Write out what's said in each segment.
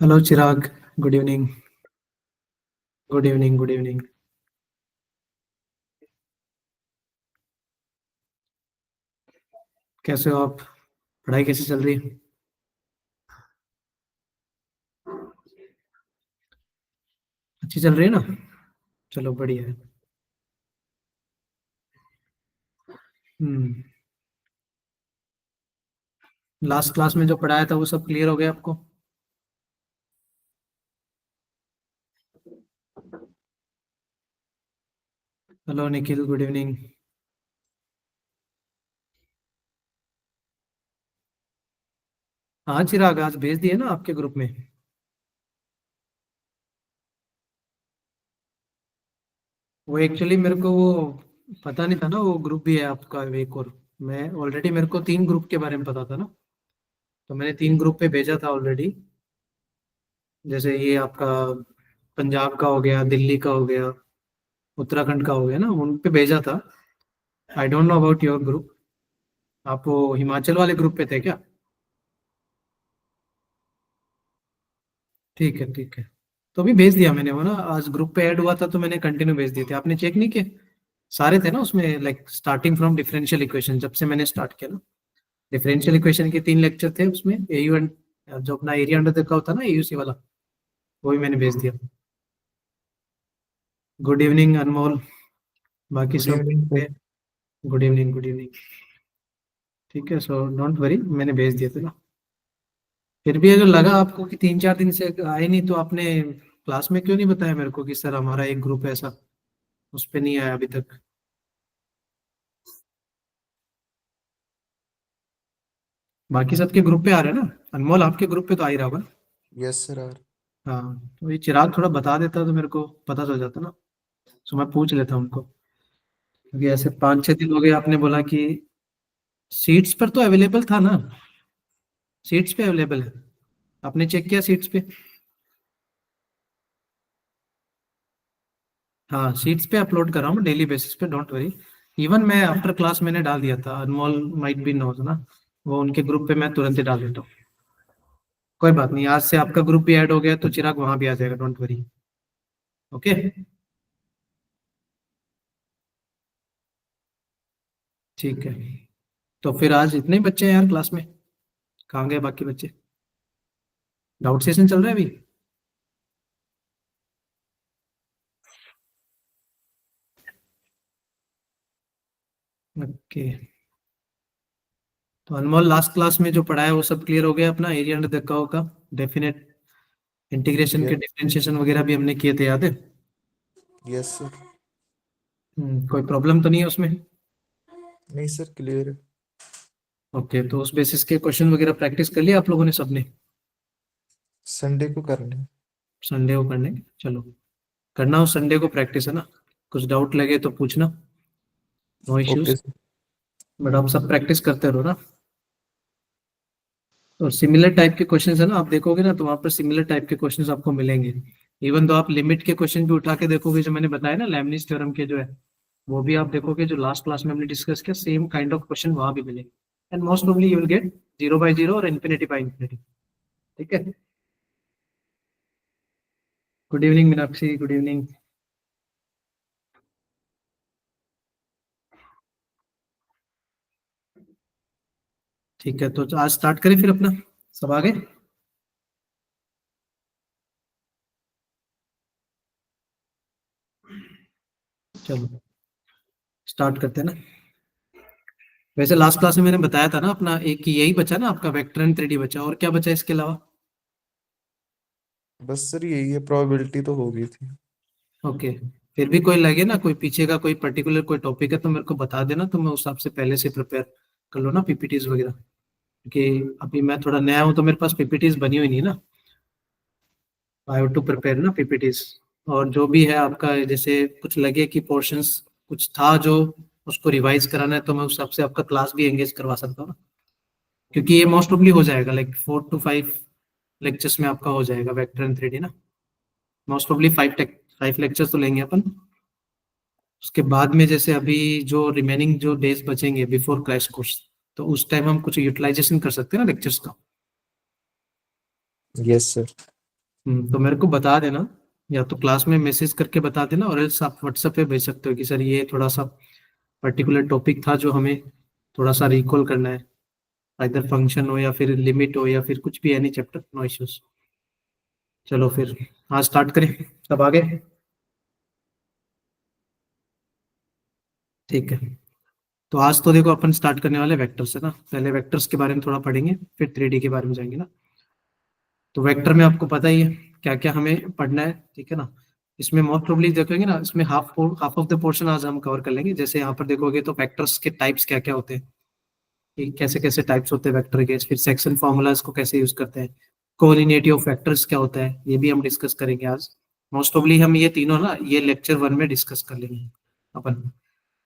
Hello Chirag. Good evening. Good evening, good evening. कैसे हो आप? पढ़ाई कैसी चल रही है? अच्छी चल रही है ना? चलो बढ़िया है। हम्म। लास्ट क्लास में जो पढ़ाया था वो सब क्लियर हो गया आपको? Hello Nikhil, good evening. हाँ चिराग, आज भेज दिए ना आपके ग्रुप में। वो एक्चुअली मेरे को वो पता नहीं था ना, वो ग्रुप भी है आपका एक और। मैं ऑलरेडी, मेरे को 3 ग्रुप के बारे में पता था ना। तो मैंने 3 ग्रुप पे भेजा था ऑलरेडी। जैसे ये आपका पंजाब का हो गया, दिल्ली का हो गया, उत्तराखंड का हो गया ना, उन पे भेजा था। I don't know about your group. आप वो हिमाचल वाले ग्रुप पे थे क्या? ठीक है, ठीक है। तो अभी भेज दिया मैंने वो ना, आज ग्रुप पे ऐड हुआ था तो मैंने कंटिन्यू भेज दिए थे, आपने चेक नहीं किए? सारे थे ना उसमें, like starting from differential equation, जब से मैंने स्टार्ट किया ना। डिफरेंशियल इक्वेशन के 3 लेक्चर थे उसमें, एयू एंड जो अपना एरिया अंडर द कर्व था ना, एयूसी वाला, वो भी मैंने भेज दिया। गुड इवनिंग अनमोल। बाकी गुड सब इवनिंग ठीक सर। है? Good evening, good evening. ठीक है, सो डोंट वरी, मैंने भेज दिए थे ना। फिर भी अगर लगा आपको कि 3-4 दिन से आए नहीं, तो आपने क्लास में क्यों नहीं बताया मेरे को कि सर हमारा एक ग्रुप है ऐसा, उस पे नहीं आया अभी तक? बाकी सबके ग्रुप पे आ रहे हैं ना? अनमोल आपके ग्रुप पे तो आ ही रहा होगा ना? यस सर आर। हाँ, तो ये चिराग थोड़ा बता देता तो मेरे को पता चल जाता ना। तो मैं पूछ लेता उनको, क्योंकि ऐसे 5-6 दिन हो गए, आपने बोला कि सीट्स पर तो अवेलेबल था ना। सीट्स पे अवेलेबल है? आपने चेक किया सीट्स पे? हाँ, सीट्स पे अपलोड कर रहा हूँ डेली बेसिस पे, डोंट वरी। इवन मैं आफ्टर क्लास मैंने डाल दिया था, अनमोल माइट बी नोज ना, वो उनके ग्रुप पे मैं तुरंत ही डाल देता हूँ। कोई बात नहीं, आज से आपका ग्रुप भी ऐड हो गया तो चिराग वहां भी आ जाएगा, डोंट वरी। ओके। ठीक है। तो फिर आज इतने ही बच्चे हैं यार क्लास में? कहाँ गए बाकी बच्चे? डाउट सेशन चल रहा है अभी? ओके। तो अनमोल, लास्ट क्लास में जो पढ़ा है वो सब क्लियर हो गया अपना, एरिया अंडर द कर्व का डेफिनेट इंटीग्रेशन के यस। डिफरेंशिएशन वगैरह भी हमने किए थे, याद है? Yes sir. कोई प्रॉब्लम तो नहीं है उसमें? नहीं सर, क्लियर है। ओके, तो उस बेसिस के क्वेश्चन वगैरह प्रैक्टिस कर लिया आप लोगों ने सबने? संडे को करना है। संडे को करने? चलो, करना हो संडे को प्रैक्टिस, है ना? कुछ डाउट लगे तो पूछना, no okay issues. Sir. But आप सब प्रैक्टिस करते रहो ना। और सिमिलर टाइप के क्वेश्चंस है ना, आप देखोगे ना तो वहां पर सिमिलर टाइप के क्वेश्चंस आपको मिलेंगे। इवन तो आप लिमिट के क्वेश्चन भी उठा के देखोगे, जो मैंने बताया ना लेबनिज थ्योरम के जो है, वो भी आप देखोगे, जो लास्ट क्लास में हमने डिस्कस किया, सेम काइंड ऑफ क्वेश्चन वहां भी मिलेंगे। And most probably you will get 0/0 और इन्फिनिटी बाय इन्फिनिटी। ठीक है। Good evening Meenakshi, good evening. ठीक है, तो आज स्टार्ट करें फिर अपना, सब आ गए? चलो स्टार्ट करते हैं ना। वैसे लास्ट क्लास में मैंने बताया था ना अपना, एक ही यही बचा ना आपका, वेक्टर एंड 3D बचा, और क्या बचा इसके अलावा? बस सर यही है, प्रोबेबिलिटी तो हो गई थी। ओके। फिर भी कोई लगे ना, कोई पीछे का कोई पर्टिकुलर कोई टॉपिक है तो मेरे को बता देना, तो मैं उस हिसाब से पहले से प्रिपेयर कर लो ना पीपीटीज वगैरह। क्योंकि अभी मैं थोड़ा नया हूँ तो मेरे पास पीपीटीज बनी हुई नहीं ना। आई हैव टू प्रिपेयर ना पीपीटीज। और जो भी है आपका, जैसे कुछ लगे कि पोर्शंस कुछ था जो उसको रिवाइज कराना है, तो मैं उस हिसाब से आपका क्लास भी एंगेज करवा सकता हूँ ना। क्योंकि ये मोस्ट प्रोबब्ली हो जाएगा लाइक 4 to 5 लेक्चर्स में आपका हो जाएगा वेक्टर एंड 3D ना। मोस्ट प्रोबब्ली 5 लेक्चर्स तो लेंगे अपन। उसके बाद में जैसे अभी जो रिमेनिंग जो डेज बचेंगे बिफोर क्रैश कोर्स, तो उस टाइम हम कुछ यूटिलाइजेशन कर सकते हैं ना लेक्चर्स का। Yes sir. तो मेरे को बता देना, या तो क्लास में मैसेज करके बता देना, और else आप व्हाट्सएप पे भेज सकते हो कि सर ये थोड़ा सा पर्टिकुलर टॉपिक था जो हमें थोड़ा सा रिकॉल करना है, इधर फंक्शन हो या फिर लिमिट हो या फिर कुछ भी, एनी चैप्टर, नो इश्यूज। चलो फिर आज स्टार्ट करें, सब आगे। ठीक है, तो आज तो देखो अपन स्टार्ट करने वाले वेक्टर से ना, पहले वेक्टर्स के बारे में थोड़ा पढ़ेंगे, फिर 3D के बारे में जाएंगे ना। तो वेक्टर में आपको पता ही है क्या क्या हमें पढ़ना है, ठीक है ना। इसमें मोस्ट प्रोबेबली देखोगे ना, इसमें हाफ ऑफ द पोर्शन आज हम कवर कर लेंगे। जैसे यहाँ पर देखोगे तो वेक्टर्स के टाइप्स क्या क्या होते हैं, कि कैसे कैसे टाइप्स होते हैं वेक्टर के, फिर सेक्शन फॉर्मूलाज को कैसे यूज करते हैं, कोलिनियरिटी ऑफ वेक्टर्स क्या होता है, ये भी हम डिस्कस करेंगे आज। मोस्ट प्रोबेबली हम ये तीनों ना ये लेक्चर 1 में डिस्कस कर लेंगे अपन।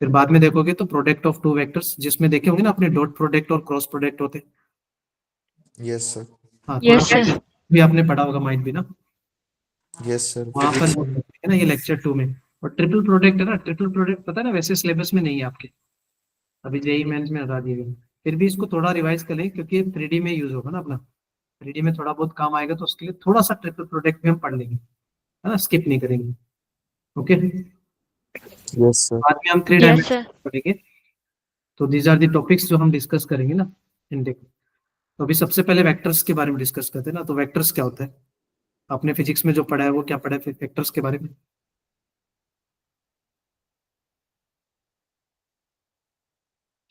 फिर बाद में देखोगे तो प्रोडक्ट ऑफ टू वेक्टर्स, जिसमें देखे होंगे ना अपने डॉट प्रोडक्ट और क्रॉस प्रोडक्ट होते हैं। Yes sir. हाँ, थोड़ा यस सर। भी आपने पढ़ा होगा माइंड भी ना, यस सर, वहां पर फिजिक्स में। है ना, ये लेक्चर 2 में। और ट्रिपल प्रोडक्ट है ना, ट्रिपल प्रोडक्ट पता है ना, वैसे सिलेबस में नहीं है आपके, अभी जेई मेंस में हटा दिए गए। फिर भी इसको थोड़ा रिवाइज कर लें, क्योंकि 3D में यूज होगा ना अपना, 3D में थोड़ा बहुत काम आएगा, तो उसके लिए थोड़ा सा ट्रिपल प्रोडक्ट भी हम पढ़ लेंगे, है ना, स्किप नहीं करेंगे। Okay, yes sir. बाद में हम 3 यस डायमेंशन सर। पढ़ेंगे। तो दीज आर दी टॉपिक्स जो हम डिस्कस करेंगे ना इन देखो। तो अभी सबसे पहले वेक्टर्स के बारे में डिस्कस करते हैं ना। तो वेक्टर्स क्या होता है, आपने फिजिक्स में जो पढ़ा है वो क्या पढ़ा है फिर वेक्टर्स के बारे में,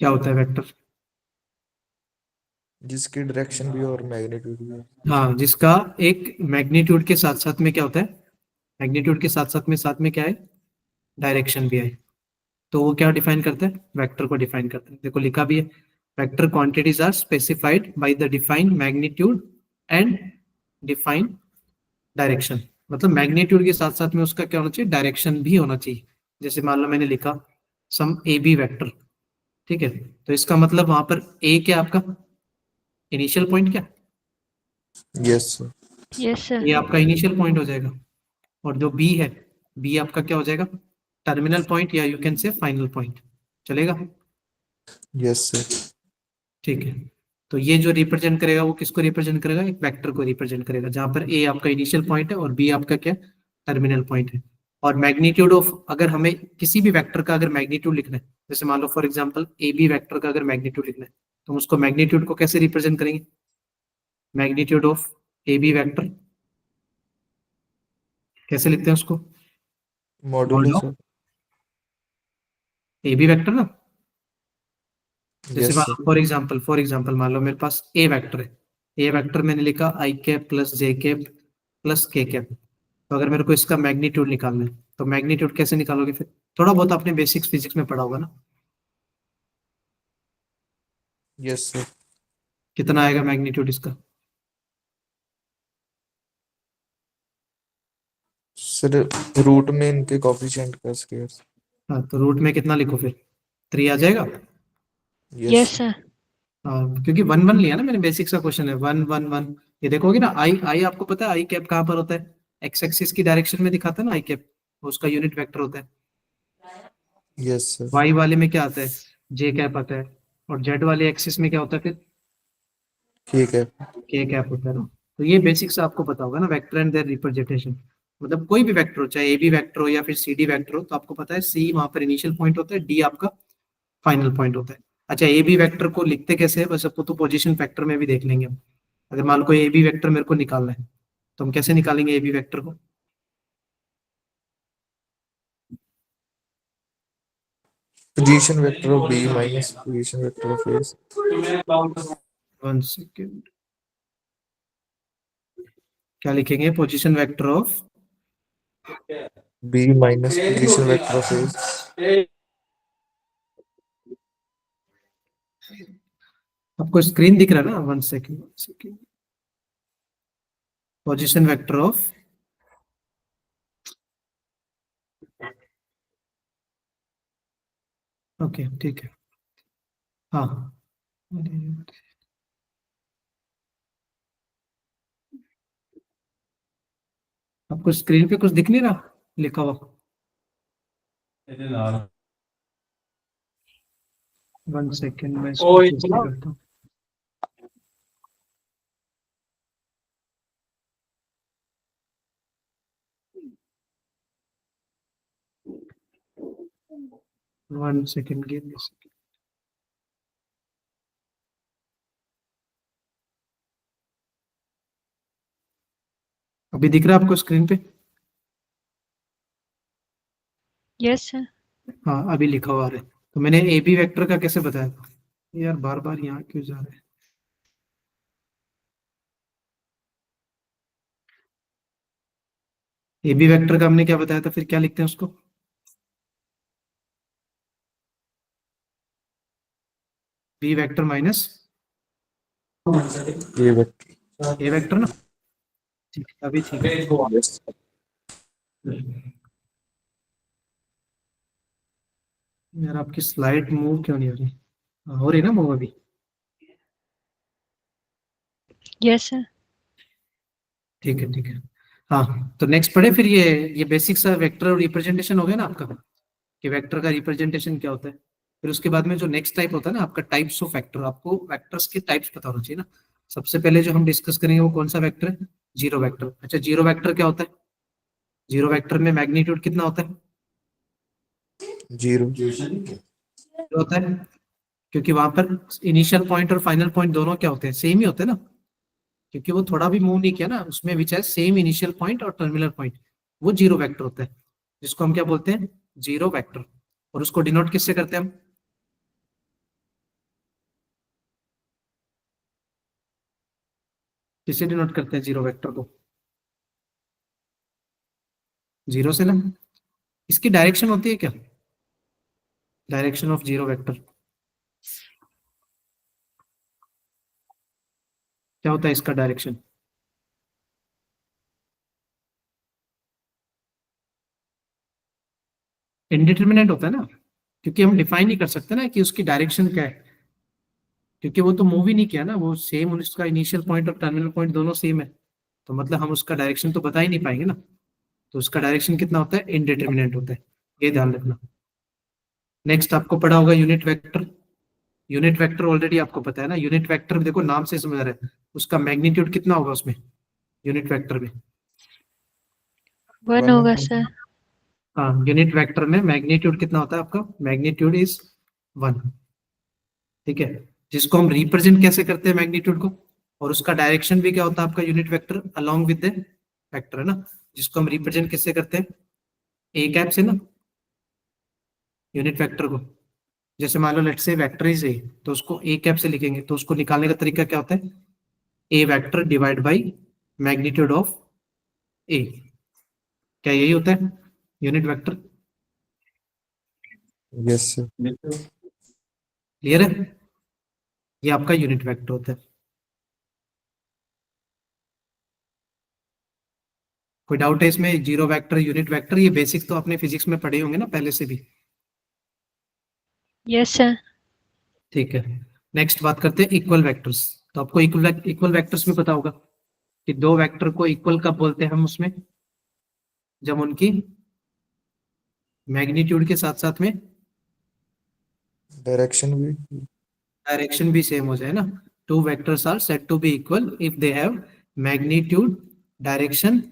क्या होता है वेक्टर? जिसकी डायरेक्शन भी और मैग्नीट्यूड भी। हाँ, जिसका एक मैग्नीट्यूड के साथ साथ में क्या होता है, मैग्नीट्यूड के साथ में क्या है, डायरेक्शन भी है। तो वो क्या डिफाइन करता है, वेक्टर को डिफाइन करता है। देखो लिखा भी है, vector quantities are specified by the defined magnitude and defined direction. मतलब मैग्नीट्यूड के साथ साथ में उसका क्या होना चाहिए, डायरेक्शन भी होना चाहिए। जैसे मान लो मैंने लिखा सम ए बी वेक्टर, ठीक है, तो इसका मतलब वहां पर ए क्या आपका इनिशियल पॉइंट, क्या यस सर। Yes sir. ये आपका इनिशियल पॉइंट हो जाएगा, और जो बी है, बी आपका क्या हो जाएगा, टर्मिनल पॉइंट, या you can say final point, चलेगा। Yes sir. ठीक है, तो ये जो रिप्रेजेंट करेगा वो किसको रिप्रेजेंट करेगा, एक वेक्टर को रिप्रेजेंट करेगा, जहां पर ए आपका इनिशियल पॉइंट है और बी आपका क्या, टर्मिनल पॉइंट है। और मैग्नीट्यूड ऑफ, अगर हमें किसी भी वेक्टर का अगर मैग्नीट्यूड लिखना है, जैसे मान लो for example A B vector का अगर मैग्नीट्यूड लिखना है, तो हम उसको मैग्नीट्यूड को कैसे रिप्रेजेंट करेंगे, magnitude of A B vector कैसे लिखते हैं उसको, modulo mod of sir. A B vector ना। जैसे यस मान सर। लो फॉर एग्जांपल मान लो मेरे पास ए वेक्टर है, ए वेक्टर मैंने लिखा आई कैप प्लस जे कैप प्लस के कैप। तो अगर मेरे को इसका मैग्नीट्यूड निकालना है, तो मैग्नीट्यूड कैसे निकालोगे फिर, थोड़ा बहुत आपने बेसिक्स फिजिक्स में पढ़ा होगा ना, यस सर। कितना आएगा मैग्नीट्यूड इसका। सर रूट में इनके कोफिशिएंट का स्क्वायर। हाँ, तो रूट में कितना लिखो फिर, 3 आ जाएगा। Yes yes sir. सर। हाँ, क्योंकि वन वन लिया ना मैंने, बेसिक्स का क्वेश्चन है, वन वन वन। ये देखोगे ना, आई आई आपको पता है आई कैप कहाँ पर होता है, एक्स एक्सिस की डायरेक्शन में दिखाता है ना आई कैप, उसका यूनिट वेक्टर होता है। Yes sir. वाई वाले में क्या आता है, जे कैप आता है। और जेड वाले एक्सिस में क्या होता है फिर, ठीक है। के कैप होता है ना। तो ये बेसिक्स आपको पता होगा ना, वेक्टर एंड देयर रिप्रेजेंटेशन। मतलब कोई भी वेक्टर हो, चाहे ए बी वेक्टर हो या फिर सी डी वेक्टर हो, तो आपको पता है सी वहां पर इनिशियल पॉइंट होता है, डी आपका फाइनल पॉइंट होता है। अच्छा, ए बी वेक्टर को लिखते कैसे है, बस आपको तो पोजीशन फैक्टर में भी देख लेंगे हम। अगर मान लो कोई ए बी वेक्टर मेरे को निकालना है, तो हम कैसे निकालेंगे ए बी वेक्टर को, position vector of B minus position vector of A. 1 second, क्या लिखेंगे, position vector of, B minus position vector of A. आपको स्क्रीन दिख रहा है ना, 1 second, position vector of, okay ठीक है, हाँ। आपको स्क्रीन पे कुछ दिख नहीं रहा लिखा हुआ, 1 सेकेंड मैं इसको चेक करता हूँ। 1 सेकेंड गिव मी। अभी दिख रहा है आपको स्क्रीन पे? Yes sir. हाँ अभी लिखा हुआ आ रहा है। तो मैंने ए बी वेक्टर का कैसे बताया था यार, बार बार यहाँ क्यों जा रहा है? ए बी वेक्टर का हमने क्या बताया था, फिर क्या लिखते हैं उसको? बी वेक्टर माइनस ये वेक्टर। ए वेक्टर ना। ठीक है अभी ठीक है। यस। यार आपकी स्लाइड मूव क्यों नहीं हो रही? हाँ, हो रही ना मूव अभी? Yes sir. ठीक है ठीक है। हाँ तो नेक्स्ट पढ़े फिर, ये बेसिक सा वेक्टर और रिप्रेजेंटेशन हो गया ना आपका, कि वेक्टर का रिप्रेजेंटेशन क्या होता है। फिर उसके बाद में जो नेक्स्ट टाइप होता है ना आपका, टाइप्स ऑफ वेक्टर, आपको वेक्टर्स के टाइप्स पता होना चाहिए ना। सबसे पहले जो हम डिस्कस करेंगे वो कौन सा वेक्टर है? Zero vector. अच्छा जीरो वेक्टर क्या होता है? जीरो वेक्टर में मैग्नीट्यूड कितना होता है? 0। जो होता है, क्योंकि वहां पर इनिशियल पॉइंट और फाइनल पॉइंट दोनों क्या होते हैं, सेम ही होते हैं ना, क्योंकि वो थोड़ा भी मूव नहीं किया ना उसमें, विच है सेम इनिशियल पॉइंट और टर्मिनल पॉइंट, वो जीरो वेक्टर होता है, जिसको हम क्या बोलते हैं? Zero vector. और उसको डिनोट किससे करते हैं हम? किससे डिनोट करते हैं जीरो वेक्टर को? जीरो से ना। इसकी डायरेक्शन होती है क्या? डायरेक्शन ऑफ जीरो वेक्टर क्या होता है इसका डायरेक्शन? इनडिटर्मिनेट होता है ना, क्योंकि हम डिफाइन नहीं कर सकते ना कि उसकी डायरेक्शन क्या है, क्योंकि वो तो मूव ही नहीं किया ना, वो सेम, उसका इनिशियल पॉइंट और टर्मिनल पॉइंट दोनों सेम है, तो मतलब हम उसका डायरेक्शन तो बता ही नहीं पाएंगे ना। तो उसका डायरेक्शन कितना होता है? इनडिटर्मिनेट होता है, ये ध्यान रखना। नेक्स्ट आपको पढ़ा होगा unit vector. Unit vector already आपको पता है ना, यूनिट वेक्टर देखो नाम से समझ रहे हैं, उसका मैग्नीट्यूड कितना होगा उसमें, यूनिट वेक्टर में? 1 1 होगा सर। हाँ यूनिट वेक्टर में मैग्नीट्यूड कितना होता है आपका? Magnitude is 1। ठीक है, जिसको हम रिप्रेजेंट कैसे करते हैं मैग्नीट्यूड को, और उसका डायरेक्शन भी क्या होता है आपका? Unit vector along with the vector है ना, जिसको हम रिप्रेजेंट किससे करते हैं? ए कैप से ना, यूनिट वेक्टर को। जैसे मान लो लेट से वेक्टर इज ए, तो उसको ए कैप से लिखेंगे, तो उसको निकालने का तरीका क्या होता है? A vector divide by magnitude of A. क्या यही होता है unit vector? Yes sir. Clear है? ये आपका यूनिट वेक्टर होता है। कोई डाउट है इसमें? जीरो वेक्टर, यूनिट वेक्टर, ये बेसिक तो आपने फिजिक्स में पढ़े होंगे ना पहले से भी। Yes sir. ठीक है, नेक्स्ट बात करते हैं इक्वल वेक्टर्स। तो आपको इक्वल इक्वल वेक्टर्स भी पता होगा कि दो वेक्टर को इक्वल कब बोलते हैं हम उसमें? जब उनकी मैग्नीट्यूड के साथ साथ में डायरेक्शन भी। डायरेक्शन भी सेम हो जाए ना। Two vectors are said to be equal if they have magnitude, direction.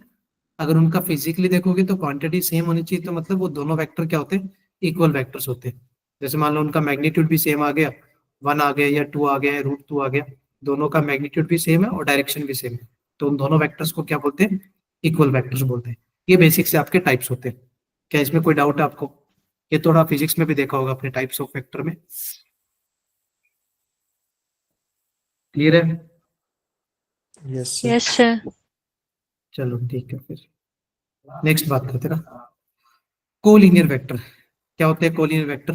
अगर उनका फिजिकली देखोगे तो क्वांटिटी सेम होनी चाहिए, तो मतलब वो दोनों वेक्टर क्या होते हैं? इक्वल वेक्टर्स होते हैं। जैसे मान लो उनका मैग्नीट्यूड भी सेम आ गया, 1 आ गया या 2 आ गया या √2 आ गया, दोनों का मैग्नीट्यूड भी सेम है और डायरेक्शन भी सेम है, तो उन दोनों वेक्टर्स को क्या बोलते हैं? इक्वल वेक्टर्स बोलते हैं। ये बेसिक से आपके टाइप्स होते हैं। क्या इसमें कोई डाउट है आपको? ये थोड़ा फिजिक्स में भी देखा होगा अपने टाइप्स ऑफ वेक्टर में। क्लियर है? Yes sir. Yes sir. चलो ठीक है, फिर नेक्स्ट बात करते हैं ना, कोलिनियर वेक्टर। क्या होते हैं कोलिनियर वेक्टर?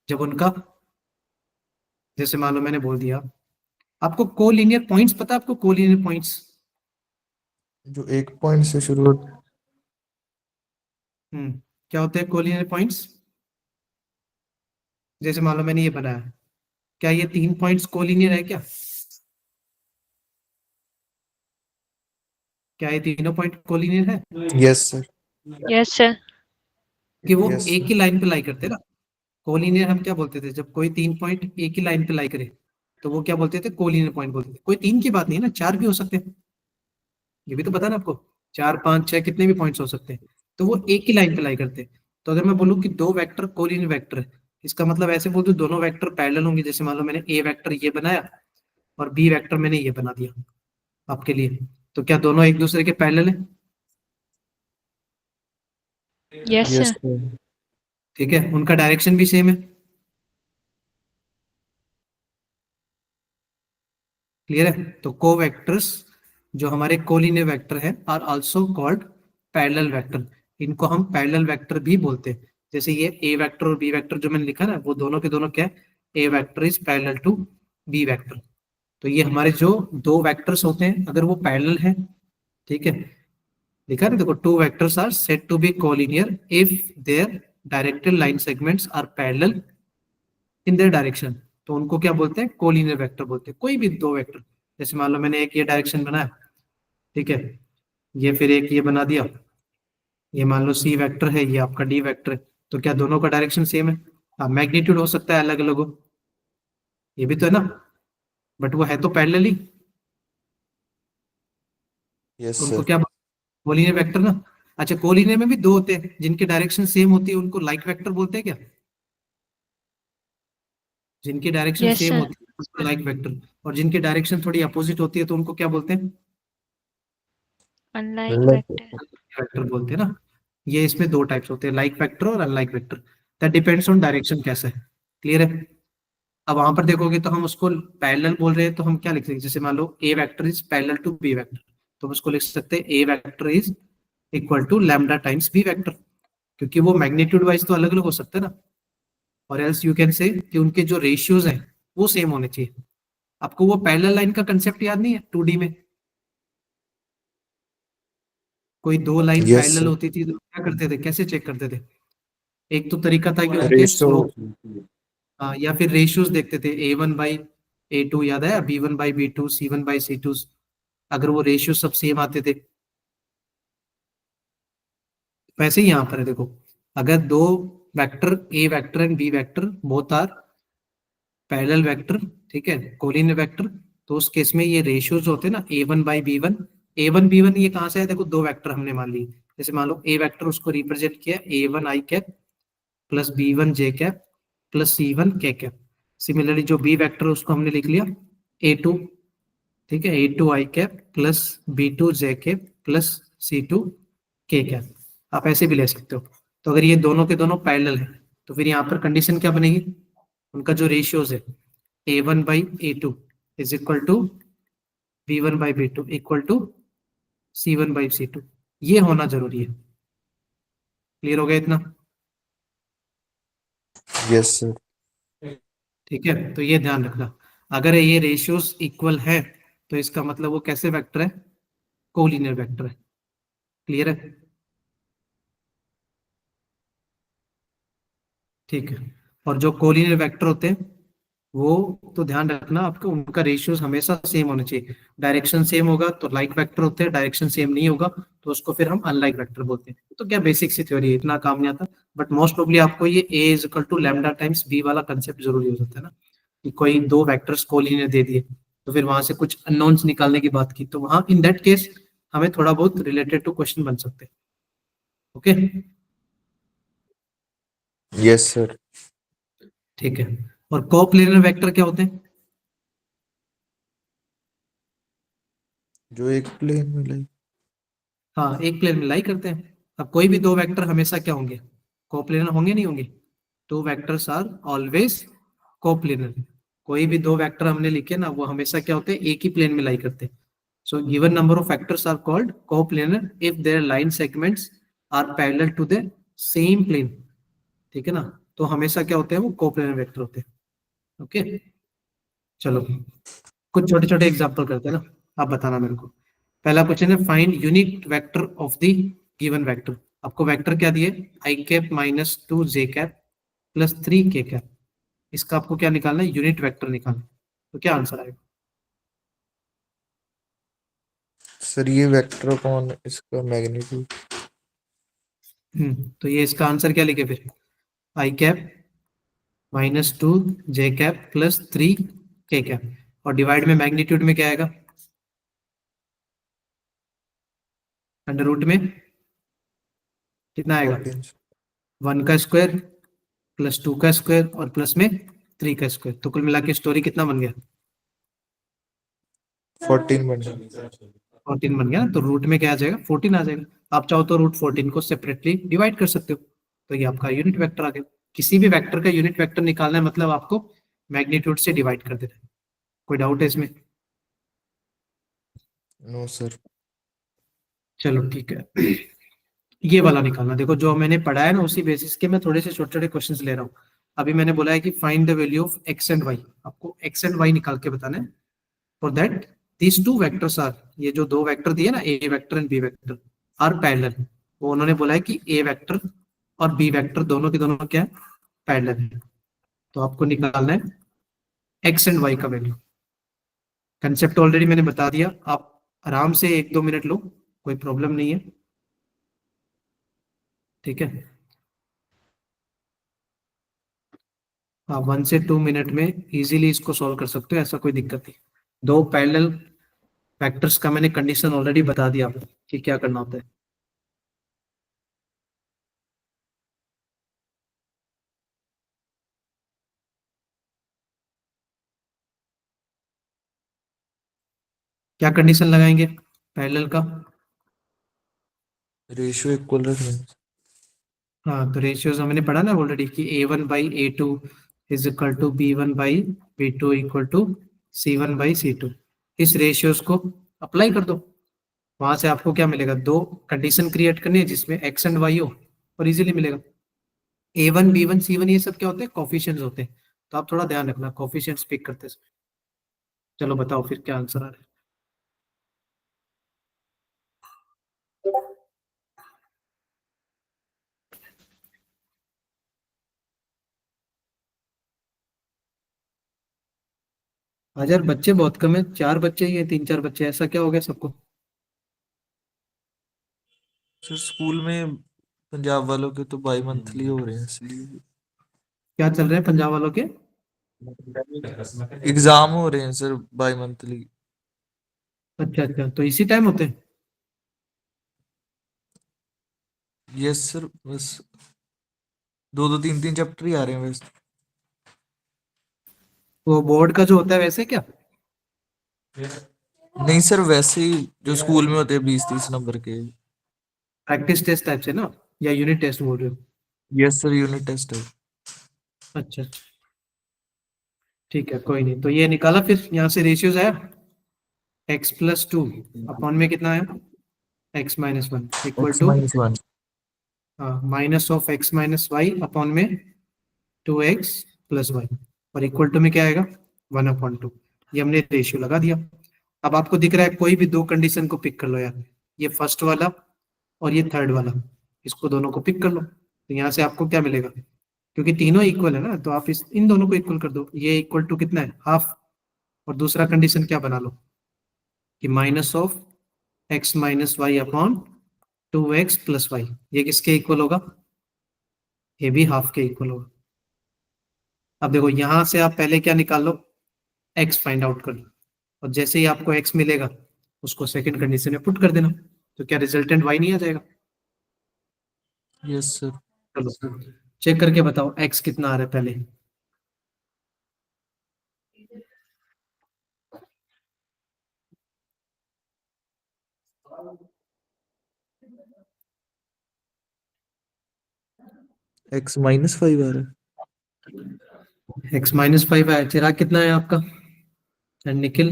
जब उनका, जैसे मान लो मैंने बोल दिया, आपको कोलिनियर पॉइंट्स पता है? आपको कोलिनियर पॉइंट्स जो एक पॉइंट से शुरू होता है। क्या होते हैं कोलिनियर पॉइंट्स? जैसे मान लो मैंने ये बनाया, क्या ये 3 पॉइंट्स कोलिनियर है क्या? क्या ये तीनों पॉइंट कोलिनियर है? Yes sir. Yes sir. कि वो यस एक ही लाइन पे लाई करते हैं ना। कोलिनियर हम क्या बोलते थे, जब कोई 3 पॉइंट एक ही लाइन पे लाई करे तो वो क्या बोलते थे? कोलिनियर पॉइंट बोलते थे। कोई 3 की बात नहीं है ना, 4 भी हो सकते हैं, ये भी तो पता ना आपको। 4 5 6 कितने भी पॉइंट्स हो सकते हैं, तो वो एक ही लाइन पे लाई करते हैं, तो अगर मैं बोलूँ कि दो वेक्टर कोलिनियर वेक्टर है, इसका मतलब ऐसे बोल दूं दोनों वेक्टर पैरेलल होंगे। जैसे मान लो मैंने ए वेक्टर ये बनाया और बी वेक्टर मैंने ये बना दिया आपके लिए, तो क्या दोनों एक दूसरे के पैरेलल है? Yes, yes sir. सर। ठीक है, उनका डायरेक्शन भी सेम है। क्लियर है? तो कोवेक्टर्स जो हमारे कोलिनियर वेक्टर हैं are also called parallel vector. इनको हम पैरेलल वेक्टर भी बोलते हैं। जैसे ये ए वेक्टर और बी वेक्टर जो मैंने लिखा ना, वो दोनों के दोनों क्या है? A vector is parallel to B vector. तो ये हमारे जो दो वेक्टर्स होते हैं अगर वो पैरेलल है, ठीक है, लिखा है, देखो two vectors are said to be collinear if their directed line segments are parallel in their direction. तो उनको क्या बोलते हैं? कोलिनियर वेक्टर बोलते हैं। कोई भी दो वेक्टर, जैसे मान लो मैंने एक ये डायरेक्शन बनाया, ठीक है, ये फिर एक ये बना दिया, ये मान लो सी वेक्टर है, ये आपका डी वेक्टर है, तो क्या दोनों का डायरेक्शन सेम है? हाँ, मैग्नीट्यूड हो सकता है अलग अलग हो, ये भी तो है ना, बट वो है तो पैरेलल ही। यस तो उनको सर। क्या, कोलिनियर वेक्टर ना। अच्छा, कोलिनियर में भी दो होते हैं जिनकी डायरेक्शन सेम होती है, उनको लाइक वेक्टर बोलते हैं क्या? जिनकी डायरेक्शन Yes, सेम sir. होती है उनको लाइक वेक्टर, और जिनकी डायरेक्शन थोड़ी अपोजिट होती है तो उनको क्या बोलते हैं? Unlike unlike vector. वेक्टर बोलते हैं ना। ये इसमें दो टाइप्स होते हैं, लाइक वेक्टर और unlike vector. That depends on direction कैसा है। क्लियर है? अब वहां पर देखोगे तो हम उसको पैरेलल बोल रहे हैं, तो हम क्या लिख सकते हैं? जैसे मान लो A vector is parallel to B vector, तो हम उसको लिख सकते हैं A vector is equal to lambda times B vector, क्योंकि वो मैग्नीट्यूड वाइज तो अलग अलग हो सकते हैं ना। और एल्स यू कैन से कि उनके जो रेशियोज हैं वो सेम होने चाहिए। आपको वो पैरेलल लाइन का कंसेप्ट याद नहीं है 2D में? कोई दो लाइन यस पैरेलल सर। होती थी तो क्या करते थे, कैसे चेक करते थे? एक तो तरीका था कि उनके रेशो। स्लोप, या फिर रेशियोज देखते थे, A1/A2, याद है, B1/B2, C1/C2, अगर वो रेशियो सब सेम आते थे। वैसे ही यहाँ पर है, देखो, अगर दो vector A vector and B vector both are parallel vector, ठीक है, कोलिनियर वेक्टर, तो उस केस में ये रेशियोज होते हैं ना, A1/B1, A1 B1 ये कहाँ से है? देखो दो वेक्टर हमने मान ली, जैसे मान लो ए वेक्टर उसको रिप्रेजेंट किया A1 I cap plus B1 J cap plus C1 K cap. Similarly जो बी वेक्टर उसको हमने लिख लिया A2, ठीक है, A2 I cap plus B2 J cap plus C2 K cap. आप ऐसे भी ले सकते हो। तो अगर ये दोनों के दोनों पैरेलल है तो फिर यहाँ पर कंडीशन क्या बनेगी? उनका जो रेशियोज है A1/A2 is equal to B1/B2 equal to C1/C2, ये होना जरूरी है। क्लियर हो गया इतना? Yes sir. ठीक है, तो ये ध्यान रखना, अगर ये रेशियोज इक्वल है तो इसका मतलब वो कैसे वेक्टर है? कोलिनियर वेक्टर है। क्लियर है? ठीक है। और जो कोलिनियर वेक्टर होते हैं वो, तो ध्यान रखना आपको, उनका रेशियोज हमेशा सेम होने चाहिए। डायरेक्शन सेम होगा तो लाइक वेक्टर होते हैं, डायरेक्शन सेम नहीं होगा तो उसको फिर हम अनलाइक वेक्टर बोलते हैं। तो क्या बेसिक सी थ्योरी है, इतना काम नहीं आता, बट मोस्ट प्रोबब्ली आपको ये A is equal to lambda times B वाला कंसेप्ट जरूरी हो जाता है ना, कि कोई दो वेक्टर्स कोलिनियर दे दिए तो फिर वहां से कुछ अननोन्स निकालने की बात की, तो वहां इन दैट केस हमें थोड़ा बहुत रिलेटेड टू क्वेश्चन बन सकते हैं। Okay, yes sir. ठीक है। और कोप्लेनर वेक्टर क्या होते हैं? जो एक प्लेन में लाइक। हाँ, एक प्लेन में लाई करते हैं। अब कोई भी दो वेक्टर हमेशा क्या होंगे? कोप्लेनर होंगे, नहीं होंगे? Two vectors are always coplanar. कोई भी दो वेक्टर हमने लिखे ना, वो हमेशा क्या होते हैं? एक ही प्लेन में लाई करते हैं। So given number of vectors are called coplanar if their line segments are parallel to the same plane, ठीक है ना, तो हमेशा क्या होते हैं? वो कोप्लेनर वेक्टर होते हैं। ओके, चलो कुछ छोटे छोटे एग्जांपल करते हैं ना, आप बताना मेरे को। पहला क्वेश्चन है, find unit vector of the given vector. आपको वेक्टर क्या दिए? I कैप-2 J cap plus 3 K cap. इसका आपको क्या निकालना है? यूनिट वेक्टर निकालना है। तो क्या आंसर आएगा? सर ये वेक्टर कौन इसका मैग्नीट्यूड। तो ये इसका आंसर क्या लिखे फिर? I कैप-2 J cap plus 3 K cap, और डिवाइड में मैग्नीट्यूड में क्या आएगा? अंडर रूट में कितना आएगा? 14। 1 का स्क्वायर प्लस 2 का स्क्वायर और प्लस में 3 का स्क्वायर, तो कुल मिला के स्टोरी कितना बन गया? 14 बन गया। 14 बन गया ना, तो रूट में क्या आ जाएगा? 14 आ जाएगा। आप चाहो तो रूट 14 को सेपरेटली डिवाइड कर सकते हो, तो ये आपका यूनिट वेक्टर आ गया। किसी भी वेक्टर का यूनिट वेक्टर निकालना है मतलब आपको मैग्नीट्यूड से डिवाइड कर देना है। कोई डाउट है इसमें? No sir. चलो ठीक है। ये वाला निकालना, देखो जो मैंने पढ़ा है ना उसी बेसिस के मैं थोड़े से छोटे छोटे क्वेश्चंस ले रहा हूँ। अभी मैंने बोला है कि find the value of X and Y, आपको एक्स एंड वाई निकाल के बताना है। For that these two vectors are, ये जो दो वेक्टर दिए ना, A vector and B vector, are parallel. वो उन्होंने बोला है कि ए वेक्टर और बी वेक्टर दोनों के दोनों क्या है? पैरेलल है। तो आपको निकालना है एक्स एंड वाई का वैल्यू। कंसेप्ट ऑलरेडी मैंने बता दिया, आप आराम से 1-2 मिनट लो, कोई प्रॉब्लम नहीं है। ठीक है, हाँ 1 से 2 मिनट में इजीली इसको सॉल्व कर सकते हो, ऐसा कोई दिक्कत नहीं। दो पैरेलल फैक्टर्स का मैंने कंडीशन ऑलरेडी बता दिया आपको कि क्या करना होता है। क्या कंडीशन लगाएंगे पैरेलल का? रेशियो इक्वल रखना है। हाँ, तो रेशियोज हमने पढ़ा ना ऑलरेडी कि A1/A2 is equal to B1/B2 equal to C1/C2। इस रेशियोज को अप्लाई कर दो, वहां से आपको क्या मिलेगा? दो कंडीशन क्रिएट करनी है जिसमें एक्स एंड वाई हो, और इजीली मिलेगा। A1 B1 C1 ये सब क्या होते हैं? कॉफिशिएंट्स होते हैं, तो आप थोड़ा ध्यान रखना कॉफिशिएंट्स पिक करते समय। चलो बताओ फिर क्या आंसर आ रहा है? आज यार बच्चे बहुत कम है, 4 बच्चे ही है, 3-4 बच्चे, ऐसा क्या हो गया सबको? सर स्कूल में पंजाब वालों के तो बाई मंथली हो रहे हैं इसलिए क्या चल रहे हैं पंजाब वालों के? एग्जाम हो रहे हैं सर बाई मंथली। अच्छा अच्छा, तो इसी टाइम होते हैं? यस सर, बस 2-2 3-3 चैप्टर ही आ रहे हैं बस। वो बोर्ड का जो होता है वैसे क्या? नहीं सर, वैसे ही जो स्कूल में होते हैं 20-30 नंबर के। प्रैक्टिस टेस्ट टाइप से ना, या यूनिट टेस्ट बोल रहे हो? यस सर, यूनिट टेस्ट है। अच्छा अच्छा, ठीक है कोई नहीं। तो ये निकाला फिर यहाँ से रेशियोज आया, x+2 अपॉन में कितना आया? x-1 equal x two minus one minus of x-y upon में 2x+y, और इक्वल टू में क्या आएगा? 1/2। ये हमने रेशियो लगा दिया। अब आपको दिख रहा है कोई भी दो कंडीशन को पिक कर लो यार, ये फर्स्ट वाला और ये थर्ड वाला, इसको दोनों को पिक कर लो, तो यहाँ से आपको क्या मिलेगा? क्योंकि तीनों इक्वल है ना, तो आप इस इन दोनों को इक्वल कर दो। ये इक्वल टू कितना है? हाफ। और दूसरा कंडीशन क्या बना लो कि minus of x-y upon 2x+y, ये किसके इक्वल होगा? ये भी हाफ के इक्वल होगा। अब देखो यहां से आप पहले क्या निकाल लो? x फाइंड आउट कर लो, और जैसे ही आपको x मिलेगा उसको सेकंड कंडीशन में पुट कर देना, तो क्या रिजल्टेंट y नहीं आ जाएगा? Yes sir. चलो चेक करके बताओ x कितना आ रहा है पहले। x-5 आ रहा है। x-5 है। चिराग कितना है आपका? एंड निखिल?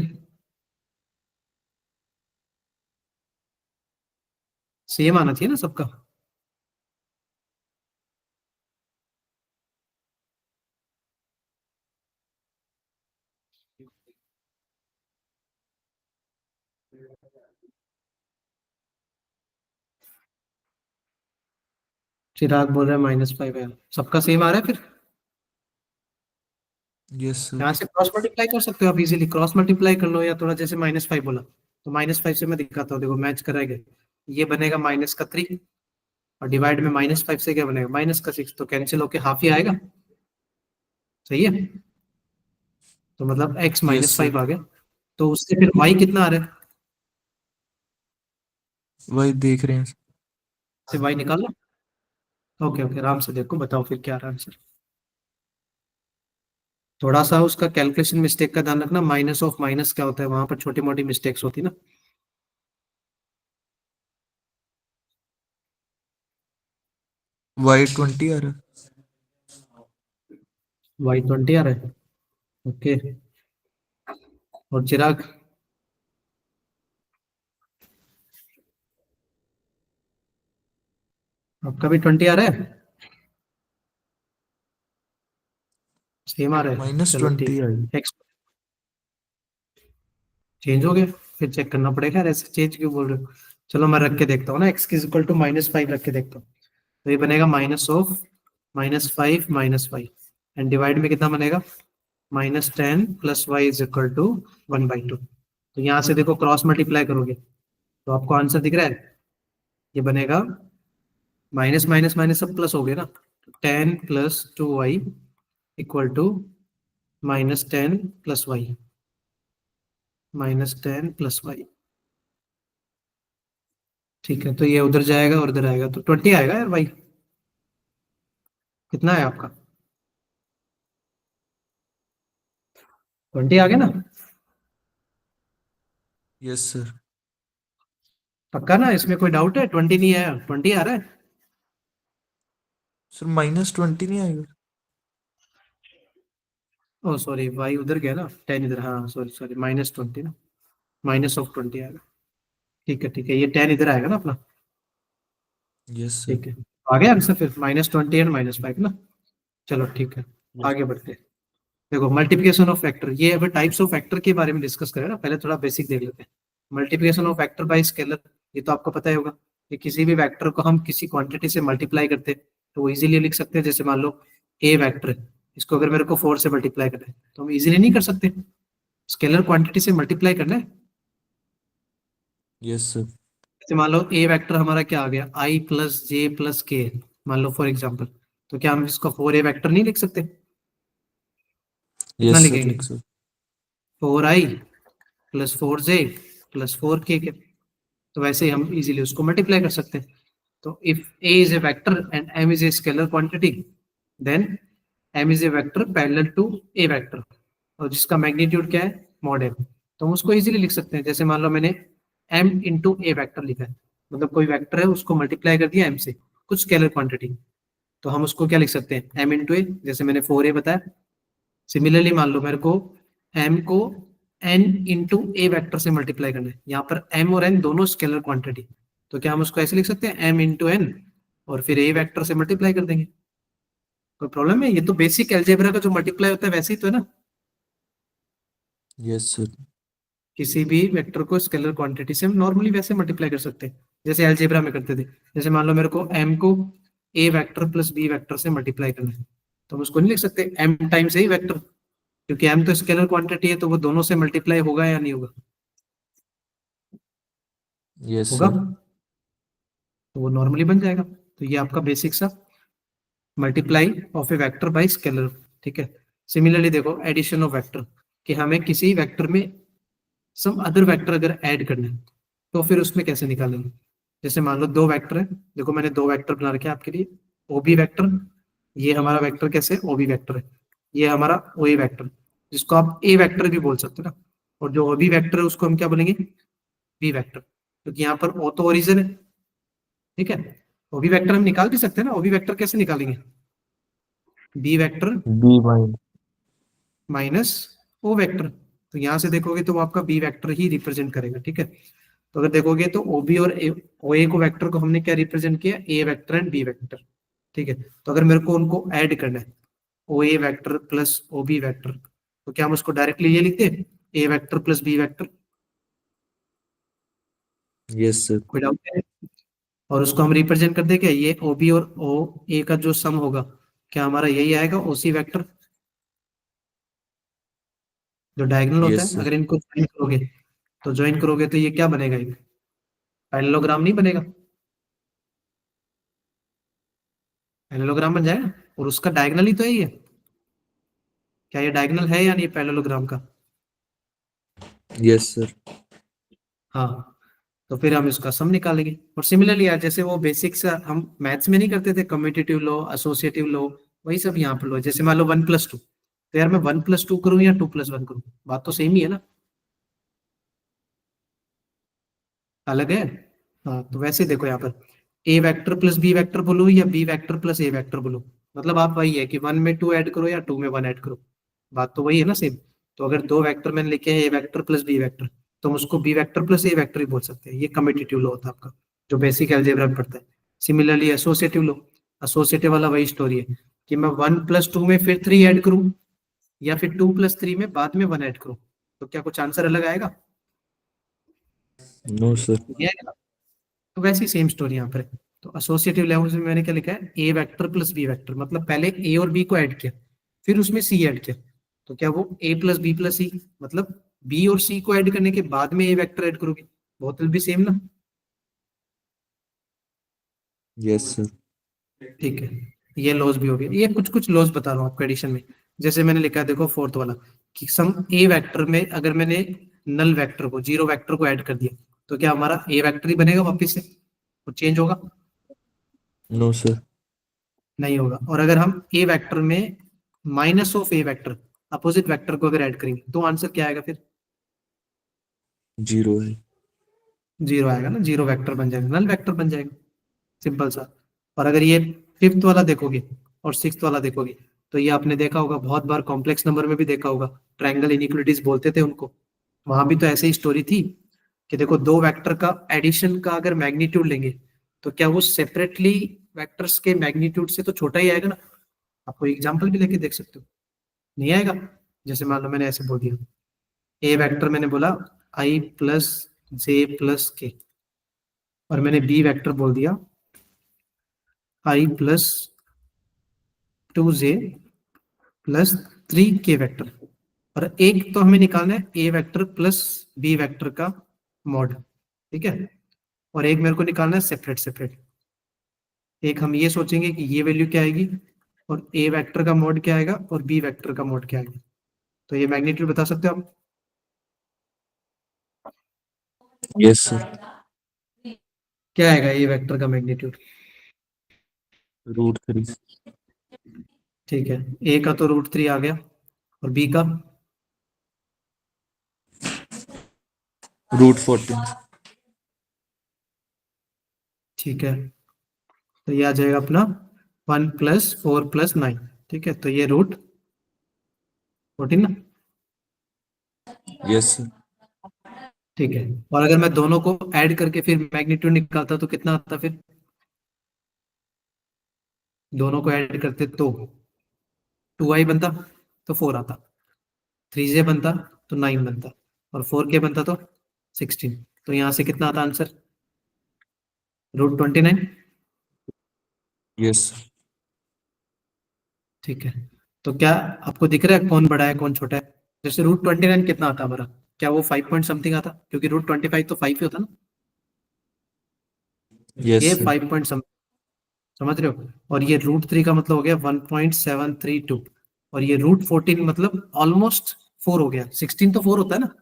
सेम आना चाहिए ना सबका। चिराग बोल रहा है -5 है, सबका सेम आ रहा है फिर। Yes sir. यहाँ से क्रॉस मल्टीप्लाई कर सकते हो आप इजीली, क्रॉस मल्टीप्लाई कर लो, या थोड़ा जैसे -5 बोला तो -5 से मैं दिखाता हूँ, देखो मैच कराएंगे। ये बनेगा -3, और डिवाइड में -5 से क्या बनेगा? -6, तो कैंसिल होके हाफ ही आएगा। सही है, तो मतलब x यस -5 सर। आ गया। तो उससे फिर y कितना आ रहा है? वही देख रहे हैं। से y निकालो। ओके ओके, आराम से देखो, बताओ फिर क्या रहा आंसर। थोड़ा सा उसका कैलकुलेशन मिस्टेक का ध्यान रखना, माइनस ऑफ माइनस क्या होता है, वहां पर छोटी मोटी मिस्टेक्स होती है ना। Y20 आ रहा है। Y20 आ रहा है। ओके। और चिराग? आपका भी 20 आ रहा है? सेम आ रहा है, माइनस चलो ठीक 20 है। आई। एक्स चेंज हो गया, फिर चेक करना पड़ेगा यार, ऐसे चेंज क्यों बोल रहे हो। चलो मैं रख के देखता हूँ ना, एक्स इक्वल टू -5 रख के देखता हूँ। तो ये बनेगा -5 एंड डिवाइड में कितना बनेगा, -10 + y इज इक्वल टू 1/2। तो यहाँ से देखो क्रॉस मल्टीप्लाई करोगे तो आपको आंसर दिख रहा है, ये बनेगा माइनस माइनस माइनस सब प्लस हो गया ना। 10 + 2y equal to -10 + y, -10 + y। ठीक है, तो ये उधर जाएगा और उधर आएगा तो 20 आएगा यार भाई। कितना है आपका? 20 आ गया ना? Yes sir. पक्का ना, इसमें कोई डाउट है? 20 नहीं आया, 20 आ रहा है। सर -20 नहीं आएगा। ओ सॉरी, वाई उधर गया ना, 10 इधर, हाँ सॉरी सॉरी, -20 ना, -20 आएगा। ठीक है, ये 10 इधर आएगा ना अपना। Yes sir. ठीक है, आ गया आंसर फिर, -20 एंड -5 ना। चलो ठीक है, यस। आगे बढ़ते हैं। देखो मल्टीप्लिकेशन ऑफ फैक्टर, ये अगर टाइप्स ऑफ फैक्टर के बारे में डिस्कस करें ना, पहले थोड़ा बेसिक देख लेते हैं। Multiplication of factor by scalar, ये तो आपको पता ही होगा कि किसी भी वेक्टर को हम किसी क्वांटिटी से मल्टीप्लाई करते हैं तो वो इजीली लिख सकते हैं। जैसे मान लो ए वेक्टर है, इसको अगर मेरे को 4 से मल्टीप्लाई करना है तो हम इजीली नहीं कर सकते, स्केलर क्वांटिटी से मल्टीप्लाई करना है। Yes sir. जैसे मान लो ए वेक्टर हमारा क्या आ गया, i + j + k, मान लो फॉर एग्जाम्पल। तो क्या हम इसको 4a वेक्टर नहीं लिख सकते? कितना यस सर लिखेंगे? लिख सर। 4i + 4j + 4k के। तो वैसे ही हम इजीली उसको मल्टीप्लाई कर सकते हैं। तो if a is a vector and m is a scalar quantity, then m is a vector parallel to a vector, और जिसका मैग्नीट्यूड क्या है, मॉड m। तो हम उसको इजीली लिख सकते हैं। जैसे मान लो मैंने m इंटू ए वेक्टर लिखा है, मतलब कोई वेक्टर है उसको मल्टीप्लाई कर दिया m से, कुछ स्केलर क्वांटिटी, तो हम उसको क्या लिख सकते हैं, m इंटू ए, जैसे मैंने 4a बताया। सिमिलरली मान लो मेरे को m को n इंटू ए वेक्टर से मल्टीप्लाई करना है, यहाँ पर m और n दोनों स्केलर क्वांटिटी, तो क्या हम उसको ऐसे लिख सकते हैं, m इंटू एन, और फिर ए वेक्टर से मल्टीप्लाई कर देंगे। कोई प्रॉब्लम है? ये तो बेसिक अलजेब्रा का जो मल्टीप्लाई होता है वैसे ही तो है ना। Yes sir. किसी भी वेक्टर को स्केलर क्वांटिटी से हम नॉर्मली वैसे मल्टीप्लाई कर सकते हैं जैसे अलजेब्रा में करते थे। जैसे मान लो मेरे को m को a vector plus b vector से मल्टीप्लाई करना है, तो हम उसको नहीं लिख सकते m टाइम्स a वेक्टर, क्योंकि m तो स्केलर क्वांटिटी है, तो वो दोनों से मल्टीप्लाई होगा या नहीं होगा? यस होगा, सर। तो वो नॉर्मली बन जाएगा। तो ये आपका बेसिक सा multiply of A vector by scalar. ठीक है। सिमिलरली देखो एडिशन ऑफ वेक्टर, कि हमें किसी वेक्टर में सम अदर वेक्टर अगर ऐड करना है तो फिर उसमें कैसे निकालेंगे। जैसे मान लो दो वेक्टर है, देखो मैंने दो वेक्टर बना रखे हैं आपके लिए, ओबी वेक्टर, ये हमारा वेक्टर कैसे ओबी वेक्टर है, ये हमारा ओए वेक्टर, जिसको आप ए वेक्टर भी बोल सकते हो ना। और जो ओबी वेक्टर है उसको हम क्या बोलेंगे, बी वेक्टर, क्योंकि यहाँ पर ओ तो ओरिजिन है। ठीक है। ओबी वेक्टर हम निकाल भी सकते हैं ना, ओबी वेक्टर कैसे निकालेंगे, B vector B min. Minus O vector. तो यहां से देखोगे तो वो आपका बी वेक्टर ही रिप्रेजेंट करेगा। ठीक है। तो अगर देखोगे तो ओबी और ओ ए को वेक्टर को हमने क्या रिप्रेजेंट किया, ए वेक्टर एंड बी वेक्टर। ठीक है। तो अगर मेरे को उनको ऐड करना है, O A vector plus O B vector, तो क्या हम उसको डायरेक्टली ये लिखते हैं, A vector plus B vector? Yes sir. कोई डाउट है? और उसको हम रिप्रेजेंट कर दे क्या, ये ओ बी और ओ ए का जो सम होगा, क्या हमारा यही आएगा, ओ सी वेक्टर, जो डायगोनल होता यस है। सर। अगर इनको ज्वाइन करोगे तो ये क्या बनेगा, एक पैरेललोग्राम नहीं बनेगा? पैरेललोग्राम बन जाएगा, और उसका डायगोनल ही तो है ये। क्या ये डायगोनल है या नहीं पैरेललोग्राम का? Yes sir. हाँ। तो फिर हम इसका सम निकालेंगे। और सिमिलरली यार जैसे वो बेसिक्स हम मैथ्स में नहीं करते थे, कम्यूटेटिव लो, एसोसिएटिव लो, वही सब यहाँ पर लो। जैसे मान लो 1+2, तो यार मैं 1+2 करूँ या 2+1 करूँ, बात तो सेम ही है ना, अलग है। हाँ तो वैसे देखो यहाँ पर ए वेक्टर प्लस बी वेक्टर बोलो या बी वेक्टर प्लस ए वेक्टर बोलो, मतलब आप वही है कि 1 में 2 ऐड करो या 2 में 1 ऐड करो, बात तो वही है ना सेम। तो अगर दो वेक्टर मैंने लिखे हैं A vector plus B vector, तो हम उसको बी वेक्टर प्लस ए वेक्टर ही बोल सकते हैं। ये कम्यूटेटिव लॉ होता है आपका, जो बेसिक अलजेब्रा में पढ़ता है। सिमिलरली एसोसिएटिव लॉ, एसोसिएटिव वाला वही स्टोरी है कि मैं 1+2 में फिर 3 ऐड करूं या फिर 2+3 में बाद में 1 ऐड करूं, तो क्या कुछ आंसर अलग आएगा? No sir. ये आएगा। तो वैसी सेम स्टोरी यहाँ पर है। तो एसोसिएटिव लैंग्वेज में मैंने क्या लिखा है, A vector plus B vector, मतलब पहले ए और बी को ऐड किया, फिर उसमें सी ऐड किया, तो क्या वो ए प्लस बी प्लस सी, मतलब बी और सी को ऐड करने के बाद में ए वेक्टर ऐड करोगे, बहुत भी सेम ना। Yes sir. ठीक है, ये लॉस भी हो गया। ये कुछ कुछ लॉस बता रहा हूँ आपको एडिशन में। जैसे मैंने लिखा है देखो फोर्थ वाला, कि सम ए वेक्टर में अगर मैंने नल वेक्टर को, जीरो वेक्टर को ऐड कर दिया, तो क्या हमारा ए वेक्टर ही बनेगा वापिस से, कुछ चेंज होगा? No sir. नहीं होगा। और अगर हम ए वेक्टर में minus of A vector, opposite vector को अगर ऐड करेंगे, तो आंसर क्या आएगा फिर? जीरो है। जीरो आएगा ना, जीरो वेक्टर बन जाएगा, नल वेक्टर बन जाएगा, सिंपल सा। और अगर ये फिफ्थ वाला देखोगे और सिक्स्थ वाला देखोगे, तो ये आपने देखा होगा, बहुत बार कॉम्प्लेक्स नंबर में भी देखा होगा, ट्रायंगल इनइक्वालिटीज बोलते थे उनको। वहां भी तो ऐसे ही स्टोरी थी कि देखो दो वेक्टर का एडिशन का अगर मैग्नीट्यूड लेंगे, तो क्या वो सेपरेटली वेक्टर्स के मैग्नीट्यूड से तो छोटा ही आएगा ना। आपको एग्जांपल भी लेके देख सकते हो, नहीं आएगा? जैसे मान लो मैंने ऐसे बोल दिया, ए वेक्टर मैंने बोला i+j+k, और मैंने बी वेक्टर बोल दिया i+2j+3k वेक्टर। और एक तो हमें निकालना है A vector plus B vector का मॉड, ठीक है। और एक मेरे को निकालना है सेपरेट सेपरेट। एक हम ये सोचेंगे कि ये वैल्यू क्या आएगी, और ए वेक्टर का मॉड क्या आएगा, और बी वेक्टर का मॉड क्या आएगा। तो ये मैग्नीट्यूड बता सकते हो आप? Yes sir. क्या आएगा ए वेक्टर का मैग्नीट्यूड? √3। ठीक है, ए का तो √3 आ गया, और बी का? √14। ठीक है, तो ये आ जाएगा अपना 1+4+9। ठीक है, तो ये √14 ना। Yes sir. ठीक है, और अगर मैं दोनों को ऐड करके फिर मैग्नीट्यूड निकालता तो कितना आता फिर? दोनों को ऐड करते तो 2i बनता, तो 4 आता, 3j बनता तो 9 बनता, और 4k बनता तो 16। तो यहाँ से कितना आता आंसर? √29। Yes sir. ठीक है, तो क्या आपको दिख रहा है कौन बड़ा है कौन छोटा है? जैसे √29 कितना आता हमारा, क्या वो 5 पॉइंट समथिंग आता? क्योंकि √25 तो 5 ही होता ना। यस ये सर। 5 पॉइंट समझ रहे हो? और ये √3 का मतलब हो गया 1.732, और ये √14 मतलब ऑलमोस्ट 4 हो गया। 16 तो 4 होता है ना।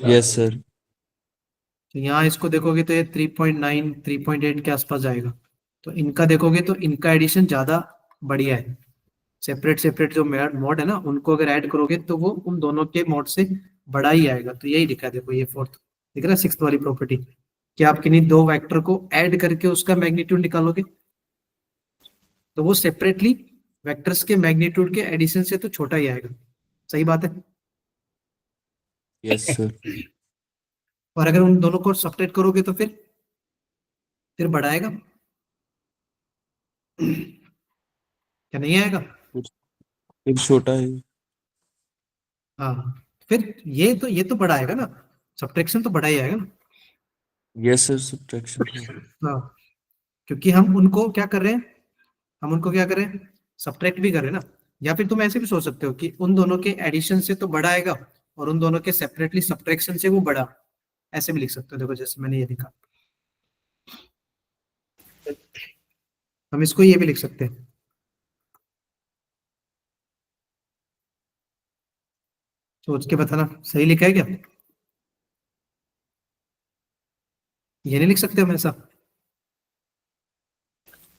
Yes sir. तो यहाँ इसको देखोगे तो ये 3.9 3.8 के आसपास जाएगा। तो इनका देखोगे तो इनका एडिशन ज्यादा बढ़िया है। सेपरेट सेपरेट जो मॉड है ना, उनको अगर ऐड करोगे तो वो उन दोनों के मॉड से बड़ा ही आएगा। तो यही लिखा है देखो, ये फोर्थ दिख रहा है, सिक्स्थ वाली प्रॉपर्टी, कि आप किन्हीं दो वेक्टर को ऐड करके उसका मैग्नीट्यूड निकालोगे, तो वो सेपरेटली वेक्टर्स के मैग्नीट्यूड के एडिशन से तो छोटा ही आएगा। सही बात है। Yes sir. और अगर उन दोनों को सब्ट्रैक्ट करोगे तो फिर बड़ा आएगा। क्या नहीं आएगा? फिर छोटा है। हाँ, फिर ये तो बड़ा आएगा ना, सब्ट्रैक्शन तो बड़ा ही आएगा ना। Yes sir, subtraction. हाँ, क्योंकि हम उनको क्या कर रहे हैं, हम उनको क्या कर रहे हैं, सब्ट्रैक्ट भी कर रहे हैं ना। या फिर तुम ऐसे भी सोच सकते हो कि उन दोनों के एडिशन से तो बड़ा आएगा, और उन दोनों के सेपरेटली सब्ट्रैक्शन से वो बड़ा, ऐसे भी लिख सकते हो। देखो जैसे मैंने ये लिखा, हम इसको ये भी लिख सकते हैं। सोच के बताना सही लिखा है क्या? ये नहीं लिख सकते हम ऐसा?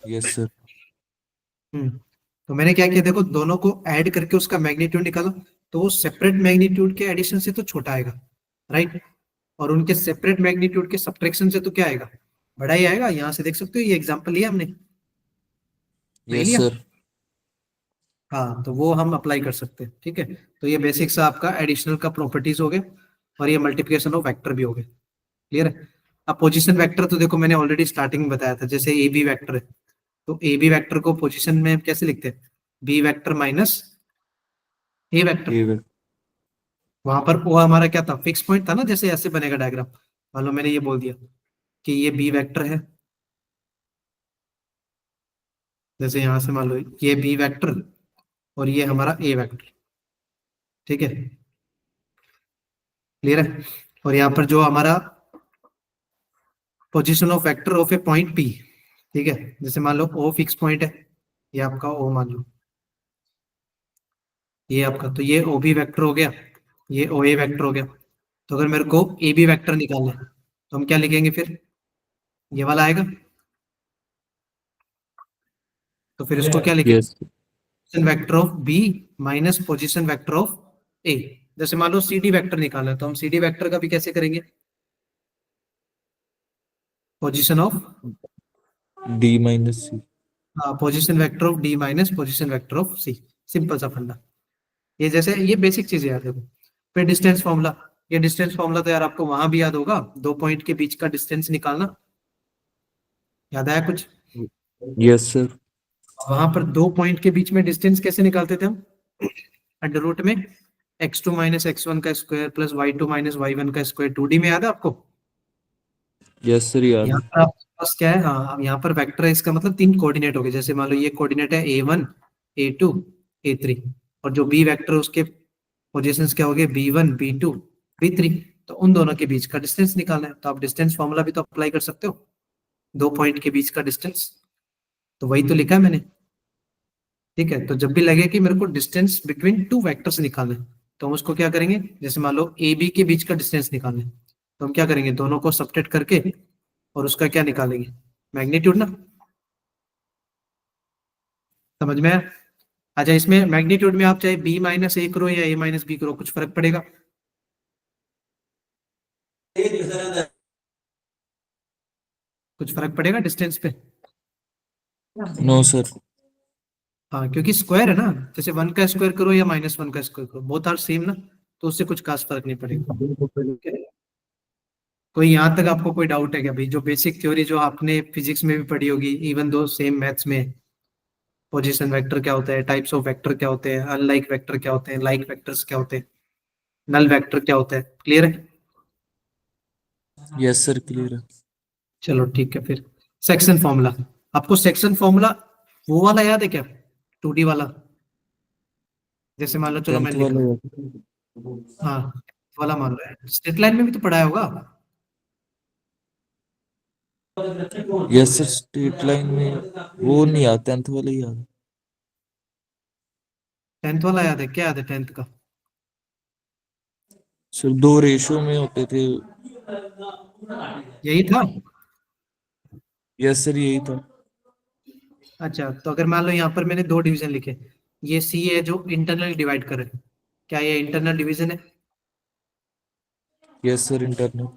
Yes sir. तो मैंने क्या किया, देखो दोनों को ऐड करके उसका मैग्नीट्यूड निकाला, तो वो सेपरेट मैग्नीट्यूड के एडिशन से तो छोटा आएगा, राइट? और उनके सेपरेट मैग्नीट्यूड के सब्ट्रैक्शन से तो क्या आएगा, बड़ा ही आएगा। यहाँ से देख सकते हो, ये एग्जांपल लिया हमने, नहीं यस लिया? सर। हाँ, तो वो हम अप्लाई कर सकते हैं, ठीक है। तो ये बेसिक सा आपका एडिशनल का प्रॉपर्टीज हो गया, और ये मल्टीप्लिकेशन ऑफ वेक्टर भी हो गए, क्लियर है। अब पोजीशन वेक्टर तो देखो मैंने ऑलरेडी स्टार्टिंग में बताया था, जैसे ए बी वैक्टर है, तो ए बी वैक्टर को पोजीशन में कैसे लिखते हैं, बी वैक्टर माइनस ए वैक्टर। ये वेक्टर। वहां पर वो हमारा क्या था, फिक्स पॉइंट था ना, जैसे ऐसे बनेगा डायग्राम। मान लो मैंने ये बोल दिया कि ये बी वेक्टर है, जैसे यहां से मान लो ये बी वेक्टर और ये हमारा ए वेक्टर, ठीक है, क्लियर है। और यहाँ पर जो हमारा position of vector of A point P, ठीक है, जैसे मान लो ओ फिक्स पॉइंट है, ये आपका ओ मान लो, ये आपका, तो ये ओ बी वेक्टर हो गया, ये ओ ए वेक्टर हो गया। तो अगर मेरे को ए बी वेक्टर निकालना है, तो हम क्या लिखेंगे फिर, ये वाला आएगा। तो फिर इसको क्या लिखेंगे, yes. Position vector of B minus position vector of A. जैसे मान लो सी डी वेक्टर निकालना है, तो हम सी डी वेक्टर का भी कैसे करेंगे, position of, D minus C. हाँ, position vector of D minus position vector of C. Simple सा फंडा। ये जैसे ये बेसिक चीजें याद देखो। फिर डिस्टेंस फॉर्मूला, ये डिस्टेंस फॉर्मूला तो यार आपको वहां भी याद होगा, दो पॉइंट के बीच का डिस्टेंस निकालना, याद आया कुछ? Yes sir. वहां पर दो पॉइंट के बीच में डिस्टेंस कैसे निकालते थे हम, अंडर रूट में x2 माइनस एक्स वन का square plus y2 minus y one का स्क्वायर, 2D में याद है आपको? यस सर याद यहाँ है। पर आपके पास क्या है, हाँ, अब यहाँ पर वेक्टर है, इसका मतलब तीन कोऑर्डिनेट हो गए। जैसे मान लो ये कोऑर्डिनेट है a1 a2 a3, और जो b वेक्टर उसके पोजीशंस क्या हो गए, b1 b2 b3। तो उन दोनों के बीच का डिस्टेंस निकालना है, तो आप डिस्टेंस फॉर्मूला भी तो अप्लाई कर सकते हो, दो पॉइंट के बीच का डिस्टेंस। तो वही तो लिखा है मैंने, ठीक है। तो जब भी लगे कि मेरे को डिस्टेंस बिटवीन टू वेक्टर्स निकालना है, तो हम उसको क्या करेंगे, जैसे मान लो ए बी के बीच का डिस्टेंस निकालना है, तो हम क्या करेंगे, दोनों को सबट्रैक्ट करके और उसका क्या निकालेंगे, मैग्नीट्यूड ना। समझ में आया? अच्छा, इसमें मैग्नीट्यूड में आप चाहे बी माइनस ए करो या ए माइनस बी करो, कुछ फर्क पड़ेगा? कुछ फर्क पड़ेगा डिस्टेंस पे? No sir. हाँ, क्योंकि स्क्वायर है ना, जैसे 1 का स्क्वायर करो या -1 का स्क्वायर करो, बोथ आर सेम ना, तो उससे कुछ खास फर्क नहीं पड़ेगा। ठीक है? कोई यहाँ तक आपको कोई डाउट है क्या भाई, जो बेसिक थ्योरी जो आपने फिजिक्स में भी पढ़ी होगी, इवन दो सेम मैथ्स में, पोजीशन वेक्टर क्या होता है, टाइप्स ऑफ वेक्टर क्या होते हैं, अनलाइक वेक्टर क्या होते हैं, लाइक वेक्टर्स क्या होते हैं, नल वेक्टर क्या होता है, क्लियर है? यस सर क्लियर है। चलो ठीक है फिर। सेक्शन फॉर्मूला, आपको सेक्शन फॉर्मूला वो वाला याद है क्या, 2D वाला? जैसे मान लो, चलो मैं 10th लिख रहा वाला हूँ, याद है। हाँ, वाला मान लो, स्ट्रेट लाइन में भी तो पढ़ाया होगा। यस सर स्ट्रेट लाइन में वो नहीं याद, 10th वाला ही याद है। 10th वाला याद है, क्या याद है 10th का? सर दो रेशो में होते थे। यही था। यस सर यही था। अच्छा, तो अगर मान लो यहाँ पर मैंने दो डिवीजन लिखे, ये सी है जो इंटरनल डिवाइड करे, क्या ये इंटरनल डिवीजन है? Yes sir internal.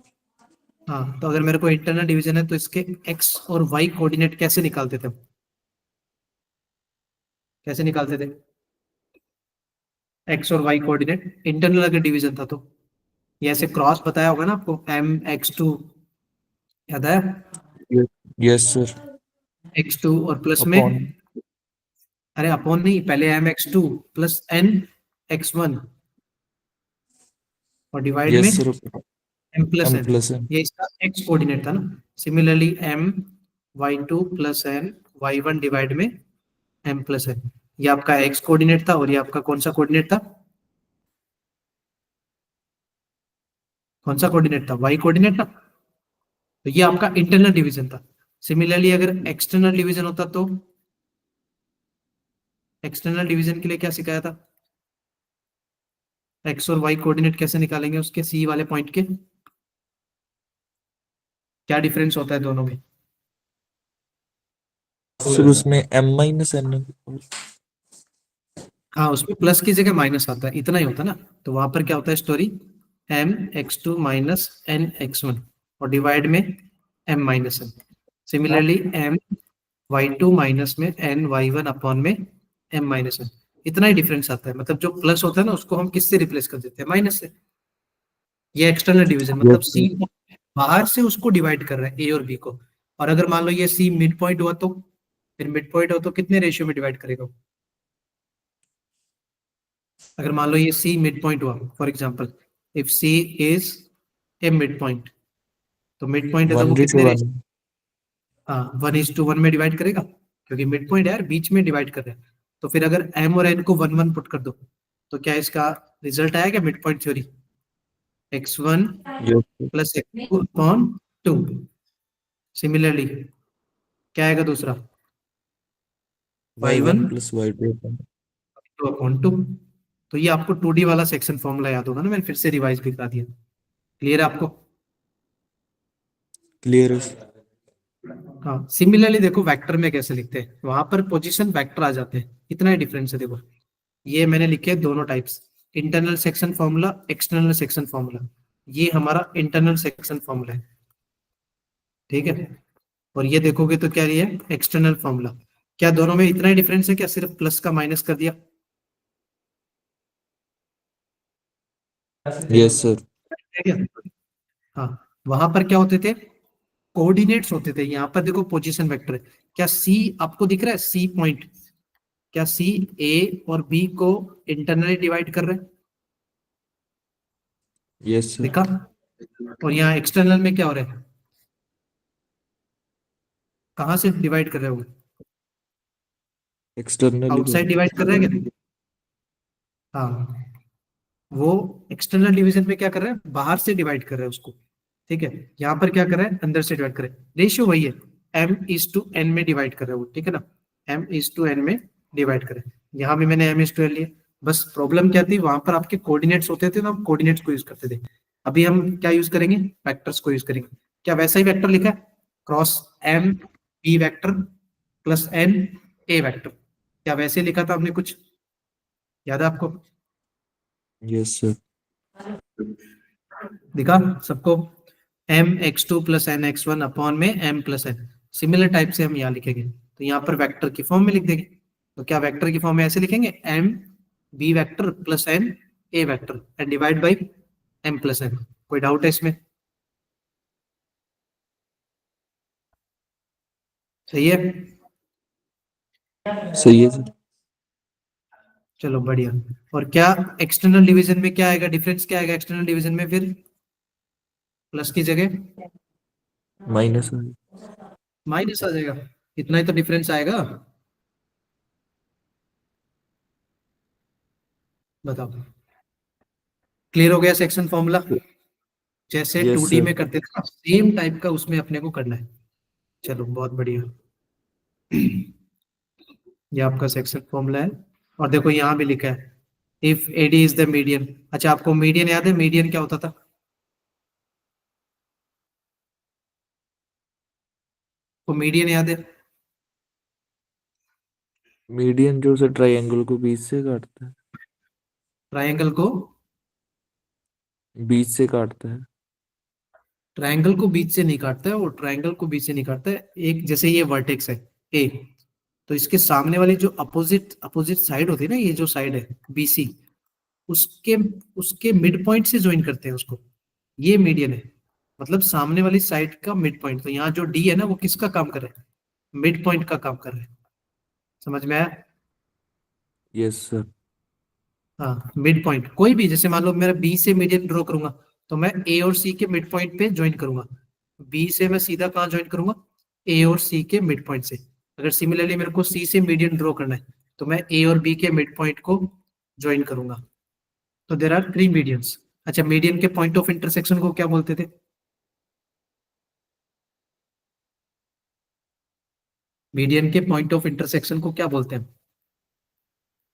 हाँ, तो अगर मेरे को इंटरनल डिवीजन है, तो इसके एक्स और वाई कोऑर्डिनेट कैसे निकालते थे हम? कैसे निकालते थे एक्स और वाई कोऑर्डिनेट, इंटरनल अगर डिवीजन था तो? ये ऐसे क्रॉस बताया होगा ना आपको, m(x2), याद है? Yes sir. x2 और प्लस में, अपॉन। अरे अपॉन नहीं, पहले m(x2) प्लस n(x1) और डिवाइड में yes sir. m plus M n। Plus N. ये इसका x कोऑर्डिनेट था ना। Similarly m y2 plus n y1 divide में m प्लस n, ये आपका x कोऑर्डिनेट था, और ये आपका कौन सा कोऑर्डिनेट था, कौन सा कोऑर्डिनेट था, y कोऑर्डिनेट था। तो ये आपका इंटरनल डिवीजन था। सिमिलरली अगर एक्सटर्नल डिवीजन होता, तो एक्सटर्नल डिवीजन के लिए क्या सिखाया था, एक्स और वाई कोऑर्डिनेट कैसे निकालेंगे उसके सी वाले पॉइंट के? क्या डिफरेंस होता है दोनों में? सर उसमें m माइनस n। हाँ, उसमें प्लस की जगह माइनस आता है, इतना ही होता है ना। तो वहां पर क्या होता है स्टोरी, m(x2 माइनस n(x1) और डिवाइड में m-n। सिमिलरली m(y2 माइनस में n(y1) अपॉन में m-n। इतना ही डिफरेंस आता है, मतलब जो प्लस होता है ना उसको हम किससे रिप्लेस कर देते हैं, माइनस से। ये एक्सटर्नल डिवीजन, मतलब सी यस बाहर से उसको डिवाइड कर रहा है ए और बी को। और अगर मान लो ये सी मिड पॉइंट हुआ तो, फिर मिड पॉइंट हो तो कितने रेशियो में डिवाइड करेगा वो? अगर मान लो ये सी मिड पॉइंट हुआ, for example if C is a mid point, तो मिड पॉइंट है तो वो कितने 1:1। रेशियो, हाँ 1:1 में डिवाइड करेगा, क्योंकि मिड पॉइंट है यार, बीच में डिवाइड कर रहे हैं। तो फिर अगर एम और एन को 1:1 पुट कर दो, तो क्या इसका रिजल्ट आएगा mid point theory, x1 yes plus x2 upon 2। Similarly क्या आएगा दूसरा, y1 y1 प्लस y2। 2/2। तो ये आपको 2D वाला सेक्शन फॉर्मूला याद होगा ना, मैंने फिर से रिवाइज भी करा दिया। क्लियर है आपको? क्लियर है। हाँ, सिमिलरली देखो वेक्टर में कैसे लिखते हैं, वहां पर पोजीशन वेक्टर आ जाते हैं, इतना ही डिफरेंस है देखो। ये मैंने लिखे हैं दोनों types, internal section formula, external section formula. ये हमारा इंटरनल सेक्शन फॉर्मूला है, ठीक है। और ये देखोगे तो क्या ये एक्सटर्नल फॉर्मूला। क्या दोनों में इतना ही डिफरेंस है, क्या सिर्फ प्लस का माइनस कर दिया? Yes sir. है क्या? हाँ, वहां पर क्या होते थे, कोऑर्डिनेट्स होते थे, यहाँ पर देखो पोजीशन वेक्टर है। क्या सी आपको दिख रहा है, सी पॉइंट, क्या सी ए और बी को इंटरनली डिवाइड कर रहे हैं? Yes sir. देखा? और यहाँ एक्सटर्नल में क्या हो रहा है, कहाँ से डिवाइड कर रहे हो? एक्सटर्नली आउटसाइड डिवाइड कर रहे हैं क्या? हाँ, वो एक्सटर्नल डिवीजन में क्या कर रहे हैं, बाहर से डिवाइड कर रहे हैं उसको, ठीक है। यहाँ पर क्या कर रहे हैं, अंदर से डिवाइड कर रहे हैं, रेशियो वही है, m:n में डिवाइड कर रहे हैं वो, ठीक है ना, m:n में डिवाइड करें। यहाँ भी मैंने m:n लिया। बस प्रॉब्लम क्या थी, वहां पर आपके कोऑर्डिनेट्स होते थे ना, हम कोऑर्डिनेट्स को यूज करते थे। अभी हम क्या यूज करेंगे, वेक्टर्स को यूज करेंगे। क्या वैसा ही वेक्टर लिखा है, cross m b vector plus n a vector, क्या वैसे लिखा था हमने कुछ, याद है आपको? Yes sir. दिखा सबको, m(x2 प्लस n(x1) अपॉन में m plus n। Similar type से हम यहाँ लिखेंगे, तो यहाँ पर वेक्टर की फॉर्म में लिख देंगे। तो क्या वेक्टर की फॉर्म में ऐसे लिखेंगे, m b vector plus n a vector and divide by m plus n। कोई डाउट है इसमें? सही है? सही है सर। चलो बढ़िया। और क्या एक्सटर्नल डिवीजन में क्या आएगा, डिफरेंस क्या आएगा एक्सटर्नल डिवीजन में, फिर प्लस की जगह माइनस। माइनस आ जाएगा, इतना ही तो डिफरेंस आएगा। बताओ, क्लियर हो गया सेक्शन फॉर्मूला? जैसे यस 2D सर। में करते थे सेम टाइप का उसमें अपने को करना है। चलो बहुत बढ़िया। ये आपका सेक्शन फॉर्मूला है। और देखो यहाँ भी लिखा है, if AD is the median. अच्छा, आपको मीडियन याद है, मीडियन क्या होता था? तो मीडियन याद है? मीडियन जो सर ट्रायंगल को बीच से काटता है। ट्रायंगल को, बीच से काटता है। ट्रायंगल को बीच से नहीं काटता है वो, ट्रायंगल को बीच से नहीं काटता है। एक जैसे ये वर्टेक्स है ए, तो इसके सामने वाली जो अपोजिट अपोजिट साइड होती है ना, ये जो साइड है बीसी, उसके उसके मिड पॉइंट से ज्वाइन करते हैं उसको, ये मीडियन है। मतलब सामने वाली साइड का मिड पॉइंट। तो यहाँ जो डी है ना, वो किसका काम कर रहा है, मिड पॉइंट का काम कर रहा है। समझ में आया? Yes sir. हाँ, मिड पॉइंट कोई भी, जैसे मान लो मेरा बी से मीडियन ड्रॉ करूंगा, तो मैं ए और सी के मिड पॉइंट पे ज्वाइन करूंगा। बी से मैं सीधा कहाँ ज्वाइन करूंगा, ए और सी के मिड पॉइंट से। अगर सिमिलरली मेरे को सी से मीडियन ड्रॉ करना है, तो मैं ए और बी के मिड पॉइंट को ज्वाइन करूंगा। तो देर आर 3 मीडियंस। अच्छा, मीडियन के पॉइंट ऑफ इंटरसेक्शन को क्या बोलते थे? मीडियन के पॉइंट ऑफ इंटरसेक्शन को क्या बोलते हैं?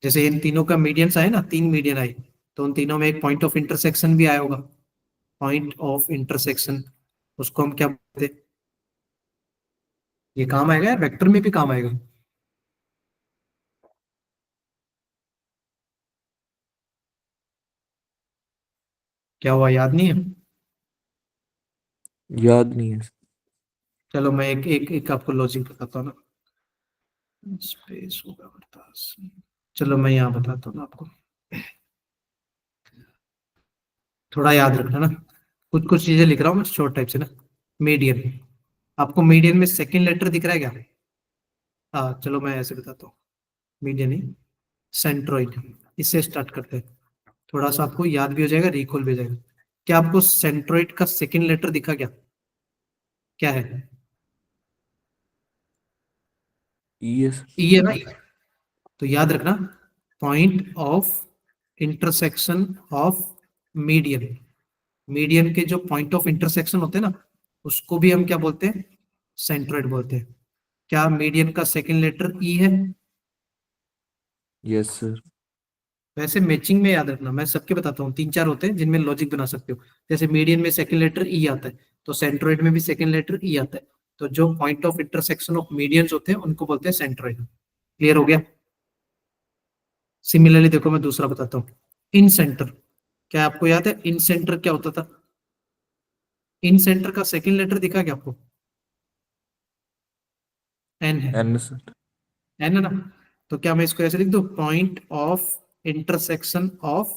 जैसे इन तीनों का मीडियंस आए ना, 3 मीडियन आए, तो उन तीनों में एक पॉइंट ऑफ इंटरसेक्शन भी आया होगा, पॉइंट ऑफ इंटरसेक्शन, उसको हम क्या बोलते हैं? ये काम आएगा यार, वेक्टर में भी काम आएगा। क्या हुआ, याद नहीं है? याद नहीं है। चलो मैं एक एक एक आपको लॉजिक बताता हूँ ना। स्पेस होगा वर्तास। चलो मैं यहाँ बताता हूँ ना आपको, थोड़ा याद रखना ना। कुछ कुछ चीजें लिख रहा हूँ मैं शॉर्ट टाइप से ना। मीडियन, आपको मीडियन में सेकंड लेटर दिख रहा है क्या? हाँ चलो मैं ऐसे बताता हूँ। मीडियन ही सेंट्रोइड, इससे स्टार्ट करते हैं। थोड़ा सा आपको याद भी हो जाएगा, रिकॉल भी हो जाएगा। क्या आपको सेंट्रोइड का सेकंड लेटर दिखा क्या? क्या है? यस। ई है ना? तो याद रखना, point of intersection of median. Median के जो पॉइंट ऑफ इंटरसेक्शन होते हैं ना, उसको भी हम क्या बोलते हैं? सेंट्रोइड बोलते हैं। क्या मीडियन का सेकंड लेटर ई है? Yes sir. वैसे मैचिंग में याद रखना, मैं सबके बताता हूँ, तीन चार होते हैं जिनमें लॉजिक बना सकते हो। जैसे मीडियन में सेकंड लेटर ई आता है, तो सेंट्रोइड में भी सेकंड लेटर ई आता है। तो जो point of intersection of medians होते हैं उनको बोलते हैं सेंट्रोइड। क्लियर हो गया? सिमिलरली देखो मैं दूसरा बताता हूँ, इन सेंटर। क्या आपको याद है इन सेंटर क्या होता था? इन सेंटर का सेकंड लेटर दिखा क्या आपको? एन है। N sir. एन है ना? तो क्या मैं इसको ऐसे लिख दूं, point of intersection of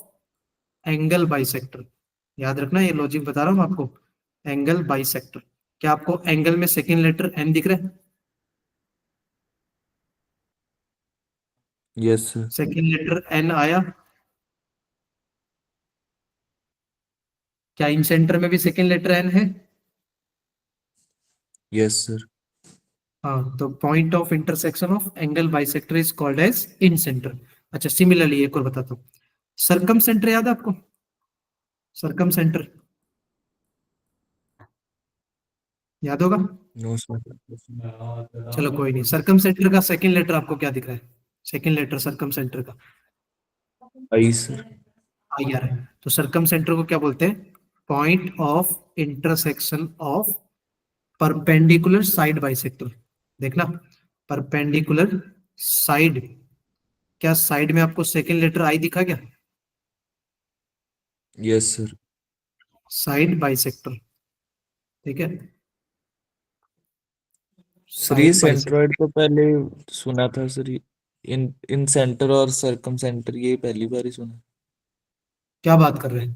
angle bisector. याद रखना, ये लॉजिक बता रहा हूँ आपको, एंगल बाइसेक्टर। क्या आपको एंगल में सेकंड लेटर एन दिख रहा है? Yes sir. Second letter N आया? क्या इन सेंटर में भी सेकंड लेटर एन है? Yes sir. हाँ, तो point of intersection of angle bisector is called as incentre. अच्छा सिमिलरली एक और बताता हूँ, सरकम सेंटर याद है आपको? सरकम सेंटर याद होगा। No sir. चलो कोई नहीं, सरकम सेंटर का सेकंड लेटर आपको क्या दिख रहा है? सेकंड लेटर सरकम सेंटर का आई सर। आई आ रहा है, तो सरकम सेंटर को क्या बोलते हैं? Point of intersection of perpendicular side bisector. देखना, परपेंडिकुलर साइड, क्या साइड में आपको सेकंड लेटर आई दिखा क्या? Yes sir. साइड बाइसेक्टर, ठीक है, सर ये साइड बाइसेक्टर। सेंट्रोइड तो पहले सुना था सर। इन इन सेंटर और सरकम सेंटर ये पहली बार ही सुना। क्या बात कर रहे हैं,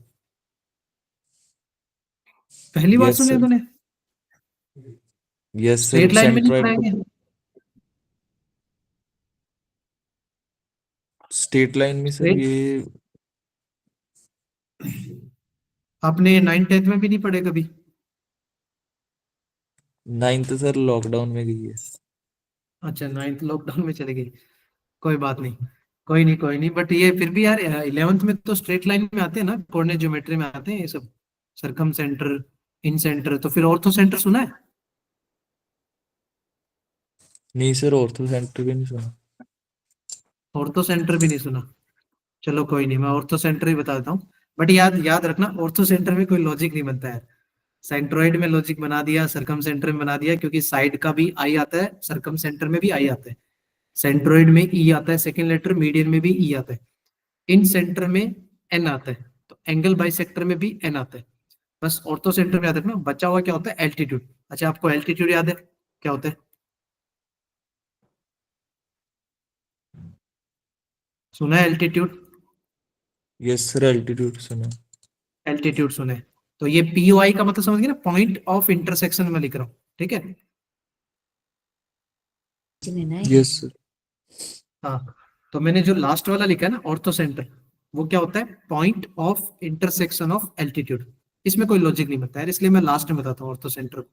पहली बार यस सुने सर। तूने? यस सर स्ट्रेट लाइन में नहीं सेंट्रोइड तो पढ़ाएंगे? स्टेट लाइन में सर स्ट्रेट, ये। आपने 9th 10th में भी नहीं पढ़े कभी? नाइन्थ सर लॉकडाउन में गई है। अच्छा 9th लॉकडाउन में चले गई, कोई बात नहीं, कोई नहीं कोई नहीं, बट ये फिर भी यार 11th में तो स्ट्रेट लाइन में आते हैं ना, कोऑर्डिनेट ज्योमेट्री में आते हैं ये सब। सरकम सेंटर, इन सेंटर, तो फिर ऑर्थो सेंटर सुना है? नहीं सर ऑर्थो सेंटर भी नहीं सुना। ऑर्थो सेंटर भी नहीं सुना? चलो कोई नहीं, मैं ऑर्थो सेंटर ही बता देता हूँ। बट याद याद रखना, ऑर्थो सेंटर में कोई लॉजिक नहीं बनता है। सेंट्रोइड में लॉजिक बना दिया, सरकम सेंटर में बना दिया, क्योंकि साइड का भी आई आता है, सरकम सेंटर में भी आई आता है। सेंट्रोइड में ई आता है सेकंड लेटर, मीडियन में भी ई आता है, इन सेंटर में एन आता है, तो एंगल बाई सेक्टर में भी एन आता है। बस ऑर्थो सेंटर में याद रखना, बचा हुआ क्या होता है? एल्टीट्यूड। अच्छा आपको एल्टीट्यूड याद है क्या होता है? सुना है एल्टीट्यूड? यस सर एल्टीट्यूड सुना। एल्टीट्यूड सुने, तो ये पीओआई का मतलब समझ गए ना, पॉइंट ऑफ इंटरसेक्शन में लिख रहा हूँ, ठीक है। Yes sir. हाँ, तो मैंने जो लास्ट वाला लिखा है ना ऑर्थो सेंटर, वो क्या होता है? Point of intersection of altitude. इसमें कोई लॉजिक नहीं बनता है, इसलिए मैं लास्ट में बताता हूँ ऑर्थो सेंटर।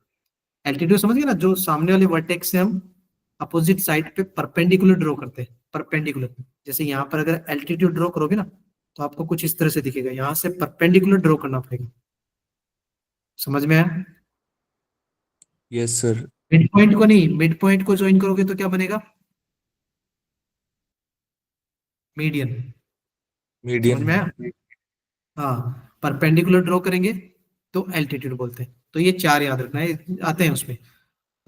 एल्टीट्यूड समझ गए ना, जो सामने वाले वर्टेक्स से हम अपोजिट साइड पे परपेंडिकुलर ड्रॉ करते हैं, परपेंडिकुलर। जैसे यहाँ पर अगर एल्टीट्यूड ड्रॉ करोगे ना, तो आपको कुछ इस तरह से दिखेगा, यहाँ से परपेंडिकुलर ड्रॉ करना पड़ेगा। समझ में आया? Yes sir. मिड पॉइंट को नहीं, मिड पॉइंट को ज्वाइन करोगे तो क्या बनेगा? मीडियन। समझ मीडियन। में आया? हाँ, परपेंडिकुलर ड्रॉ करेंगे तो एल्टीट्यूड बोलते हैं। तो ये चार याद रखना है, आते हैं उसमें।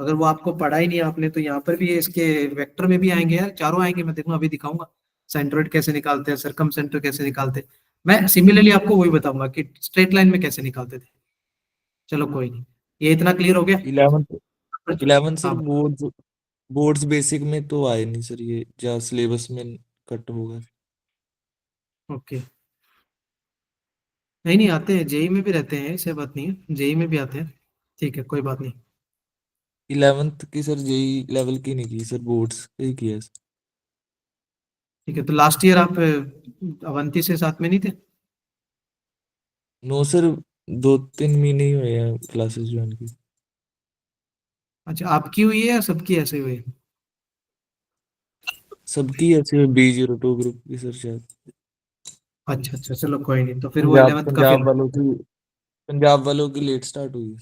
तो अगर वो आपको पढ़ा ही नहीं आपने, तो यहाँ पर भी ये इसके वेक्टर में भी आएंगे यार, चारों आएंगे, मैं देखूंगा अभी दिखाऊंगा। सेंट्रोइड कैसे निकालते हैं, सरकम सेंटर कैसे निकालते हैं, मैं सिमिलरली आपको वही बताऊंगा कि स्ट्रेट लाइन में कैसे निकालते थे। चलो कोई नहीं, ये इतना क्लियर हो गया। 11th 11th सर हाँ। बोर्ड्स बेसिक में तो आए नहीं सर, ये जा सिलेबस में कट होगा। ओके। नहीं नहीं, आते हैं, जेई में भी रहते हैं, ऐसे बात नहीं है, जेई में भी आते हैं। ठीक है, कोई बात नहीं। 11th की सर जेई लेवल की नहीं की सर, बोर्ड्स ही किया सर। ठीक है, तो लास्ट ईयर आप अवंती से साथ में नहीं थे? नो सर, 2-3 महीने ही हुए हैं क्लासेस ज्वाइन की। अच्छा, आपकी हुई है या सबकी ऐसे हुई है? सबकी ऐसे B02 ग्रुप की सर शायद। अच्छा अच्छा, चलो कोई नहीं, तो फिर वो पंजाब 11th का पंजाब फिर। वालों की पंजाब वालों की लेट स्टार्ट हुई।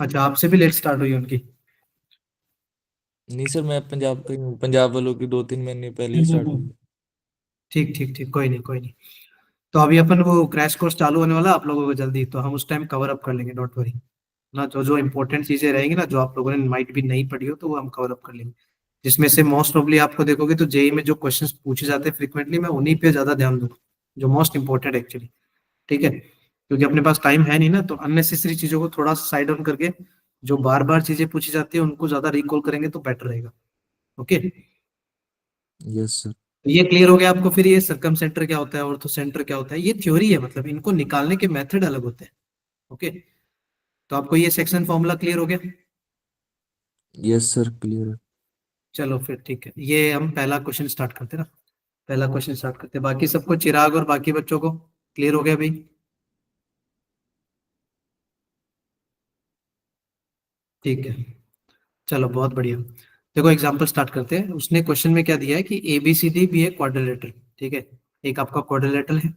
अच्छा, आपसे भी लेट स्टार्ट हुई उनकी? नहीं सर, मैं पंजाब का ही हूँ, पंजाब वालों की 2-3 महीने पहले ही हम्म, स्टार्ट हुई। ठीक ठीक ठीक, कोई नहीं कोई नहीं। तो अभी अपन वो क्रैश कोर्स चालू होने वाला है आप लोगों को जल्दी, तो हम उस टाइम कवर अप कर लेंगे, डोंट वरी ना। जो जो इंपॉर्टेंट चीजें रहेंगी ना, जो आप लोगों ने माइट भी नहीं पढ़ी हो, तो वो हम कवर अप कर लेंगे। जिसमें से मोस्ट प्रोबेबली आपको देखोगे तो जेई में जो क्वेश्चंस पूछे जाते हैं फ्रिक्वेंटली, मैं उन्हीं पे ज्यादा ध्यान दूंगा, जो मोस्ट इंपॉर्टेंट एक्चुअली। ठीक है, क्योंकि अपने पास टाइम है नहीं ना, तो अननेसेसरी चीजों को थोड़ा साइड ऑन करके, जो बार बार चीजें पूछी जाती है उनको ज्यादा रिकॉल करेंगे तो बेटर रहेगा। ओके। Yes sir. तो ये क्लियर हो गया आपको, फिर ये सरकम सेंटर क्या होता है, ऑर्थो सेंटर क्या होता है, ये थ्योरी है, मतलब इनको निकालने के मेथड अलग होते हैं। ओके। तो आपको ये सेक्शन फॉर्मूला क्लियर हो गया? यस सर, क्लियर है। चलो फिर ठीक है, ये हम पहला क्वेश्चन स्टार्ट करते हैं ना। पहला क्वेश्चन स्टार्ट करते हैं, बाकी सबको, चिराग और बाकी बच्चों को क्लियर हो गया भाई? ठीक है, चलो बहुत बढ़िया। देखो एग्जांपल स्टार्ट करते हैं, उसने क्वेश्चन में क्या दिया है कि A B C D be a quadrilateral. ठीक है, एक आपका क्वाड्रिलेटरल है।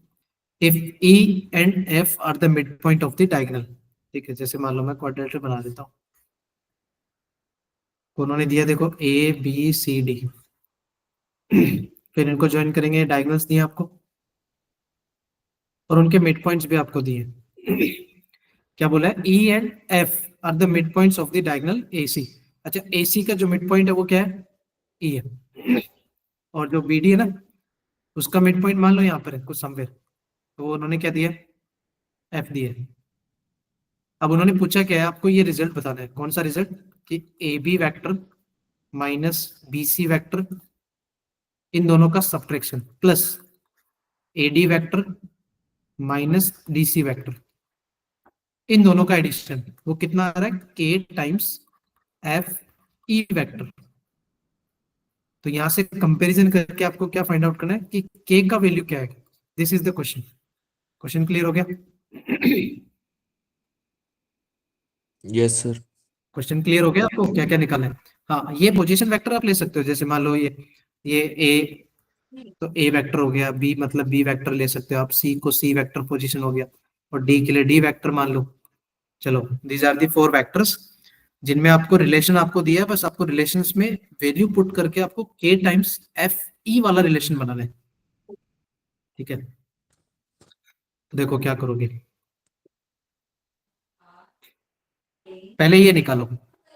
If E and F are the mid point of the diagonal. ठीक है, जैसे मान लो मैं क्वाड्रिलेटरल बना देता हूँ। तो उन्होंने दिया देखो ए बी सी डी, फिर इनको ज्वाइन करेंगे, डायगोनल्स दिए आपको, और उनके मिड पॉइंट्स भी आपको दिए। क्या बोला है, E and F are the mid points of the diagonal A C. अच्छा, ए सी का जो मिड पॉइंट है वो क्या है, ई है। और जो बी डी है ना, उसका मिड पॉइंट मान लो यहाँ पर है कुछ समवेयर, तो वो उन्होंने क्या दिया, एफ दिया है। अब उन्होंने पूछा क्या है, आपको ये रिजल्ट बताना है, कौन सा रिजल्ट, कि A B vector minus B C vector, इन दोनों का subtraction, plus A D vector minus D C vector, इन दोनों का एडिशन, वो कितना आ रहा है, के टाइम्स एफ ई वैक्टर। तो यहां से कंपैरिजन करके आपको क्या फाइंड आउट करना है कि के का वैल्यू क्या है। This is the question. Question clear हो गया? Yes sir. क्वेश्चन क्लियर हो गया आपको, क्या क्या निकालना है? हाँ, ये पोजीशन वेक्टर आप ले सकते हो, जैसे मान लो ये ए, तो ए वेक्टर हो गया, बी मतलब बी वेक्टर ले सकते हो आप, सी को सी वेक्टर पोजीशन हो गया, और डी के लिए डी वेक्टर मान लो। चलो, these are the four vectors जिनमें आपको रिलेशन आपको दिया है, बस आपको रिलेशंस में वैल्यू पुट करके आपको के टाइम्स एफ ई वाला रिलेशन बनाना है। ठीक है, तो देखो क्या करोगे, पहले ये निकालो,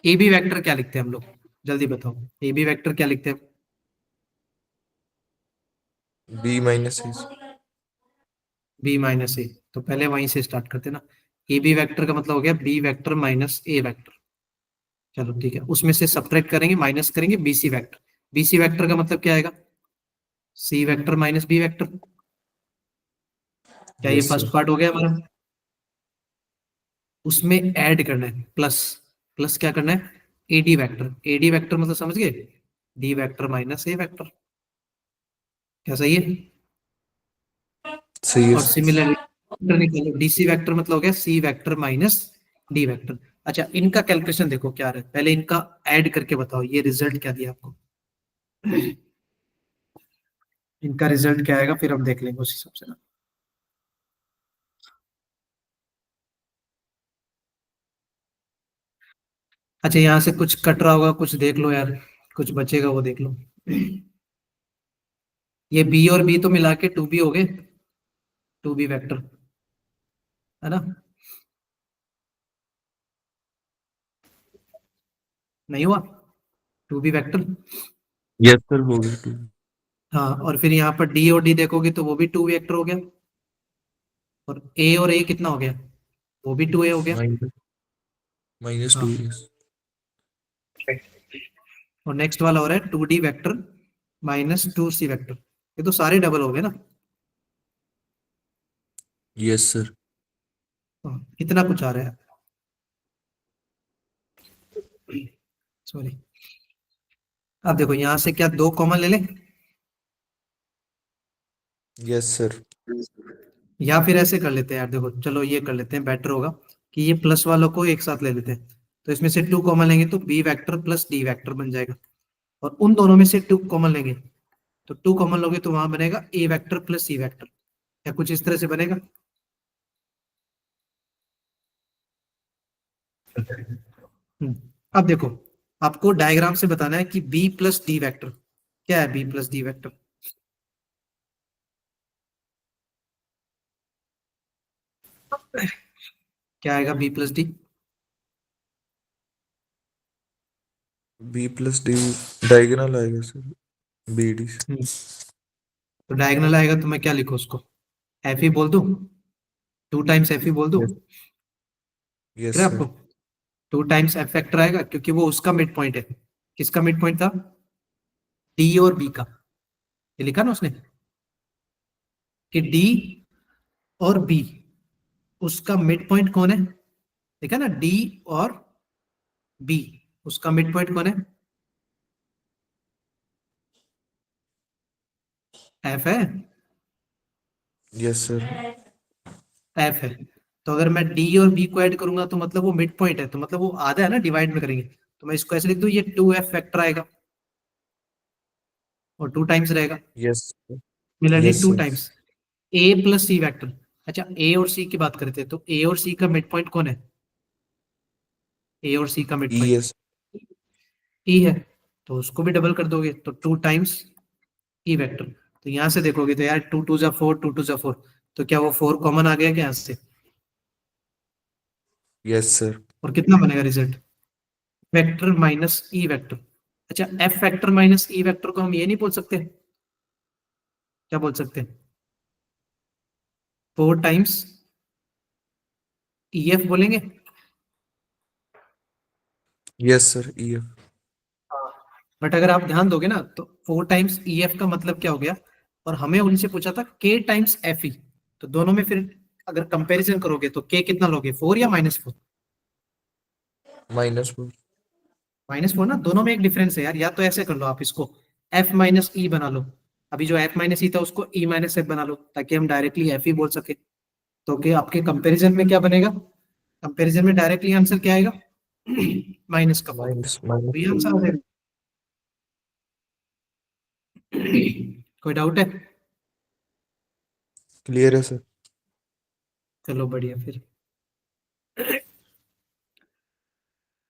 ए बी वेक्टर क्या लिखते हैं हम लोग, जल्दी बताओ, ए बी वेक्टर क्या लिखते हैं? B-A। बी माइनस ए, तो पहले वहीं से स्टार्ट करते हैं ना। ए बी वेक्टर का मतलब हो गया B vector minus A vector. चलो ठीक है, उसमें से सब्ट्रैक्ट करेंगे, माइनस करेंगे B C vector. B C vector का मतलब क्या आएगा, C vector minus B vector. क्या ये यस फर्स्ट सर। पार्ट हो गया हमारा? उसमें ऐड करना है प्लस, प्लस क्या करना है, ए डी वैक्टर। ए डी वैक्टर मतलब समझ गए, डी वैक्टर माइनस ए वैक्टर। क्या सही है? सही है और सर। सिमिलरली निकालो, डीसी वेक्टर मतलब हो गया सी वेक्टर माइनस डी वेक्टर। अच्छा, इनका कैलकुलेशन देखो क्या रहा है, पहले इनका ऐड करके बताओ ये रिजल्ट क्या दिया आपको। इनका रिजल्ट क्या आएगा, फिर हम देख लेंगे उस हिसाब से ना। अच्छा, यहाँ से कुछ कट रहा होगा, कुछ देख लो यार, कुछ बचेगा वो देख लो। ये बी और बी तो मिला के टू बी हो गए, टू बी वैक्टर, है ना। नहीं हुआ, 2b वेक्टर। यस सर, हो गया 2। हाँ, और फिर यहाँ पर डी और डी देखोगे तो वो भी 2 वेक्टर हो गया, और ए कितना हो गया, वो भी 2a हो गया। -2 हाँ, यस। और नेक्स्ट वाला हो रहा है 2d वेक्टर -2c वेक्टर, ये तो सारे डबल हो गए ना। Yes sir. हाँ, इतना कुछ आ रहा है, सॉरी। अब देखो यहाँ से क्या 2 कॉमन ले लें, यस सर। या फिर ऐसे कर लेते हैं यार, देखो चलो ये कर लेते हैं, बेटर होगा कि ये प्लस वालों को एक साथ ले लेते हैं। तो इसमें से 2 कॉमन लेंगे तो B vector plus D vector बन जाएगा, और उन दोनों में से 2 कॉमन लेंगे तो 2 कॉमन लोगे तो वहां बनेगा ए वेक्टर प्लस सी वेक्टर, या कुछ इस तरह से बनेगा। अब देखो, आपको डायग्राम से बताना है कि बी प्लस डी वेक्टर क्या है, बी प्लस डी वेक्टर क्या आएगा, B plus D. B+D diagonal आएगा सर, BD से। तो डायगोनल आएगा तो मैं क्या लिखूं उसको, एफ ही बोल दूं, 2 टाइम्स एफ ही बोल दूं, यस। दिख यस रहा है आपको, सर। 2 टाइम्स एफ फैक्टर आएगा क्योंकि वो उसका मिड पॉइंट है। किसका मिड पॉइंट था, डी और बी का, ये लिखा ना उसने कि डी और बी, उसका मिड पॉइंट कौन है, देखा ना, डी और बी, उसका मिड पॉइंट कौन है, एफ है, यस सर। एफ है। तो अगर मैं डी और बी को ऐड करूंगा तो मतलब वो मिड पॉइंट है, तो मतलब वो आधा है ना, डिवाइड में करेंगे तो मैं इसको ऐसे लिख दूं, ये 2f फैक्टर आएगा और 2 टाइम्स रहेगा, yes. Similarly yes 2 sir. Times A plus C vector. अच्छा, ए और सी की बात करते हैं तो ए और सी का मिड पॉइंट कौन है, ए और सी का मिड पॉइंट यस। ई है, तो उसको भी डबल कर दोगे तो 2 टाइम्स ई वेक्टर। तो यहां से देखोगे तो यार 2 2 जा 4, 2 2 जा 4, तो क्या वो 4 कॉमन आ गया क्या यहाँ से, यस सर। और कितना बनेगा result, vector minus E vector. अच्छा, F vector minus E vector को हम ये नहीं बोल सकते, क्या बोल सकते हैं, 4 टाइम्स ई एफ बोलेंगे। Yes sir, EF। बट अगर आप ध्यान दोगे ना तो 4 टाइम्स ई एफ का मतलब क्या हो गया, और हमें उनसे पूछा था के टाइम्स एफ ई, तो दोनों में फिर अगर कंपैरिजन करोगे तो के कितना लोगे, 4 या -4, -4। -4 ना, दोनों में एक डिफरेंस है यार, या तो ऐसे कर लो आप इसको एफ माइनस ई बना लो, अभी जो एफ माइनस ई था उसको ई माइनस एफ बना लो ताकि हम डायरेक्टली एफ ही बोल सके। तो कि आपके कंपैरिजन में क्या बनेगा, कंपैरिजन में डायरेक्टली आंसर क्या आएगा, माइनस का 4, माइनस तो ये माइनस। आंसर आ जाएगा। कोई डाउट है, क्लियर है सर। चलो बढ़िया फिर,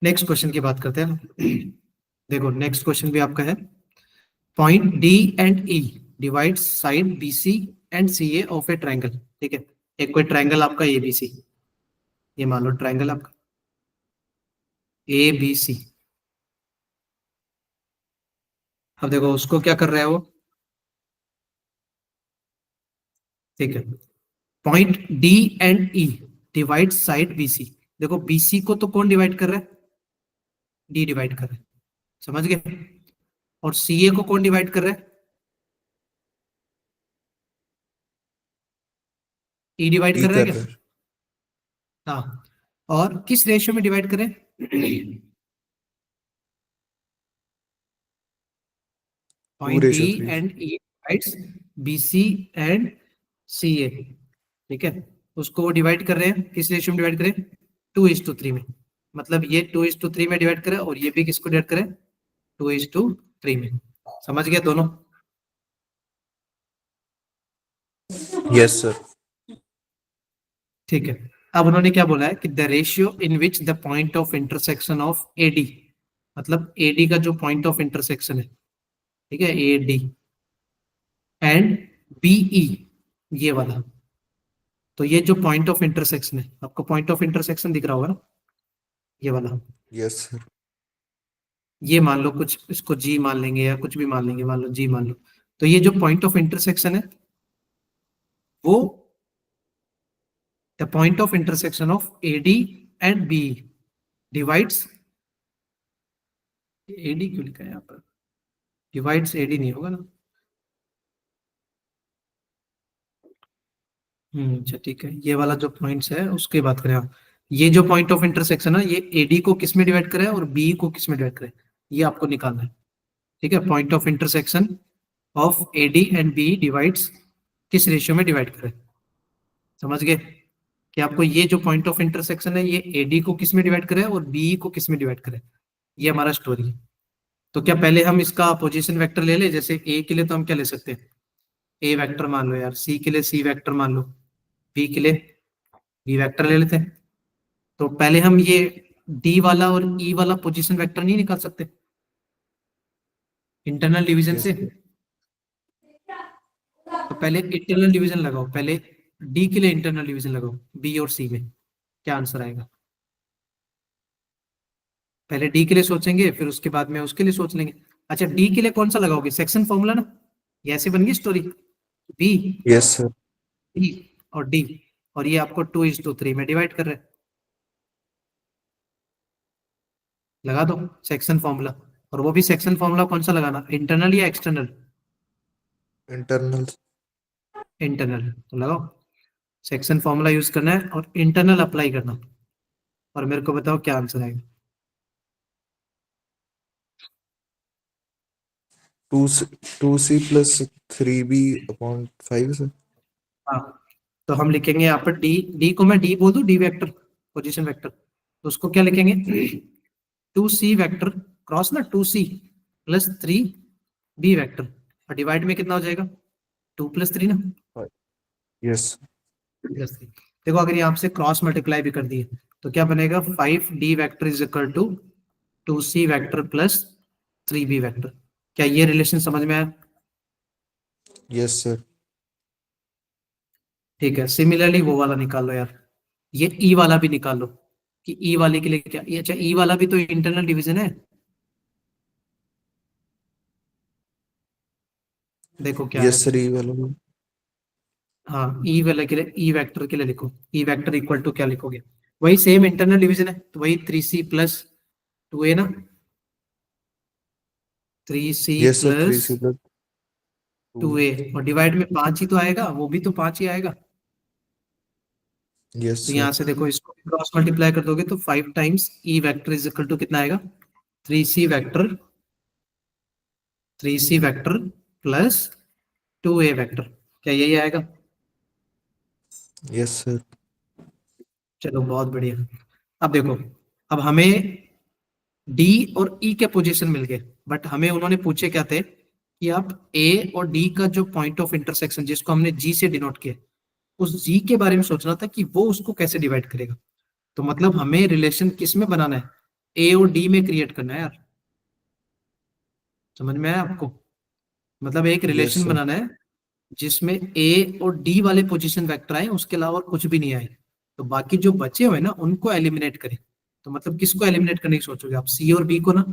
नेक्स्ट क्वेश्चन की बात करते हैं। देखो नेक्स्ट क्वेश्चन भी आपका है, point D and E divide side B C and C A of a triangle, ठीक है, एक कोई ट्राइंगल आपका ए बी सी, ये मान लो ट्राइंगल आपका ए बी सी। अब देखो उसको क्या कर रहा है वो, ठीक है, point D and E divide side B C, देखो बी सी को तो कौन डिवाइड कर रहा है, डी डिवाइड कर रहा है, समझ गए, और सी ए को कौन डिवाइड कर रहा है, ई डिवाइड ई कर रहा है कर क्या, रहा है। हाँ, और किस रेशियो में डिवाइड करें, 2 point D ratio 3। And E divides B C and C A, ठीक है, उसको वो डिवाइड कर रहे हैं, किस रेशियो में डिवाइड करें, 2:3 में, मतलब ये 2:3 में डिवाइड करें और ये भी किसको डिवाइड करें, 2:3 में, समझ गया दोनों। Yes sir. ठीक है, अब उन्होंने क्या बोला है कि the ratio in which the point of intersection of AD, मतलब एडी का जो पॉइंट ऑफ इंटरसेक्शन है, ठीक है, एडी एंड बीई, ये वाला, तो ये जो पॉइंट ऑफ इंटरसेक्शन है, आपको पॉइंट ऑफ इंटरसेक्शन दिख रहा होगा ना, ये वाला, यस सर। ये मान लो कुछ, इसको जी मान लेंगे या कुछ भी मान लेंगे, मान लो जी मान लो। तो ये जो पॉइंट ऑफ इंटरसेक्शन है वो the point of intersection of AD and B divides, AD क्यों लिखा है यहाँ पर, डिवाइड्स एडी नहीं होगा ना। अच्छा ठीक है, ये वाला जो पॉइंट्स है उसकी बात करें आप। ये जो पॉइंट ऑफ इंटरसेक्शन है ये एडी को किस में डिवाइड करे और बी को किस में डिवाइड करे, ये आपको निकालना है। ठीक है, point of intersection of AD and B divides, किस रेशियो में डिवाइड करे, समझ गए कि आपको ये जो पॉइंट ऑफ इंटरसेक्शन है ये एडी को किस में डिवाइड करे और बी को किस में डिवाइड करे, ये हमारा स्टोरी है। तो क्या पहले हम इसका पोजीशन वेक्टर ले ले, जैसे ए के लिए तो हम क्या ले सकते हैं, ए वेक्टर मान लो यार, सी के लिए सी वेक्टर मान लो, बी के लिए बी वेक्टर ले लेते हैं। तो पहले हम ये डी वाला और ई वाला पोजीशन वेक्टर नहीं निकाल सकते इंटरनल डिवीजन यस से। तो पहले इंटरनल डिवीजन लगाओ, पहले डी के लिए इंटरनल डिवीजन लगाओ बी और सी में, क्या आंसर आएगा। पहले डी के लिए सोचेंगे फिर उसके बाद में उसके लिए सोच लेंगे। अच्छा डी के लिए कौन सा लगाओगे, सेक्शन फॉर्मूला ना, ये ऐसे बन गई story, B yes sir D और डी, और ये आपको 2:3 में डिवाइड कर रहे हैं, लगा दो सेक्शन फॉर्मूला। और वो भी सेक्शन फॉर्मूला कौन सा लगाना, इंटरनल या एक्सटर्नल, इंटरनल इंटरनल। तो लगाओ सेक्शन फॉर्मूला यूज करना है और इंटरनल अप्लाई करना, और मेरे को बताओ क्या आंसर आएगा। 2c plus 3b upon 5 sir. हाँ, तो हम लिखेंगे यहाँ पर डी, डी को मैं डी बोल दूं, डी वेक्टर पोजीशन वेक्टर, तो उसको क्या लिखेंगे 2c वेक्टर क्रॉस ना 2c प्लस 3b वेक्टर, और डिवाइड में कितना हो जाएगा 2+3 ना, यस प्लस 3। देखो अगर यहाँ से क्रॉस मल्टीप्लाई भी कर दिए तो क्या बनेगा 5d vector is equal to 2c vector plus 3b vector. क्या ये रिलेशन समझ में आया। यस सर ठीक है, सिमिलरली वो वाला निकाल लो यार, ये ई वाला भी निकाल लो कि ई वाले के लिए क्या, ये अच्छा ई वाला भी तो इंटरनल डिवीजन है, देखो क्या है। यस सर ये वाला भी। हाँ ई वाले के लिए, ई वेक्टर के लिए लिखो, ई वेक्टर इक्वल टू क्या लिखोगे, वही सेम इंटरनल डिवीजन है तो वही 3c प्लस 2a ना, 3c yes sir plus 3c plus 2a, 2 और डिवाइड में 5 ही तो आएगा, वो भी तो 5 ही आएगा। यस तो सर यहाँ से देखो इसको क्रॉस मल्टीप्लाई कर दोगे तो 5 times E vector is equal to कितना आएगा, 3c vector, 3c vector plus 2a vector, क्या यही आएगा। यस सर चलो बहुत बढ़िया। अब देखो, अब हमें डी और ई के पोजीशन मिल गए, बट हमें उन्होंने पूछे क्या थे कि आप ए और डी का जो पॉइंट ऑफ इंटरसेक्शन जिसको हमने जी से डिनोट किया, उस जी के बारे में सोचना था कि वो उसको कैसे डिवाइड करेगा। तो मतलब हमें रिलेशन किस में बनाना है, ए और डी में क्रिएट करना है यार, समझ में आया आपको। मतलब एक यस रिलेशन सर बनाना है जिसमें ए और डी वाले पोजीशन वेक्टर आए, उसके अलावा और कुछ भी नहीं आए, तो बाकी जो बचे हुए ना उनको एलिमिनेट करें। तो मतलब किसको एलिमिनेट करने की सोचोगे आप, सी और बी को ना,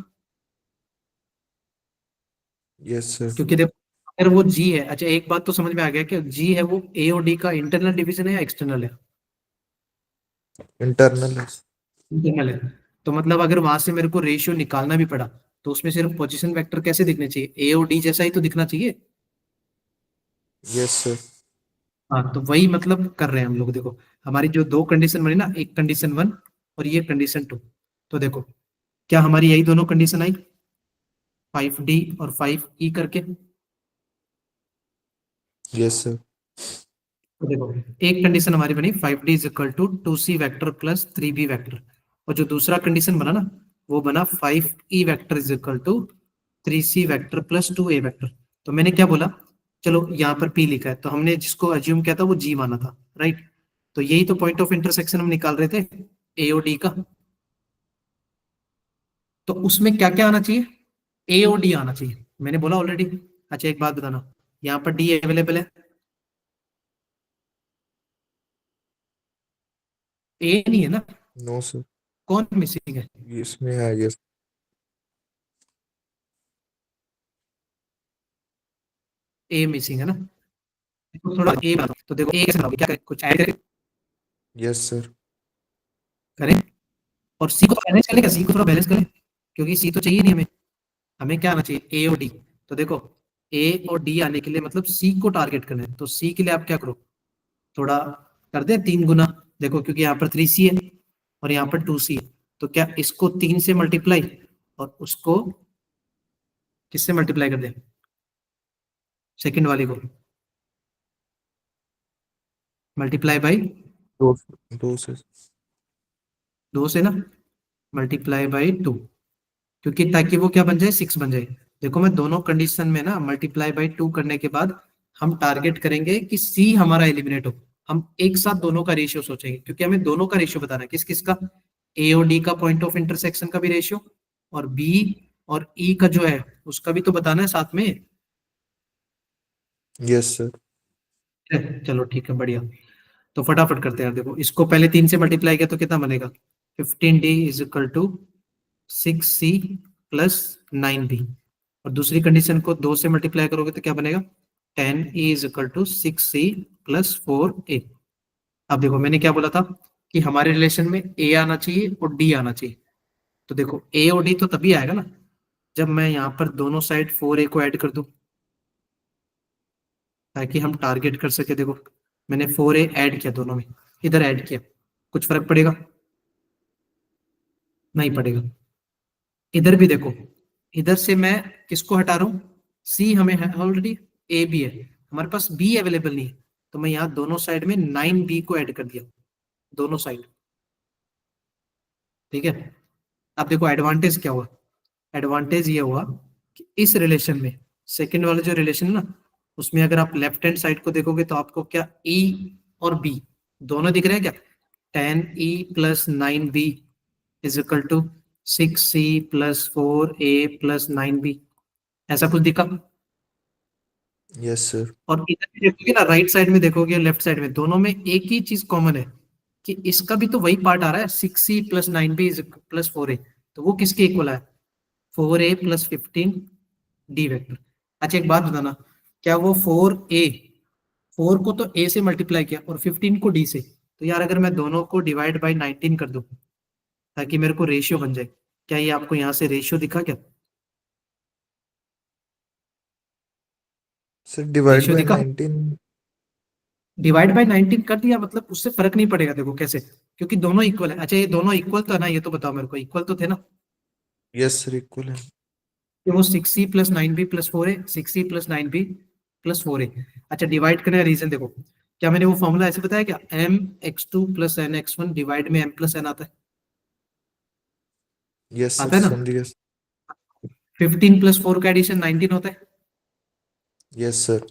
यस सर क्योंकि देखो अगर वो जी है, अच्छा एक बात तो समझ में आ गया कि जी है वो ए और डी का इंटरनल डिवीजन है या एक्सटर्नल है, इंटरनल इंटरनल है। तो मतलब अगर वहां से मेरे को रेशियो निकालना भी पड़ा तो उसमें सिर्फ पोजीशन वेक्टर कैसे दिखने चाहिए, ए और डी जैसा ही तो दिखना चाहिए। यस सर हाँ तो वही मतलब कर रहे हैं हम लोग, देखो हमारी जो दो कंडीशन बनी ना, एक कंडीशन 1 और ये कंडीशन 2, तो देखो क्या हमारी यही दोनों कंडीशन आई 5d और 5e करके। यस सर तो देखो एक कंडीशन हमारी बनी 5d is equal to 2c vector plus 3b vector, और जो दूसरा कंडीशन बना ना वो बना 5e vector is equal to 3c vector plus 2a vector. तो मैंने क्या बोला, चलो यहाँ पर p लिखा है तो हमने जिसको अज्यूम किया था वो g माना था, राइट। तो यही तो पॉइंट ऑफ इंटरसेक्शन हम निकाल रहे थे ए और डी का, तो उसमें क्या क्या आना चाहिए, ए और डी आना चाहिए, मैंने बोला ऑलरेडी। अच्छा एक बात बताना, यहाँ पर डी अवेलेबल है, ए नहीं है ना, नो सर कौन मिसिंग है, इसमें है यस ए मिसिंग है ना, तो थोड़ा ए बना दो। तो देखो ए कैसे बनाओगे, क्या करें, कुछ ऐड करें यस सर। करें और सी को बैलेंस करें, क्या सी को थोड़ा बैलेंस करें, क्योंकि सी तो चाहिए नहीं हमें, हमें क्या आना चाहिए, ए और डी। तो देखो ए और डी आने के लिए मतलब सी को टारगेट करना है, तो सी के लिए आप क्या करो, थोड़ा कर दे 3 गुना। देखो क्योंकि यहाँ पर 3C है और यहाँ पर 2C है, तो क्या इसको 3 से मल्टीप्लाई और उसको किससे मल्टीप्लाई कर दे, सेकंड वाली को मल्टीप्लाई बाई दो, दो से। 2 से ना, मल्टीप्लाई बाई 2, क्योंकि ताकि वो क्या बन जाए, 6 बन जाए। देखो मैं दोनों कंडीशन में ना मल्टीप्लाई बाई 2 करने के बाद हम टारगेट करेंगे कि सी हमारा एलिमिनेट हो। हम एक साथ दोनों का रेशियो सोचेंगे, क्योंकि हमें दोनों का रेशियो बताना है, किस किस का, ए और डी का पॉइंट ऑफ इंटरसेक्शन का भी रेशियो, और बी और ई का जो है उसका भी तो बताना है साथ में। Yes sir. चलो ठीक है, बढ़िया। तो फटाफट करते हैं, देखो इसको पहले 3 से मल्टीप्लाई किया तो कितना बनेगा, 15D is equal to 6C plus 9B, और दूसरी कंडीशन को 2 से मल्टीप्लाई करोगे तो क्या बनेगा, 10E is equal to 6C plus 4A। अब देखो मैंने क्या बोला था कि हमारे रिलेशन में A आना चाहिए और D आना चाहिए, तो देखो A और D तो तभी आएगा ना जब मैं यहाँ पर दोनों साइड 4A को ऐड कर दूं, ताकि हम टारगेट कर सके। देखो मैंने 4A ऐड किया दोनों में, इधर ऐड किया, कुछ फर्क पड़ेगा, नहीं पड़ेगा। इधर भी देखो, इधर से मैं किसको हटा रहा हूँ, सी हमें है ऑलरेडी, ए भी है, हमारे पास बी अवेलेबल नहीं है, तो मैं यहाँ दोनों साइड में 9B को ऐड कर दिया, दोनों साइड। ठीक है, अब देखो एडवांटेज क्या हुआ, एडवांटेज ये हुआ कि इस रिलेशन में, सेकंड वाला जो रिलेशन है ना, उसमें अगर आप लेफ्ट हैंड साइड को देखोगे तो आपको क्या ई और बी दोनों दिख रहे हैं क्या, 10E plus 9B is equal to 6C plus 4A plus 9B, ऐसा कुछ दिखा। Yes sir. और इधर भी देखोगे ना, राइट साइड में देखोगे, लेफ्ट साइड में, दोनों में एक ही चीज कॉमन है कि इसका भी तो वही पार्ट आ रहा है, 6C plus 9B plus 4A, तो वो किसके इक्वल है, 4A प्लस 15D वेक्टर। अच्छा एक बात बताना, क्या वो 4A, 4 को तो A से मल्टीप्लाई किया और 15 को D से, तो यार अगर मैं दोनों को डिवाइड बाई 19 कर दूं ताकि मेरे को रेशियो बन जाए, क्या ये आपको यहाँ से रेशियो दिखा क्या, सर डिवाइड रेशियो बाय दिखा, 19। डिवाइड बाय 19 कर दिया, मतलब उससे फर्क नहीं पड़ेगा। देखो कैसे, क्योंकि दोनों इक्वल है। अच्छा ये दोनों इक्वल तो है ना, ये तो बताओ मेरे को, इक्वल तो थे ना, यस सर इक्वल है। कि वो 6C plus 9B plus 4A, 6C plus 9B plus 4A। अच्छा डिवाइड करने का रीजन देखो, क्या मैंने वो फॉर्मूला ऐसे बताया क्या, mx2 प्लस nx1 डिवाइड में m प्लस n आता है, यस सर आता है ना, समझ गया। 15 प्लस 4 का एडिशन 19 होता है, यस सर।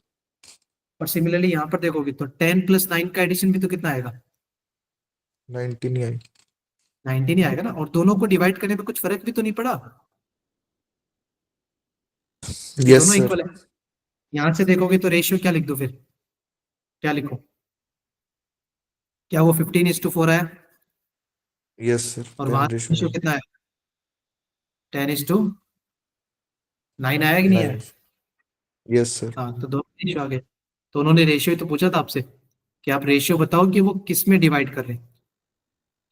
और सिमिलरली यहाँ पर देखोगे तो 10 प्लस 9 का एडिशन भी तो कितना आएगा, 19 ही आई। 19 ही आएगा ना, और दोनों को डिवाइड करने पे कुछ फर्क भी तो नहीं पड़ा, ये यस दोनों सर। इक्वल है। यहाँ से देखोगे तो रेशियो क्या लिख दो फिर, क्या लिखो, क्या वो 15:4 आया, यस सर और वहां 10 रेशो रेशियो कितना है, 10:9 आया कि नहीं आया। 9। Yes sir. हाँ तो दोनों रेशियो आ गए, तो उन्होंने रेशियो ही तो पूछा था आपसे कि आप रेशियो बताओ कि वो किस में डिवाइड कर रहे हैं।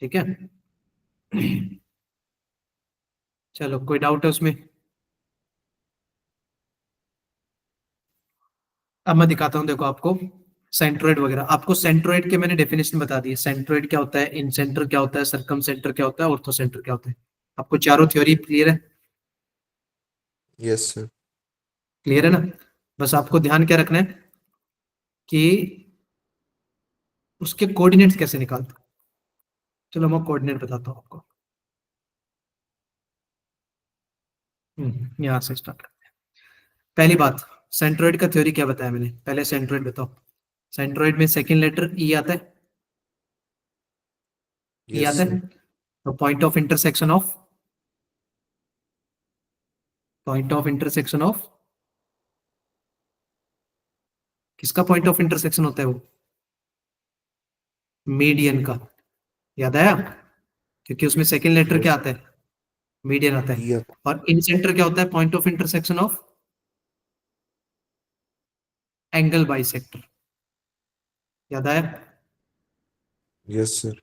ठीक है, चलो कोई डाउट है उसमें, अब मैं दिखाता हूँ देखो आपको सेंट्रोइड वगैरह। आपको सेंट्रोइड के मैंने डेफिनेशन बता दी है, सेंट्रोइड क्या होता है, इन सेंटर क्या होता है, सरकम सेंटर क्या होता है, ऑर्थो सेंटर क्या होता है। आपको चारों थ्योरी क्लियर है, यस सर। क्लियर है ना। बस आपको ध्यान क्या रखना है कि उसके कोऑर्डिनेट्स कैसे निकालते हैं। चलो मैं कोऑर्डिनेट बताता हूँ आपको, यहाँ से स्टार्ट करते हैं। पहली बात, सेंट्रोइड का थ्योरी क्या बताया मैंने, पहले सेंट्रोइड बताओ। सेंट्रोइड में सेकंड लेटर ई आता है, ई यस आता सर। है, तो पॉइंट ऑफ इंटरसेक्शन ऑफ किसका पॉइंट ऑफ इंटरसेक्शन होता है, वो मीडियन का, याद आया, क्योंकि उसमें सेकंड लेटर क्या यस आता है, मीडियन आता है। ई। और इन सेंटर क्या होता है, point of intersection of angle bisector. याद आया? Yes sir.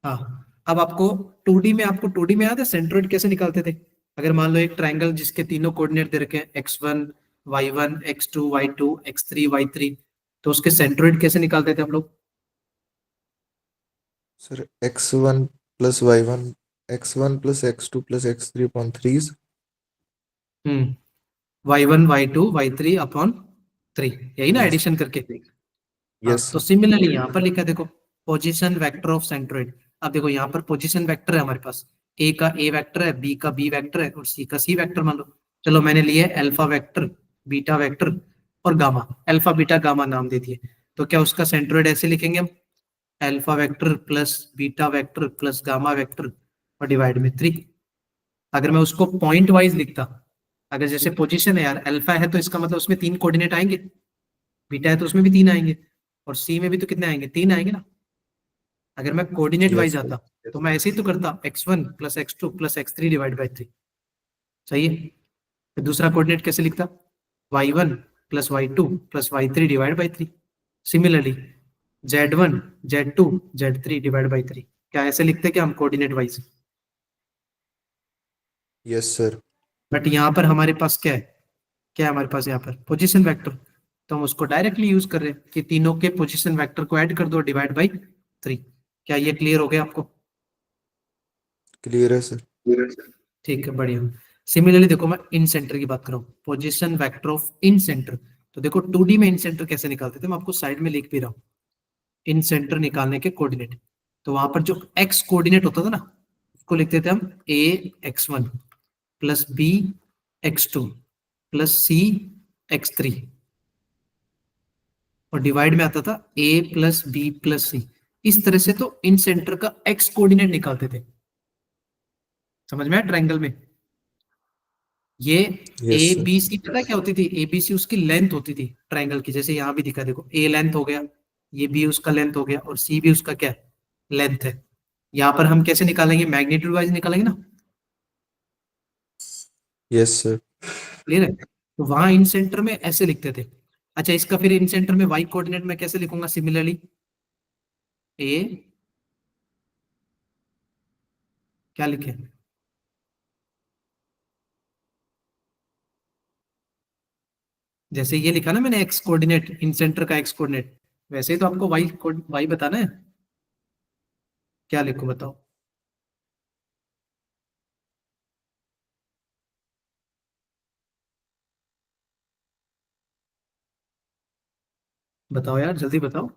हाँ। अब आपको 2D में, आपको 2D में याद है सेंट्रोइड कैसे निकालते थे? अगर मान लो एक ट्राइंगल जिसके तीनों कोऑर्डिनेट दे रखे हैं x1 y1 x2 y2 x3 y3, तो उसके सेंट्रोइड कैसे निकालते थे हम लोग? Sir x1 plus y1, x1 plus x2 plus x3 upon 3। हम्म y1 y2 y3 अपॉन 3, यही ना यस। एडिशन करके। यस हाँ, तो सर। सिमिलरली यहाँ पर लिखा है देखो, पोजीशन वेक्टर ऑफ सेंट्रोइड। अब देखो यहाँ पर पोजीशन वेक्टर है हमारे पास, ए का ए वेक्टर है, बी का बी वेक्टर है और सी का सी वेक्टर मान लो। चलो मैंने लिए अल्फा वेक्टर, बीटा वेक्टर और गामा, अल्फा बीटा गामा नाम दे दिए। तो क्या उसका सेंट्रोइड ऐसे लिखेंगे हम, alpha vector plus beta vector plus gamma vector और डिवाइड में 3। अगर मैं उसको पॉइंट वाइज लिखता, अगर जैसे पोजीशन है यार, अल्फा है तो इसका मतलब उसमें 3 कोऑर्डिनेट आएंगे, बीटा है तो उसमें भी 3 आएंगे, और सी में भी तो कितने आएंगे, 3 आएंगे ना। अगर मैं कोऑर्डिनेट यस वाइज सर। आता तो मैं ऐसे ही तो करता, x1 plus x2 plus x3 divide by 3। सही है? फिर दूसरा कोऑर्डिनेट कैसे लिखता, y1 plus y2 plus y3 divide by 3। Similarly z1 z2 z3 divide by 3। क्या ऐसे लिखते क्या हम coordinate wise? Yes sir. But यहाँ पर हमारे पास क्या है, क्या है हमारे पास यहाँ पर पोजीशन वेक्टर, तो हम उसको डायरेक्टली यूज कर रहे हैं कि तीनों के पोजीशन वेक्टर को ऐड कर दो डिवाइड बाई 3। क्या ये क्लियर हो गया आपको? क्लियर है सर। ठीक है, बढ़िया। सिमिलरली देखो मैं इन सेंटर की बात कर रहा हूँ, position vector of in centre. तो देखो 2D में इन सेंटर कैसे निकालते थे, मैं आपको साइड में लिख भी रहा हूँ। इन सेंटर निकालने के कोऑर्डिनेट, तो वहां पर जो एक्स कोऑर्डिनेट होता था ना, उसको लिखते थे हम A x1 plus B x2 plus C x3, और डिवाइड में आता था a plus B plus C. इस तरह से तो इन सेंटर का एक्स कोऑर्डिनेट निकालते थे। समझ में आया ट्रायंगल में? ये यस ए सर। बी सी पता है क्या होती थी, ए बी सी उसकी लेंथ होती थी ट्रायंगल की, जैसे यहाँ भी दिखा देखो, ए लेंथ हो गया, ये बी उसका लेंथ हो गया और सी भी उसका क्या लेंथ है। यहाँ पर हम कैसे निकालेंगे, मैग्नीट्यूड वाइज निकालेंगे ना। Yes sir. क्लियर है? तो वहां इन सेंटर में ऐसे लिखते थे। अच्छा, इसका फिर इन सेंटर में वाई कोऑर्डिनेट में कैसे लिखूंगा सिमिलरली, ए, क्या लिखे, जैसे ये लिखा ना मैंने एक्स कोऑर्डिनेट, इन सेंटर का एक्स कोऑर्डिनेट, वैसे ही तो आपको वाई वाई बताना है। क्या लिखूं बताओ? बताओ यार, जल्दी बताओ।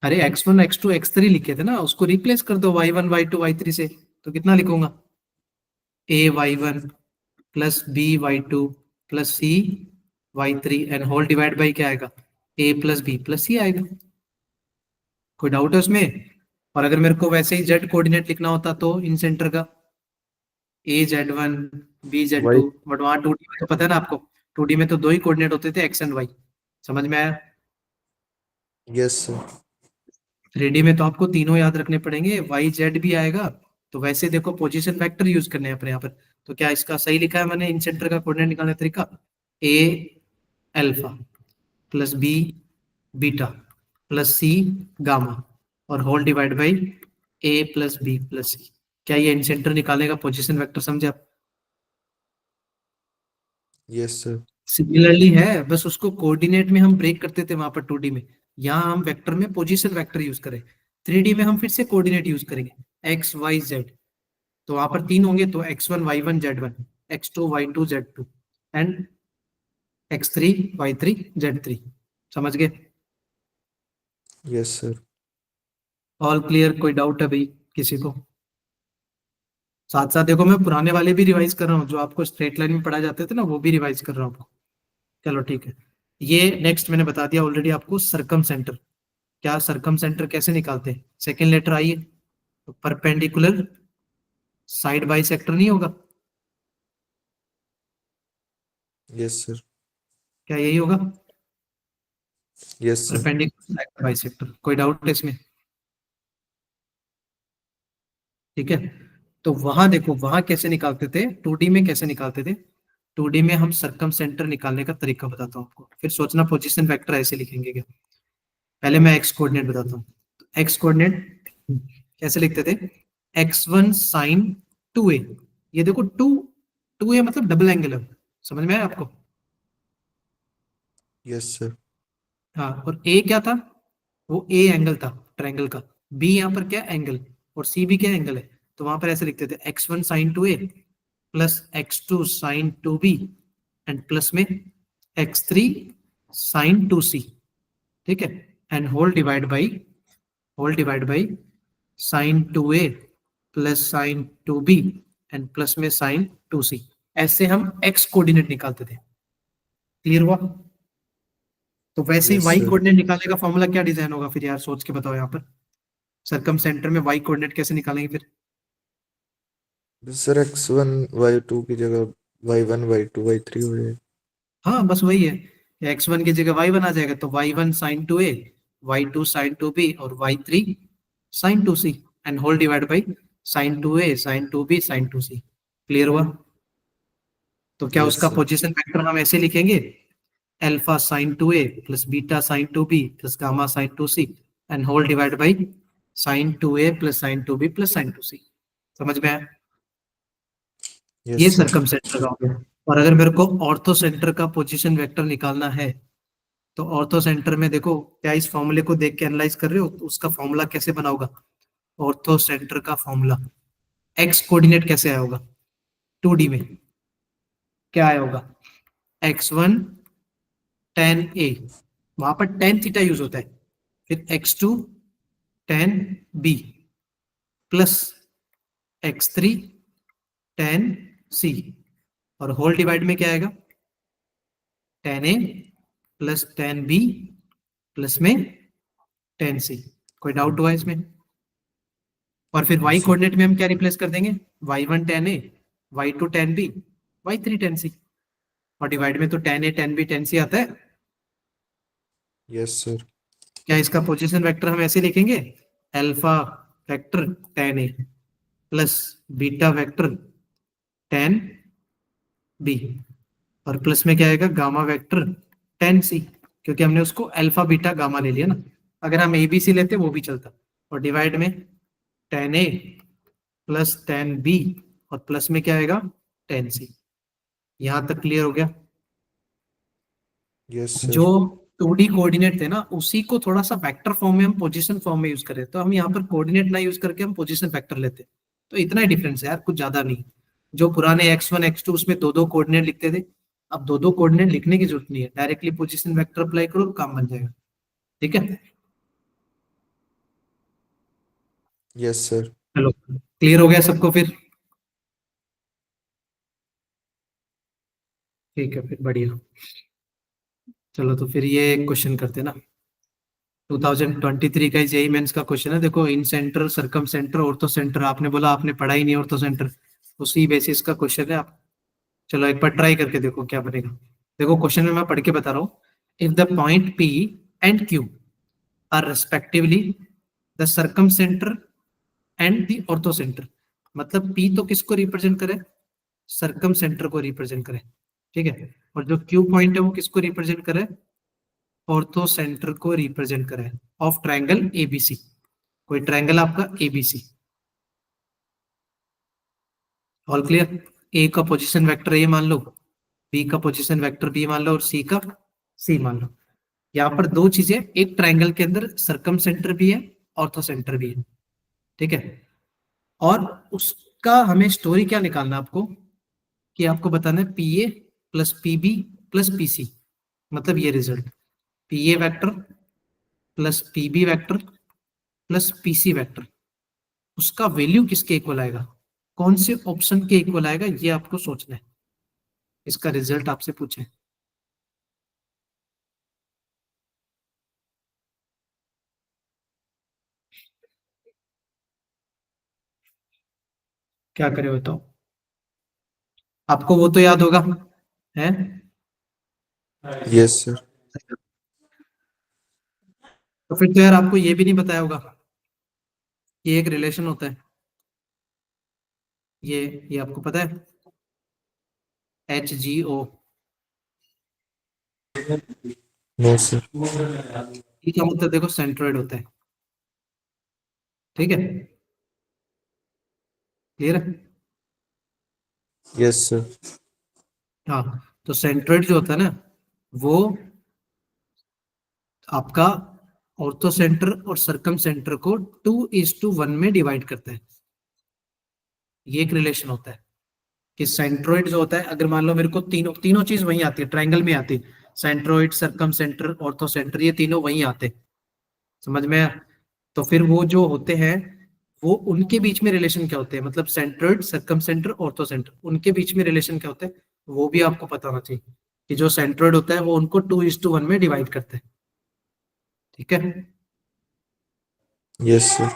अरे x1 x2 x3 लिखे थे ना, उसको रिप्लेस कर दो y1 y2 y3 से। तो कितना लिखूंगा, a y1 plus b y2 plus c y3 and whole divide by क्या आएगा, a plus b plus c आएगा। कोई डाउट है उसमें? और अगर मेरे को वैसे ही z कोऑर्डिनेट लिखना होता तो इन सेंटर का a z1 b z2, y. But वहां 2D में तो पता है ना आपको, 2D में तो दो ही कोऑर्डिनेट होते थे x एंड y। समझ में आया? Yes sir. 3D में तो आपको तीनों याद रखने पड़ेंगे, वाई जेड भी आएगा। तो वैसे देखो पोजीशन वेक्टर यूज करने हैं अपने यहाँ पर। तो क्या इसका सही लिखा है मैंने इन सेंटर का कोऑर्डिनेट निकालने का तरीका, A alpha plus B beta plus C gamma और whole divide by A plus B plus C. क्या ये इन सेंटर निकालने का पोजीशन वेक्टर समझे आप? Yes sir. सिमिलरली है, बस उसको कोऑर्डिनेट में हम ब्रेक करते थे वहां पर 2D में, यहाँ हम वेक्टर में पोजीशन वेक्टर यूज करें। 3D में हम फिर से कोऑर्डिनेट यूज करेंगे एक्स वाई जेड। तो वहां पर 3 होंगे, तो x1 y1 z1, x2 y2 z2 and x3 y3 z3। समझ गए? Yes sir. All clear? कोई डाउट है भाई किसी को? साथ साथ देखो मैं पुराने वाले भी रिवाइज कर रहा हूँ, जो आपको स्ट्रेट लाइन में पढ़ा जाते थे ना, वो भी रिवाइज कर रहा हूँ आपको। चलो ठीक है। ये नेक्स्ट मैंने बता दिया ऑलरेडी आपको, सरकम सेंटर। क्या सरकम सेंटर कैसे निकालते हैं, सेकेंड लेटर आइए, तो परपेंडिकुलर साइड बाई सेक्टर नहीं होगा, यस सर। क्या यही होगा, yes sir. Perpendicular side by sector? कोई डाउट है इसमें? ठीक है। तो वहां देखो, वहां कैसे निकालते थे, 2D में कैसे निकालते थे, 2D में हम सरकम सेंटर निकालने का तरीका बताता हूँ आपको, फिर सोचना पोजीशन वेक्टर ऐसे लिखेंगे क्या। पहले मैं एक्स कोऑर्डिनेट बताता हूँ। एक्स कोऑर्डिनेट कैसे लिखते थे, x1 साइन 2a। ये देखो 2a मतलब डबल एंगल है, समझ में आया आपको। Yes sir. हाँ, और a क्या था, वो a एंगल था ट्रायंगल का, b यहाँ पर क्या एंगल, और c भी क्या एंगल है। तो वहां पर ऐसे लिखते थे x1 sine 2a plus x2 sine 2b and plus में x3 साइन 2c, ठीक है, and whole divide by sine 2a plus sine 2b and plus में साइन 2c। ऐसे हम x कोऑर्डिनेट निकालते थे, क्लियर हुआ। तो वैसे ही यस y सर। कोऑर्डिनेट निकालने का फॉर्मूला क्या डिजाइन होगा फिर यार, सोच के बताओ यहाँ पर। सरकम सेंटर में y कोऑर्डिनेट कैसे निकालेंगे फिर। सर x1 y2 की जगह y1 y2 y3 हो जाएगा। हाँ बस वही है, x1 की जगह y1 आ जाएगा, तो y1 sign 2a, y2 sign 2b और y3 sine 2c and whole divide by sine 2a sine 2b sine 2c। Clear हुआ। तो क्या यस उसका सर। पोजीशन वेक्टर हम ऐसे लिखेंगे, alpha sine 2a plus beta sine 2b plus gamma sine 2c and whole divide by sine 2a plus sine 2b plus sine 2c। समझ में आया। ये यस सर। सरकम सेंटर का हो गया। और अगर मेरे को ऑर्थो सेंटर का पोजीशन वेक्टर निकालना है, तो ऑर्थो सेंटर में देखो, क्या इस फॉर्मूले को देख के एनालाइज कर रहे हो, तो उसका फॉर्मूला कैसे बना होगा। ऑर्थो सेंटर का फॉर्मूला, एक्स कोऑर्डिनेट कैसे आया होगा, 2D में क्या आया होगा, x1 tan a, वहां पर tan थीटा यूज होता है, फिर x2 tan b plus x3 tan c, और होल डिवाइड में क्या आएगा, tan a plus tan b plus में tan c। कोई डाउट हुआ इसमें। और फिर y यस सर। कोऑर्डिनेट में हम क्या रिप्लेस कर देंगे, y1 tan a, y2 tan b, y3 tan c, और डिवाइड में तो tan a tan b tan c आता है। Yes sir. क्या इसका पोजीशन वेक्टर हम ऐसे लिखेंगे, alpha vector tan a plus beta vector tan b, और प्लस में क्या आएगा, गामा वेक्टर tan c, क्योंकि हमने उसको अल्फा बीटा गामा ले लिया ना। अगर हम ए बी सी लेते वो भी चलता। और डिवाइड में tan a plus tan b और प्लस में क्या आएगा, tan c। यहां तक क्लियर हो गया। यस जो सर। 2D कोऑर्डिनेट थे ना, उसी को थोड़ा सा वेक्टर फॉर्म में हम पोजीशन फॉर्म में यूज करें, तो हम यहाँ पर कोऑर्डिनेट ना यूज करके हम पोजीशन वेक्टर लेते। तो इतना ही डिफरेंस है यार, कुछ ज्यादा नहीं। जो पुराने x1 x2 उसमें दो दो कोऑर्डिनेट लिखते थे, अब दो दो कोऑर्डिनेट लिखने की जरूरत नहीं है, डायरेक्टली पोजीशन वेक्टर अप्लाई करो, काम बन जाएगा। ठीक है, यस सर। चलो क्लियर हो गया सबको फिर। ठीक है फिर, बढ़िया। चलो तो फिर ये क्वेश्चन करते हैं ना, 2023 का जेई मेंस का क्वेश्चन है। देखो, इन सेंटर सरकम सेंटर ऑर्थो सेंटर, आपने बोला आपने पढ़ा ही नहीं ऑर्थो सेंटर, उसी बेसिस का क्वेश्चन है। आप चलो एक बार ट्राई करके देखो क्या बनेगा। देखो क्वेश्चन में मैं पढ़ के बता रहा हूँ। If the point P and Q are respectively the circumcentre and the orthocentre, मतलब पी तो किसको रिप्रेजेंट करे, सरकम सेंटर को रिप्रेजेंट करे, ठीक है, और जो क्यू पॉइंट है वो किसको रिप्रेजेंट करे, ऑर्थो सेंटर को रिप्रेजेंट करे, ऑफ ट्रायंगल एबीसी। कोई ट्रायंगल आपका एबीसी। All clear. ए का पोजीशन वेक्टर ए मान लो, बी का पोजीशन वेक्टर बी मान लो, और सी का सी मान लो। यहाँ पर दो चीजें, एक ट्रायंगल के अंदर सरकम सेंटर भी है, ऑर्थो सेंटर भी है, ठीक है। और उसका हमें स्टोरी क्या निकालना है आपको, कि आपको बताना है P A plus P B plus P C, मतलब ये result, P A vector plus P B vector plus P C vector, उसका वैल्यू किसके इक्वल आएगा, कौन से ऑप्शन के इक्वल आएगा, ये आपको सोचना है। इसका रिजल्ट आपसे पूछे, क्या करे बताओ। आपको वो तो याद होगा है। Yes sir. तो फिर तो यार आपको ये भी नहीं बताया होगा कि एक रिलेशन होता है, ये आपको पता है। HGO। No sir. ई का मतलब देखो सेंट्रोइड होता है, ठीक है, क्लियर है। Yes sir. हाँ, तो सेंट्रोइड जो होता है ना, वो आपका ऑर्थो सेंटर और सरकम सेंटर को 2:1 में डिवाइड करता है। ये एक रिलेशन होता है कि सेंट्रोइड जो होता है, अगर मान लो मेरे को तीनों तीनों चीज वहीं आती है, ट्रायंगल में आती है, सेंट्रोइड, सरकम सेंटर, ऑर्थो सेंटर, ये तीनों वहीं आते हैं, समझ में आया? तो फिर वो जो होते हैं, वो उनके बीच में रिलेशन क्या होते हैं, मतलब सेंट्रोइड, सरकम सेंटर, ऑर्थो सेंटर, उनके बीच में रिलेशन क्या होते हैं, वो भी आपको पता होना चाहिए कि जो सेंट्रोइड होता है वो उनको 2:1 में डिवाइड करता है, ठीक है। Yes sir.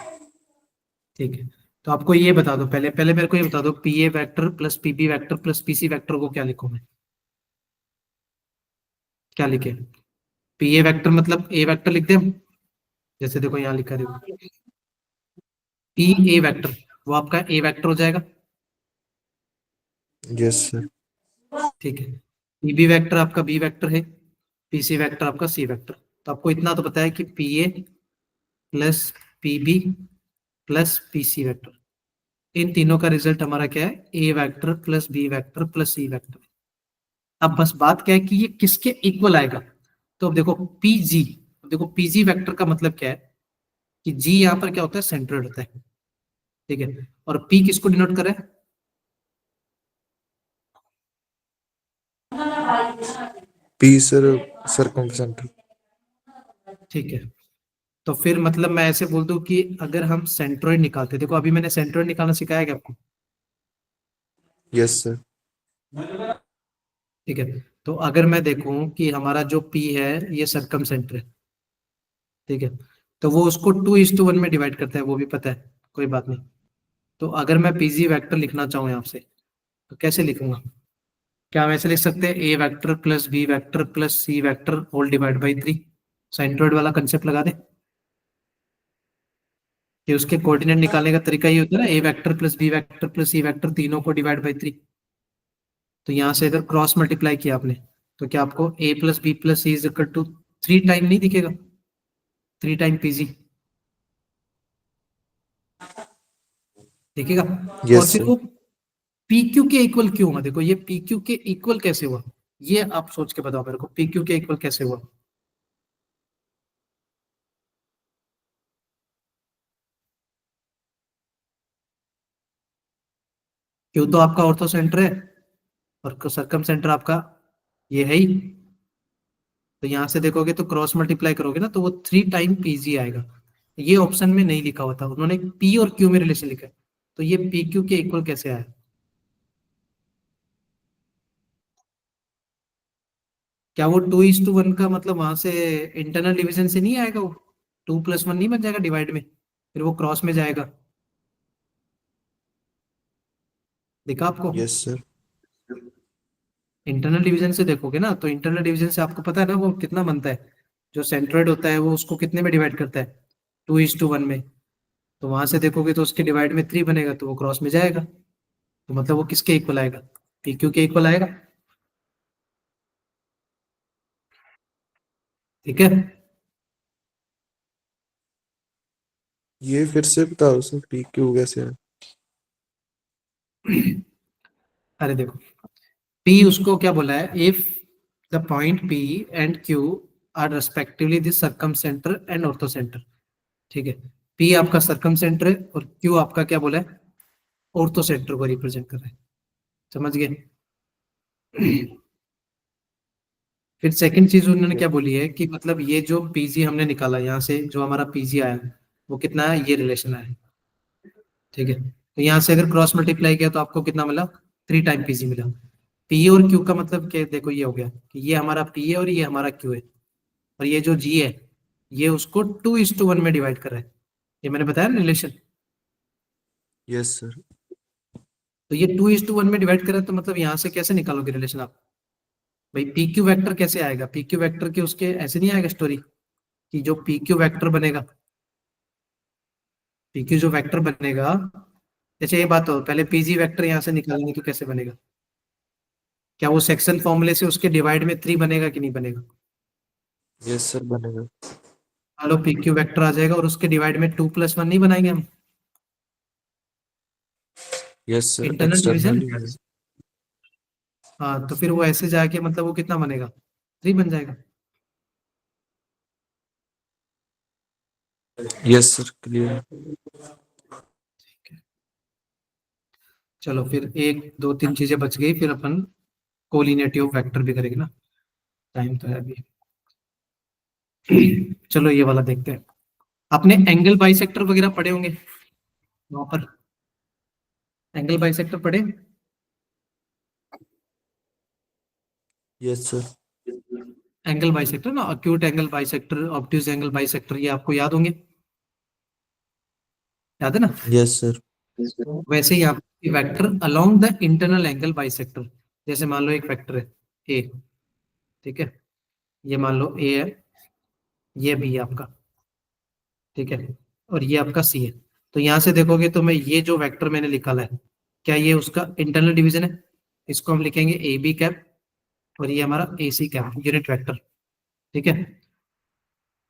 ठीक है, तो आपको ये बता दो, पहले पहले मेरे को ये बता दो, P A vector plus PB vector plus PC vector को क्या लिखूं मैं, क्या लिखे? पी ए वैक्टर मतलब ए वैक्टर लिख दें, जैसे देखो यहाँ लिखा देखो, पी ए वैक्टर, वो आपका ए वैक्टर हो जाएगा, यस सर। ठीक है। पीबी वैक्टर आपका बी वैक्टर है, पीसी वैक्टर आपका सी वैक्टर। तो आपको इतना तो पता है कि P A plus PB plus PC vector, इन तीनों का रिजल्ट हमारा क्या है, A vector plus B vector plus C vector. अब बस बात क्या है कि ये किसके इक्वल आएगा। तो अब देखो पीजी, देखो पीजी वेक्टर का मतलब क्या है कि जी यहाँ पर क्या होता है, सेंट्रोइड होता है, ठीक है, और पी किसको डिनोट कर रहा है, पी सर सरकम सेंटर। ठीक है। तो फिर मतलब मैं ऐसे बोल दूं कि अगर हम सेंट्रोइड निकालते, देखो अभी मैंने सेंट्रोइड निकालना सिखाया क्या आपको, यस सर। ठीक है। तो अगर मैं देखूं कि हमारा जो पी है ये सरकम सेंटर है, ठीक है, तो वो उसको 2:1 में डिवाइड करता है, वो भी पता है, कोई बात नहीं। तो अगर मैं पीजी वेक्टर लिखना चाहूँ यहाँ से, तो कैसे लिखूंगा, क्या हम ऐसे लिख सकते हैं, A vector plus B vector plus C vector whole divide by 3, centroid वाला कंसेप्ट लगा दे कि उसके कोऑर्डिनेट निकालने का तरीका ये होता है ना, A vector plus B vector plus C vector तीनों को डिवाइड बाई 3। तो यहाँ से अगर क्रॉस मल्टीप्लाई किया आपने, तो क्या आपको A plus B plus C is equal to 3 time नहीं दिखेगा, 3 टाइम पीजी दिखेगा। और यस फिर सर। वो पी क्यू के इक्वल क्यों हुआ, देखो ये पी क्यू के इक्वल कैसे हुआ, ये आप सोच के बताओ मेरे को, पी क्यू के इक्वल कैसे हुआ। क्यू तो आपका ऑर्थो सेंटर है और सरकम सेंटर आपका ये है ही, तो यहाँ से देखोगे तो क्रॉस मल्टीप्लाई करोगे ना, तो वो 3 टाइम पीजी आएगा। ये ऑप्शन में नहीं लिखा हुआ था, उन्होंने पी और क्यू में रिलेशन लिखा है, तो ये पी क्यू के इक्वल कैसे आया, क्या वो 2:1 का मतलब वहां से इंटरनल डिवीजन से नहीं आएगा, वो 2+1 नहीं बन जाएगा डिवाइड में, फिर वो क्रॉस में जाएगा, दिखा आपको? Yes sir. इंटरनल डिवीजन से देखोगे ना, तो इंटरनल डिवीजन से आपको पता है ना वो कितना बनता है, जो सेंट्रोइड होता है वो उसको कितने में डिवाइड करता है, 2:1 में। तो वहां से देखोगे तो उसके डिवाइड में 3 बनेगा, तो वो क्रॉस में जाएगा, तो मतलब वो किसके इक्वल आएगा, पी क्यू के इक्वल आएगा, ठीक है। ये फिर से बताओ सर, पी क्यू कैसे है? अरे देखो, पी उसको क्या बोला है, if the point P and Q are respectively the circum centre and ortho centre, ठीक है। पी आपका सर्कम सेंटर है और क्यू आपका क्या बोला है, ऑर्थो सेंटर को रिप्रेजेंट कर रहा है, समझ गए? फिर सेकंड चीज उन्होंने क्या बोली है कि मतलब ये जो पीजी हमने निकाला यहाँ से, जो हमारा पीजी आया वो कितना है, ये रिलेशन आया, ठीक है। तो यहाँ से अगर क्रॉस मल्टीप्लाई किया तो आपको कितना मिला, 3 टाइम पीजी मिला। पी और क्यू का मतलब क्या, देखो ये हो गया कि ये हमारा पी है और ये हमारा क्यू है, और ये जो जी है ये उसको 2:1 में डिवाइड कर रहा है, ये मैंने बताया ना रिलेशन। Yes sir. तो ये 2:1 में डिवाइड कर रहा है, तो मतलब यहाँ से कैसे निकालोगे रिलेशन आप, भाई पी क्यू वैक्टर कैसे आएगा, पी क्यू वैक्टर के उसके ऐसे नहीं आएगा स्टोरी कि जो पी क्यू वैक्टर बनेगा, पी क्यू जो वेक्टर बनेगा, जैसे ये बात हो, पहले पीजी वेक्टर यहाँ से निकालेंगे तो कैसे बनेगा, क्या वो सेक्शन फॉर्मूले से उसके डिवाइड में 3 बनेगा कि नहीं बनेगा? यस सर बनेगा। मान लो पी क्यू वेक्टर आ जाएगा और उसके डिवाइड में 2+1 नहीं बनाएंगे हम? Yes sir internal division. Externally. हाँ, तो फिर वो ऐसे जाके मतलब वो कितना बनेगा? 3 बन जाएगा। Yes sir clear. चलो फिर 1 2 3 चीजें बच गई, फिर अपन कोलिनियरिटी ऑफ वेक्टर भी करेंगे ना, टाइम तो है अभी। चलो ये वाला देखते हैं। आपने एंगल बाइसेक्टर वगैरह पढ़े होंगे वहां पर, एंगल बाइसेक्टर पढ़े? Yes sir. एंगल बाइसेक्टर ना, acute angle bisector, obtuse angle bisector, ये आपको याद होंगे, याद है ना? Yes sir. वैसे ही आप vector along the internal angle bisector, जैसे मान लो एक वेक्टर है ए, ठीक है, ये मान लो ए है, ये बी है आपका, ठीक है, और ये आपका सी है। तो यहां से देखोगे तो मैं ये जो वेक्टर मैंने निकाला है, क्या ये उसका इंटरनल डिवीजन है? इसको हम लिखेंगे ए बी कैप, और ये हमारा ए सी कैप, यूनिट वेक्टर, ठीक है।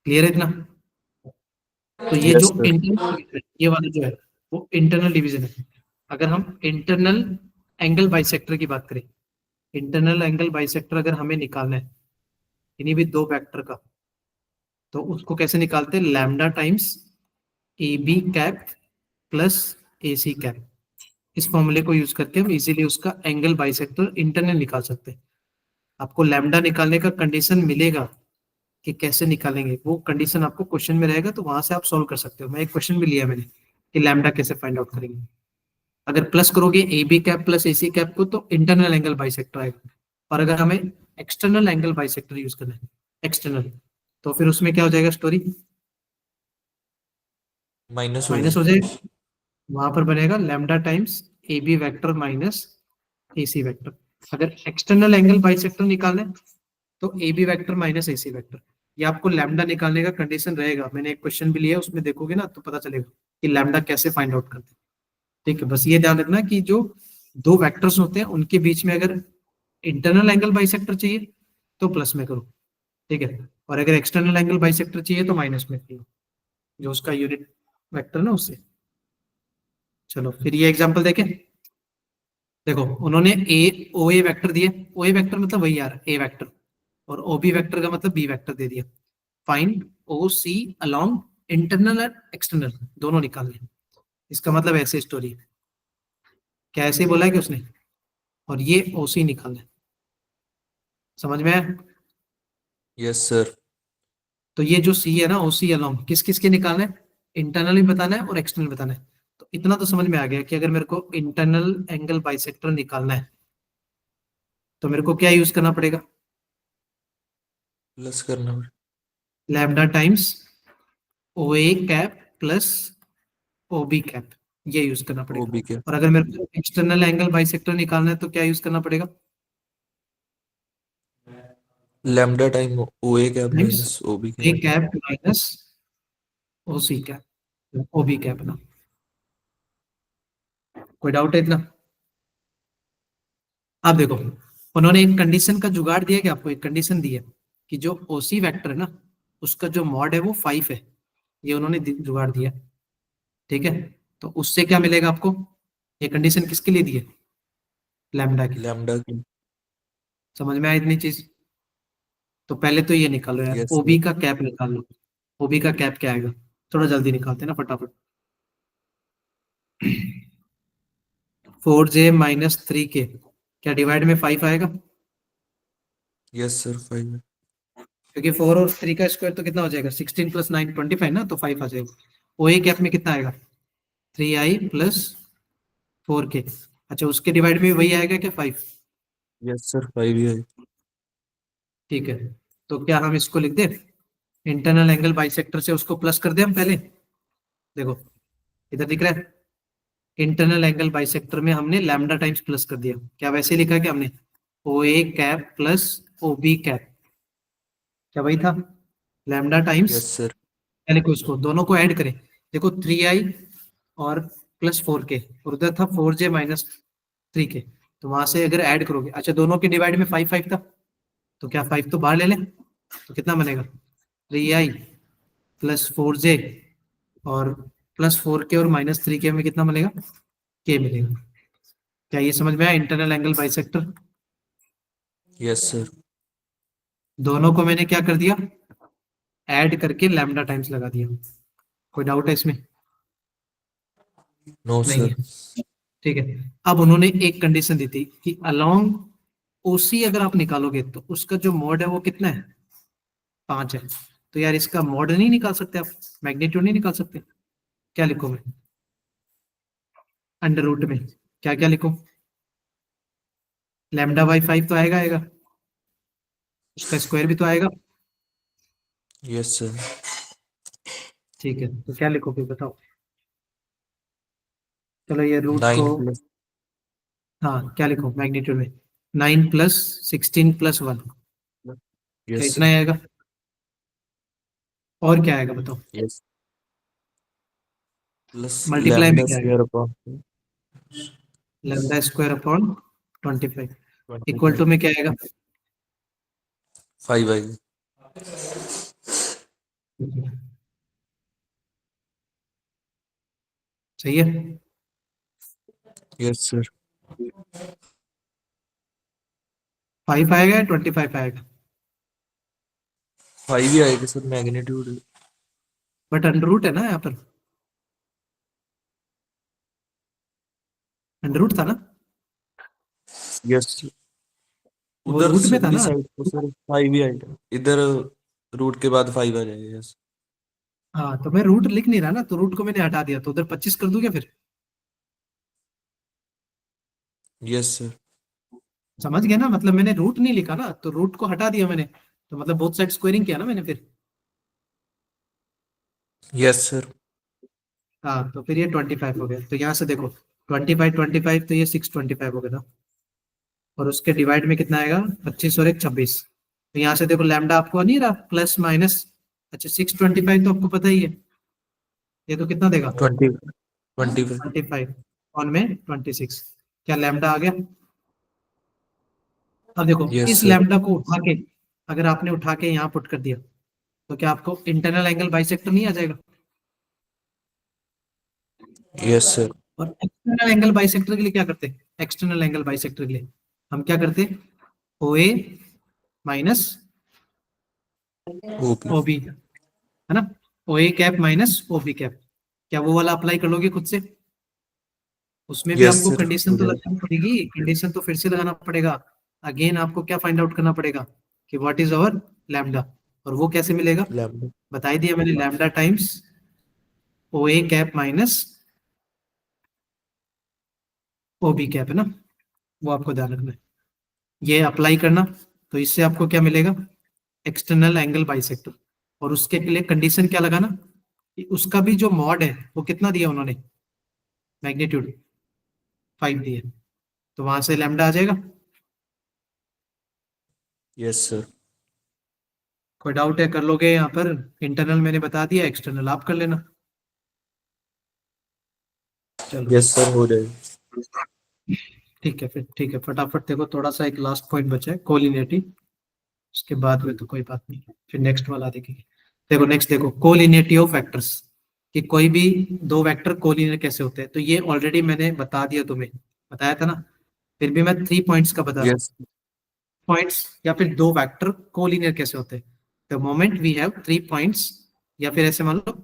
क्लियर है इतना? तो ये जो यस सर। इंटरनल, ये वाला जो है वो इंटरनल डिवीजन है। अगर हम इंटरनल एंगल बाइसेक्टर की बात करें, इंटरनल एंगल बाइसेक्टर अगर हमें निकालना है इन्हीं भी दो वेक्टर का, तो उसको कैसे निकालते हैं? Lambda times A B cap plus A C cap, इस फॉर्मूले को यूज करके हम इजीली उसका एंगल बाइसेक्टर इंटरनल निकाल सकते हैं। आपको लैम्डा निकालने का कंडीशन मिलेगा कि कैसे निकालेंगे, वो कंडीशन आपको क्वेश्चन में रहेगा, तो वहां से आप सॉल्व कर सकते हो। मैं एक क्वेश्चन भी लिया मैंने कि लैम्डा कैसे फाइंड आउट करेंगे। अगर प्लस करोगे A B cap plus A C cap को तो इंटरनल एंगल बाइसेक्टर आएगा, और अगर हमें एक्सटर्नल एंगल बाइसेक्टर यूज करना है, एक्सटर्नल, तो फिर उसमें क्या हो जाएगा स्टोरी? माइनस हो माइनस हो जाएगा। जाएगा, वहां पर बनेगा lambda times A B vector minus A C vector. अगर एक्सटर्नल एंगल बाइसेक्टर निकालना है तो A B vector minus A C vector, ये आपको लैम्डा निकालने का कंडीशन रहेगा। मैंने एक क्वेश्चन भी लिया, उसमें देखोगे ना तो पता चलेगा कि लैम्डा कैसे फाइंड आउट करते हैं। ठीक है, बस ये ध्यान रखना कि जो दो वेक्टर्स होते हैं उनके बीच में अगर इंटरनल एंगल बाइसेक्टर चाहिए तो प्लस में करो, ठीक है, और अगर एक्सटर्नल एंगल बाइसेक्टर चाहिए तो माइनस में करो, जो उसका यूनिट वेक्टर ना उससे। चलो फिर ये एग्जांपल देखें। देखो उन्होंने ए ओ ए वेक्टर दिए, ओ ए वेक्टर मतलब वही यार ए वेक्टर, और ओ बी वेक्टर का मतलब बी वेक्टर दे दिया। Find O C along internal and external, दोनों निकालने। इसका मतलब ऐसे स्टोरी है, क्या ऐसे ही बोला है कि उसने, और ये ओ सी निकालना है। समझ में आया? Yes sir. तो ये जो सी है ना, ओ सी अलोंग किस किस के निकालना है? इंटरनल भी बताना है और एक्सटर्नल बताना है। तो इतना तो समझ में आ गया कि अगर मेरे को इंटरनल एंगल बाइसेक्टर निकालना है तो मेरे को क्या यूज करना पड़ेगा? प्लस करना पड़ेगा। Lambda times O A cap plus O B cap, ये यूज करना ओ पड़ेगा। बी क्या। और अगर मेरे को एक्सटर्नल एंगल बाइसेक्टर निकालना है तो क्या यूज करना पड़ेगा? Lambda time O A cap times minus O B A cap. Cap minus O C cap, O B cap ना। कोई डाउट है इतना? आप देखो, उन्होंने एक कंडीशन का जुगाड़ दिया कि आपको एक कंडीशन दी है कि जो ओ सी वेक्टर है ना, उसका जो मॉड है वो 5 है, ये उन्होंने जुगाड़ दिया, ठीक है। तो उससे क्या मिलेगा आपको? ये कंडीशन किसके लिए दी है? लैम्डा की। लैम्डा की। समझ में आया इतनी चीज? तो पहले तो ये निकालो यार, यस सर। ओबी का कैप निकाल लो। ओबी का कैप क्या आएगा? थोड़ा जल्दी निकालते हैं ना फटाफट। 4j-3k, क्या डिवाइड में 5 आएगा? Yes sir 5। क्योंकि 4 और 3 का स्क्वायर तो कितना हो जाएगा? 16 + 9 25 ना, तो 5 आ जाएगा। ओ ए कैप में कितना आएगा? 3i + 4k। अच्छा, उसके डिवाइड में वही आएगा क्या? 5। यस सर 5 ही है। ठीक है, तो क्या हम इसको लिख दें? इंटरनल एंगल बाइसेक्टर से उसको प्लस कर दें हम पहले। देखो इधर दिख रहा है, इंटरनल एंगल बाइसेक्टर में हमने लैम्डा टाइम्स प्लस कर दिया। क्या वैसे लिखा क्या हमने? O A cap plus O B cap, क्या वही था? Lambda times, yes sir. पहले को इसको दोनों को ऐड करें। देखो 3i और +4k, और उधर था 4j - 3k, तो वहां से अगर ऐड करोगे, अच्छा दोनों के डिवाइड में 5 5 था, तो क्या 5 तो बाहर ले लें, तो कितना बनेगा 3i प्लस 4j और प्लस 4k और माइनस 3k में कितना बनेगा k मिलेगा। क्या ये समझ में आया internal angle bisector? Yes sir. दोनों को मैंने क्या कर दिया, ऐड करके लैम्डा टाइम्स लगा दिया। कोई डाउट है इसमें? नो नहीं सर। है। ठीक है, अब उन्होंने एक कंडीशन दी थी कि अलोंग ओसी अगर आप निकालोगे तो उसका जो मॉड है वो कितना है, 5 है। तो यार इसका मॉड नहीं निकाल सकते आप, मैग्नीट्यूड नहीं निकाल सकते? क्या लिखो मैं अंडर रूट में, क्या क्या लिखो, लैम्डा बाई 5 तो आएगा आएगा, उसका स्क्वायर भी तो आएगा। Yes sir. ठीक है, तो क्या लिखो फिर बताओ। चलो ये रूट को, 9 प्लस। हाँ क्या लिखो मैग्नीट्यूड में, 9 + 16 + 1, क्या यस इतना सर। ही आएगा? और क्या आएगा बताओ, यस प्लस मल्टीप्लाई में लैम्डा क्या आएगा, स्क्वायर अपॉन λ² / 25 इक्वल 25 टू में क्या आएगा, 5 आएगा। सही है? Yes sir. 5 आएगा या 25 आएगा? 5 ही आएगा sir, magnitude. But under root है ना यहाँ पर, अंडर रूट था ना, यस वो उधर रूट में था सगली ना। साइड को सर 5 ही आएगा, इधर रूट के बाद 5 आ जाएगा। यस। हाँ तो मैं रूट लिख नहीं रहा ना, तो रूट को मैंने हटा दिया, तो उधर 25 कर दूं क्या फिर? Yes sir. समझ गया ना, मतलब मैंने रूट नहीं लिखा ना, तो रूट को हटा दिया मैंने, तो मतलब बोथ साइड स्क्वायरिंग किया ना मैंने फिर। Yes sir. हाँ तो फिर ये 25 हो गया, तो यहाँ से देखो 25 25, तो ये 625 हो गया था, और उसके डिवाइड में कितना आएगा, 25 और 1 26। तो यहाँ से देखो लैम्डा आपको नहीं रहा प्लस माइनस, अच्छा 625 तो आपको पता ही है, ये तो कितना देगा 25 25 ऑन में 26, क्या लैम्डा आ गया? अब देखो यस इस सर। लैम्डा को उठा के, अगर आपने उठा के यहाँ पुट कर दिया, तो क्या आपको इंटरनल एंगल बाइसेक्टर नहीं आ जाएगा? Yes sir. और एक्सटर्नल एंगल बाइसेक्टर के लिए क्या करते हैं, एक्सटर्नल एंगल बाइसेक्टर के लिए हम क्या करते हैं, O A minus OP. O B, है ना, O A cap minus O B cap, क्या वो वाला अप्लाई कर लोगे खुद से? उसमें भी यस आपको सर कंडीशन हो तो जाएगा। लगानी पड़ेगी, कंडीशन तो फिर से लगाना पड़ेगा। अगेन आपको क्या फाइंड आउट करना पड़ेगा कि व्हाट इज अवर लैम्डा, और वो कैसे मिलेगा, लैम्डा। बता ही दिया मैंने, lambda times O A cap minus O B cap, है ना, वो आपको ध्यान रखना है, ये अप्लाई करना। तो इससे आपको क्या मिलेगा, एक्सटर्नल एंगल बाइसेक्टर। और उसके लिए कंडीशन क्या लगाना कि उसका भी जो मॉड है वो कितना दिया उन्होंने, मैग्नीट्यूड 5 दिया, तो वहां से लैम्डा आ जाएगा। Yes sir. कोई डाउट है कर लोगे यहाँ पर, इंटरनल मैंने बता दिया, एक्सटर्नल आप कर लेना। चलो यस सर हो जाएगा। ठीक है फिर, ठीक है फटाफट देखो, थोड़ा सा एक लास्ट पॉइंट बचा है कोलिनियरिटी, उसके बाद में तो कोई बात नहीं, फिर नेक्स्ट वाला देखेंगे। देखो नेक्स्ट देखो कोलिनियरिटी ऑफ वेक्टर्स, कि कोई भी दो वेक्टर कोलिनियर कैसे होते हैं, तो ये ऑलरेडी मैंने बता दिया तुम्हें, बताया था ना, फिर भी मैं 3 पॉइंट्स का बता रहा हूँ। यस। पॉइंट्स या फिर दो वेक्टर कोलिनियर कैसे होते हैं, the moment we have 3 points, या फिर ऐसे मान लो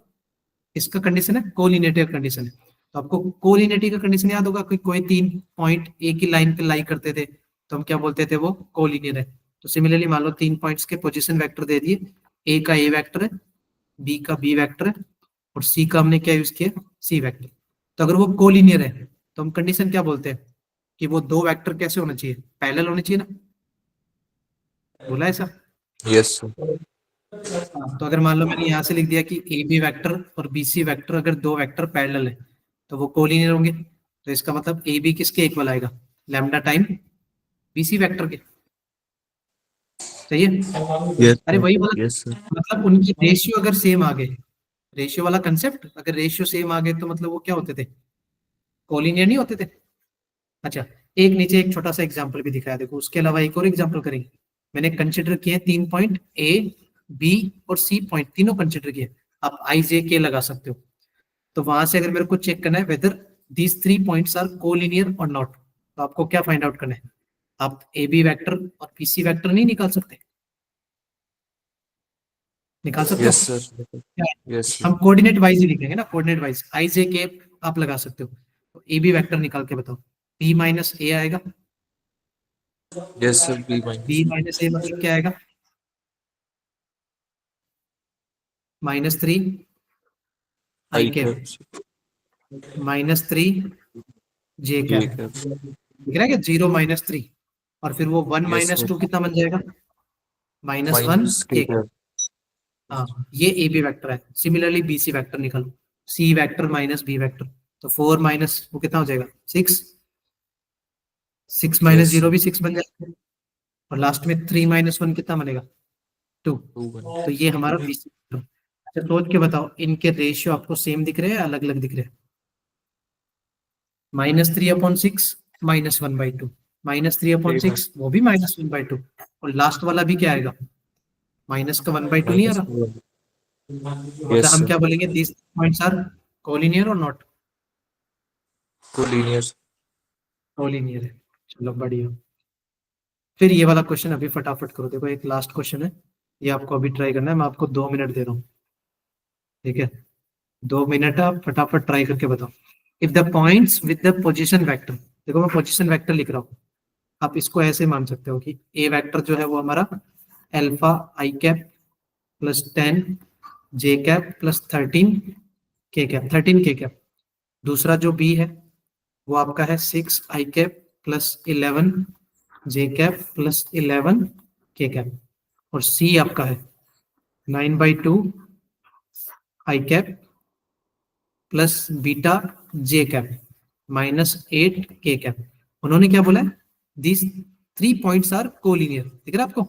इसका कंडीशन है कोलिनियरिटी का कंडीशन है, तो आपको कोलिनियरिटी का कंडीशन याद होगा कि कोई 3 पॉइंट एक ही लाइन पे लाई करते थे, तो हम क्या बोलते थे, वो कोलिनियर है। तो सिमिलरली मान लो 3 पॉइंट्स के पोजीशन वेक्टर दे दिए, ए का ए वेक्टर है, बी का बी वेक्टर है, और सी का हमने क्या यूज किया, सी वेक्टर। तो अगर वो कोलिनियर है तो हम कंडीशन क्या बोलते हैं कि वो दो वेक्टर कैसे होना चाहिए, पैरेलल होने चाहिए ना, बोला ऐसा? Yes sir. हाँ, तो अगर मान लो मैंने यहाँ से लिख दिया कि ए बी वेक्टर और बी सी वेक्टर अगर दो वेक्टर पैरेलल है तो वो कोलिनियर होंगे, तो इसका मतलब ए बी किसके इक्वल आएगा, lambda time B C vector के, सही है? यस अरे सर। वही बोला, यस सर। मतलब उनकी रेशियो अगर सेम आ गए, रेशियो वाला कंसेप्ट, अगर रेशियो सेम आ गए तो मतलब वो क्या होते थे, कोलिनियर नहीं होते थे। अच्छा एक नीचे एक छोटा सा एग्जांपल भी दिखाया, देखो उसके अलावा एक और एग्जांपल करेंगे। मैंने कंसिडर किए 3 पॉइंट ए, बी और सी पॉइंट, तीनों कंसिडर किए। आप आई जे के लगा सकते हो। तो वहां से अगर मेरे को चेक करना है whether these 3 points are collinear और नॉट, तो आपको क्या फाइंड आउट करना है? आप ए बी वैक्टर और पी सी वैक्टर नहीं निकाल सकते? निकाल सकते यस हो सर। क्या? यस हम सर। कोऑर्डिनेट वाइज ही लिखेंगे ना, कोऑर्डिनेट वाइज आई जे के आप लगा सकते हो। तो ए बी वैक्टर निकाल के बताओ। बी माइनस ए आएगा। Yes sir, B B minus minus A मतलब क्या आएगा? -3 I I cap cap -3 J J cap. Cap. दिख रहा है क्या? 0 -3, और फिर वो 1 यस माइनस सर, टू कितना बन जाएगा? -1 माइनस के के। कैप। हाँ, ये ए बी वेक्टर है। सिमिलरली बी सी वेक्टर निकालो। सी वेक्टर माइनस बी वेक्टर, तो 4 माइनस वो कितना हो जाएगा? 6। 6 माइनस यस जीरो सर, भी 6 बन जाएगा, और लास्ट में 3 - 1 कितना बनेगा? 2। 2 1। तो ये हमारा बी सी वेक्टर। अच्छा, सोच के बताओ इनके रेशियो आपको सेम दिख रहे हैं या अलग अलग दिख रहे हैं? -3/6 -1/2। -3/6 वो भी -1/2, और लास्ट वाला भी क्या आएगा? माइनस का 1/2 नहीं आ माइनस रहा? मतलब यस हम सर, क्या बोलेंगे? दीज पॉइंट्स आर कोलिनियर और नॉट कोलिनियर। कोलिनियर है। चलो बढ़िया। फिर ये वाला क्वेश्चन अभी फटाफट करो, देखो एक लास्ट क्वेश्चन है, ये आपको अभी ट्राई करना है। मैं आपको 2 मिनट दे रहा हूँ, ठीक है? 2 मिनट आप फटाफट ट्राई करके बताओ। If the points with the position vector, देखो मैं पोजीशन वेक्टर लिख रहा हूँ, आप इसको ऐसे मान सकते हो कि ए वेक्टर जो है वो हमारा अल्फा आई कैप +10 जे कैप +13 के कैप, 13 के कैप। दूसरा जो बी है वो आपका है 6 i कैप +11 जे कैप +11 के कैप। और सी आपका है 9/2 आई कैप प्लस बीटा जे कैप -8 के कैप। उन्होंने क्या बोला है? दीज 3 पॉइंट्स आर कोलिनियर, दिख रहा है आपको?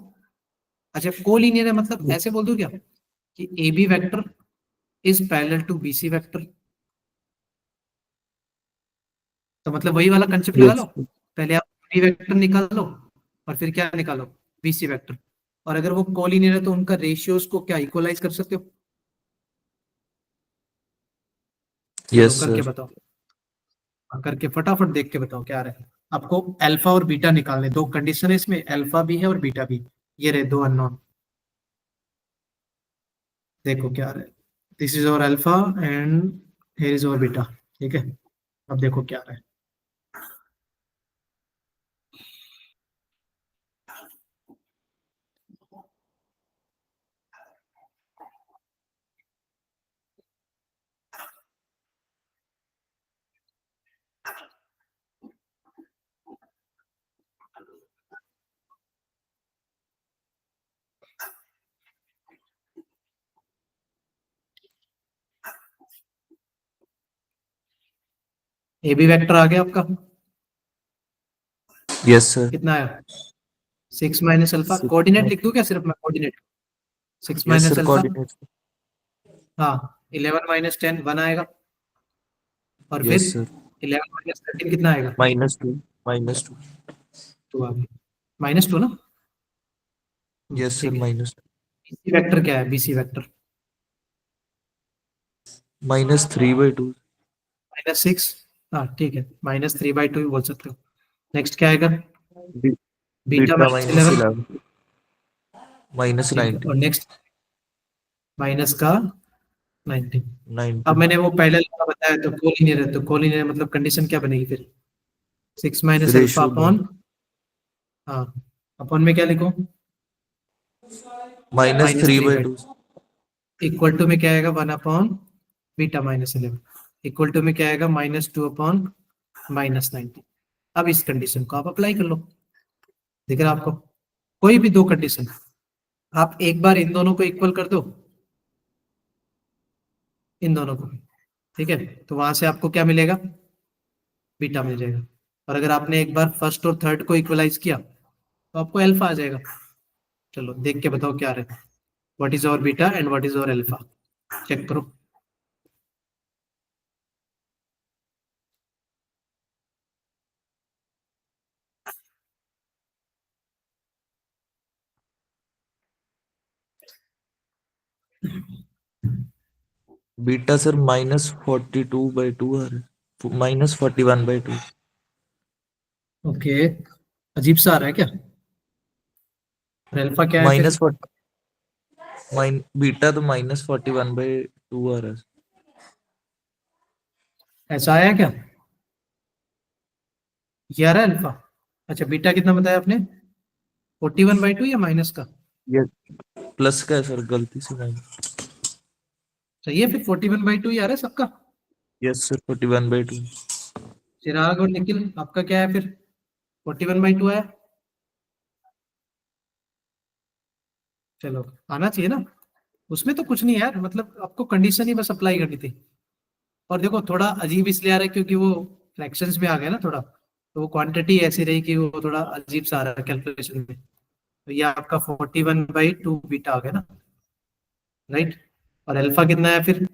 अच्छा, कोलिनियर है मतलब ऐसे बोल दो क्या कि A B vector is parallel to B C vector. तो मतलब वही वाला कंसेप्ट लगा लो। यस पहले आप बी वेक्टर निकालो, और फिर क्या निकालो? B C vector. और अगर वो कोलिनियर है तो उनका रेशियोज को क्या इक्वलाइज कर सकते हो? चलो यस करके सर। बताओ, करके फटाफट देख के बताओ क्या आ रहा है। आपको अल्फा और बीटा निकालने, दो कंडीशन है इसमें, अल्फा भी है और बीटा भी। ये रहे दो अननोन, देखो क्या आ रहा है। This is our alpha and here is our beta, ठीक है? अब देखो क्या आ रहा है। ए बी वेक्टर आ गया आपका, यस सर। कितना आया? 6 - अल्फा। कोऑर्डिनेट लिख दूं क्या सिर्फ मैं? Coordinate 6 yes - sir, alpha. Coordinate. हाँ, 11 - 10 1 आएगा, और फिर यस सर, 11 - 13 कितना आएगा? -2 -2। 2 आ गया। -2 ना? यस सर, ठीक है। माइनस बीसी वेक्टर क्या है? BC vector -3/2। -6। हाँ ठीक है, -3/2 भी बोल सकते हो। नेक्स्ट क्या आएगा? Beta beta -11। -11 ठीक है, और -19। नेक्स्ट माइनस का 19। अब 19 मैंने वो पहले वाला बताया, तो कोलिनियर है, तो कोलिनियर मतलब कंडीशन क्या बनेगी फिर? 6 - अल्फा रेशियो अपॉन, हाँ, अपॉन में क्या लिखो? Minus minus three three by by two equal to में क्या आएगा? 1 अपॉन बीटा -11 इक्वल टू में क्या आएगा? -2 अपॉन -19। अब इस कंडीशन को आप अप्लाई कर लो, दिख रहा है आपको? कोई भी दो कंडीशन, आप एक बार इन दोनों को इक्वल कर दो, इन दोनों को, ठीक है? तो वहां से आपको क्या मिलेगा? बीटा मिल जाएगा। और अगर आपने एक बार फर्स्ट और थर्ड को इक्वलाइज किया तो आपको अल्फा आ जाएगा। चलो देख के बताओ क्या रहे, व्हाट इज और बीटा एंड व्हाट इज और अल्फा, चेक करो। बीटा सर -42/2 आ रहा है, -41/2। ओके, अजीब सा आ रहा है क्या? और अल्फा क्या है फिर? माइनस बीटा तो -41/2 आ रहा है। ऐसा आया क्या? ये आ रहा है अल्फा। अच्छा, बीटा कितना बताया आपने? 41/2 या माइनस का? ये प्लस का है सर, गलती से माइनस। सही है, फिर 41/2 ही आ रहा है सबका। Yes sir, 41/2। चिराग और निखिल, आपका क्या है फिर? 41/2 है। चलो, आना चाहिए ना। उसमें तो कुछ नहीं है यार, मतलब आपको कंडीशन ही बस अप्लाई करनी थी। और देखो, थोड़ा अजीब इसलिए आ रहा है क्योंकि वो फ्रैक्शंस में आ गया ना थोड़ा, तो वो क्वांटिटी ऐसी रही कि वो थोड़ा अजीब सा आ रहा है कैलकुलेशन में। तो ये आपका 41/2 बीटा आ गया ना, राइट? और अल्फा कितना है फिर?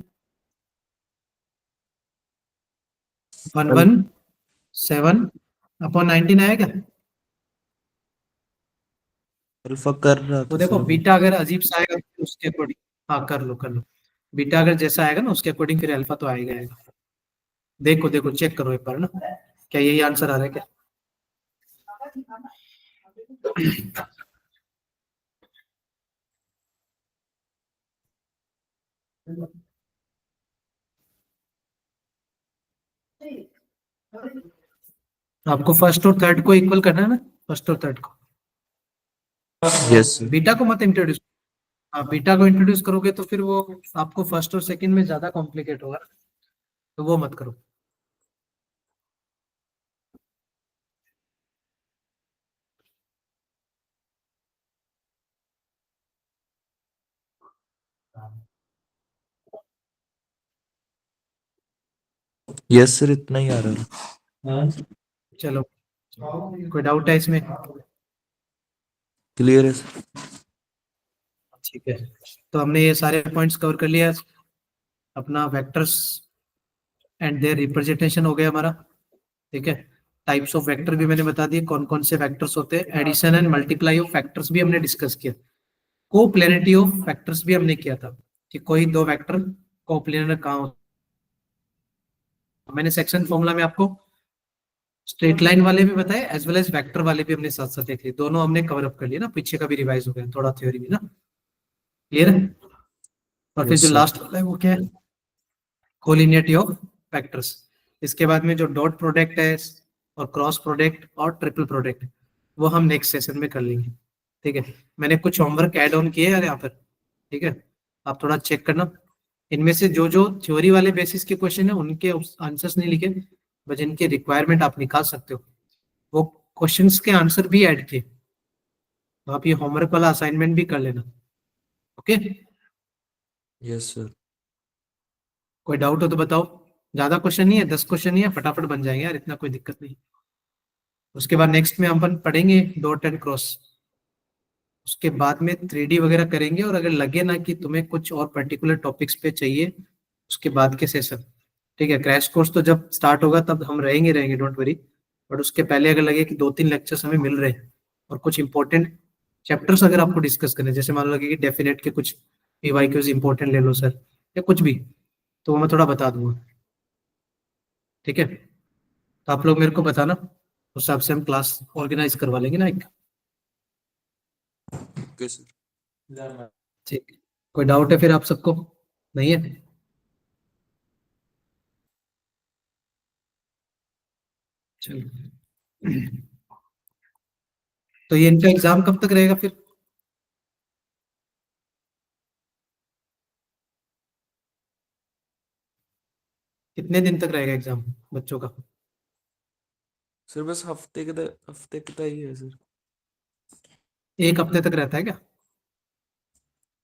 117/19 आया क्या? अल्फा कर रहा वो था देखो, सर अभी। बीटा अगर अजीब सा आएगा तो उसके अकॉर्डिंग, हाँ कर लो कर लो। बीटा अगर जैसा आएगा ना उसके अकॉर्डिंग फिर अल्फा तो आएगा आएगा। देखो देखो, चेक करो एक बार ना, क्या यही आंसर आ रहा है क्या? आपको फर्स्ट और थर्ड को इक्वल करना है ना, फर्स्ट और थर्ड को। Yes sir. बीटा को मत इंट्रोड्यूस। हाँ, बीटा को इंट्रोड्यूस करोगे तो फिर वो आपको फर्स्ट और सेकंड में ज्यादा कॉम्प्लिकेट होगा, तो वो मत करो। यस सर, इतना ही आ रहा है। चलो, कोई डाउट है इसमें? क्लियर है सर। ठीक है, तो हमने ये सारे पॉइंट्स कवर कर लिया। अपना वेक्टर्स एंड देयर रिप्रेजेंटेशन हो गया हमारा। ठीक है, टाइप्स ऑफ वेक्टर भी मैंने बता दिए, कौन कौन से वेक्टर्स होते हैं। Addition and multiply of factors भी हमने डिस्कस किया। कोप्लेनिटी ऑफ फैक्टर्स भी हमने किया था, कि कोई दो वेक्टर कोप्लेनर कहाँ होते हैं। मैंने सेक्शन फॉर्मूला में आपको स्ट्रेट लाइन वाले भी बताए, एज वेल एज वेक्टर वाले भी हमने साथ साथ देख लिए। दोनों हमने कवर अप कर लिया ना, पीछे का भी रिवाइज हो गया थोड़ा, थ्योरी भी ना। क्लियर है? और फिर यस जो सर। लास्ट वाला है वो क्या है? Collinearity of factors. इसके बाद में जो डॉट प्रोडक्ट है और क्रॉस प्रोडक्ट और ट्रिपल प्रोडक्ट, वो हम नेक्स्ट सेशन में कर लेंगे। ठीक है, मैंने कुछ होमवर्क ऐड ऑन किए हैं यहाँ पर। ठीक है, आप थोड़ा चेक करना। इनमें से जो जो थ्योरी वाले बेसिस के क्वेश्चन है उनके आंसर्स नहीं लिखे, बस इनके रिक्वायरमेंट आप निकाल सकते हो। वो क्वेश्चंस के आंसर भी ऐड किए, तो आप ये होमवर्क वाला असाइनमेंट भी कर लेना। Okay, yes sir. कोई डाउट हो तो बताओ। ज्यादा क्वेश्चन नहीं है, 10 क्वेश्चन ही है, फटाफट बन जाएंगे यार, इतना कोई दिक्कत नहीं। उसके बाद नेक्स्ट में अपन पढ़ेंगे डॉट एंड क्रॉस। उसके बाद में 3D वगैरह करेंगे, और अगर लगे ना कि तुम्हें कुछ और पर्टिकुलर टॉपिक्स पे चाहिए, उसके बाद के सेशन। ठीक है, क्रैश कोर्स तो जब स्टार्ट होगा तब हम रहेंगे रहेंगे, डोंट वरी। बट उसके पहले अगर लगे कि 2-3 लेक्चर्स हमें मिल रहे हैं और कुछ इंपॉर्टेंट चैप्टर्स अगर आपको डिस्कस करने हैं, जैसे मान लो लगे कि डेफिनेट के कुछ पीवाईक्यूज इंपॉर्टेंट ले लो सर, या कुछ भी, तो वो मैं थोड़ा बता दूंगा। ठीक है, तो आप लोग मेरे को बताना, उस हिसाब से हम क्लास ऑर्गेनाइज करवा लेंगे ना एक। Okay sir. ठीक, कोई डाउट है फिर आप सबको? नहीं है? चलो, तो ये इनका एग्जाम कब तक रहेगा फिर? कितने दिन तक रहेगा एग्जाम बच्चों का? सर बस हफ्ते का ही है सर। एक हफ्ते तक रहता है क्या?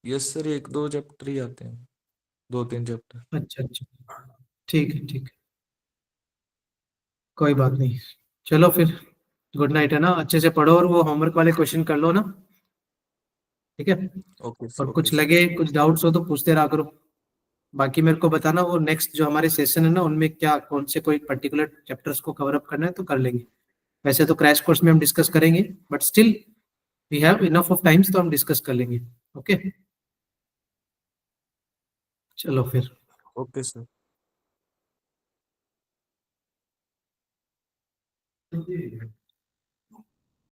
यस सर, 1-2 चैप्टर ही आते हैं, 2-3 चैप्टर। अच्छा अच्छा, ठीक है ठीक है, कोई बात नहीं। चलो फिर, गुड नाइट है ना, अच्छे से पढ़ो और वो होमवर्क वाले क्वेश्चन कर लो ना। ठीक है, ओके और सर, ओके कुछ सर। लगे कुछ डाउट्स हो तो पूछते रहा करो। बाकी मेरे को बताना, वो नेक्स्ट जो हमारे सेशन है ना उनमें क्या कौन से कोई पर्टिकुलर चैप्टर्स को कवर अप करना है तो कर लेंगे। वैसे तो क्रैश कोर्स में हम डिस्कस करेंगे, but still we have enough of times, तो हम डिस्कस कर लेंगे। ओके। चलो फिर। Okay sir.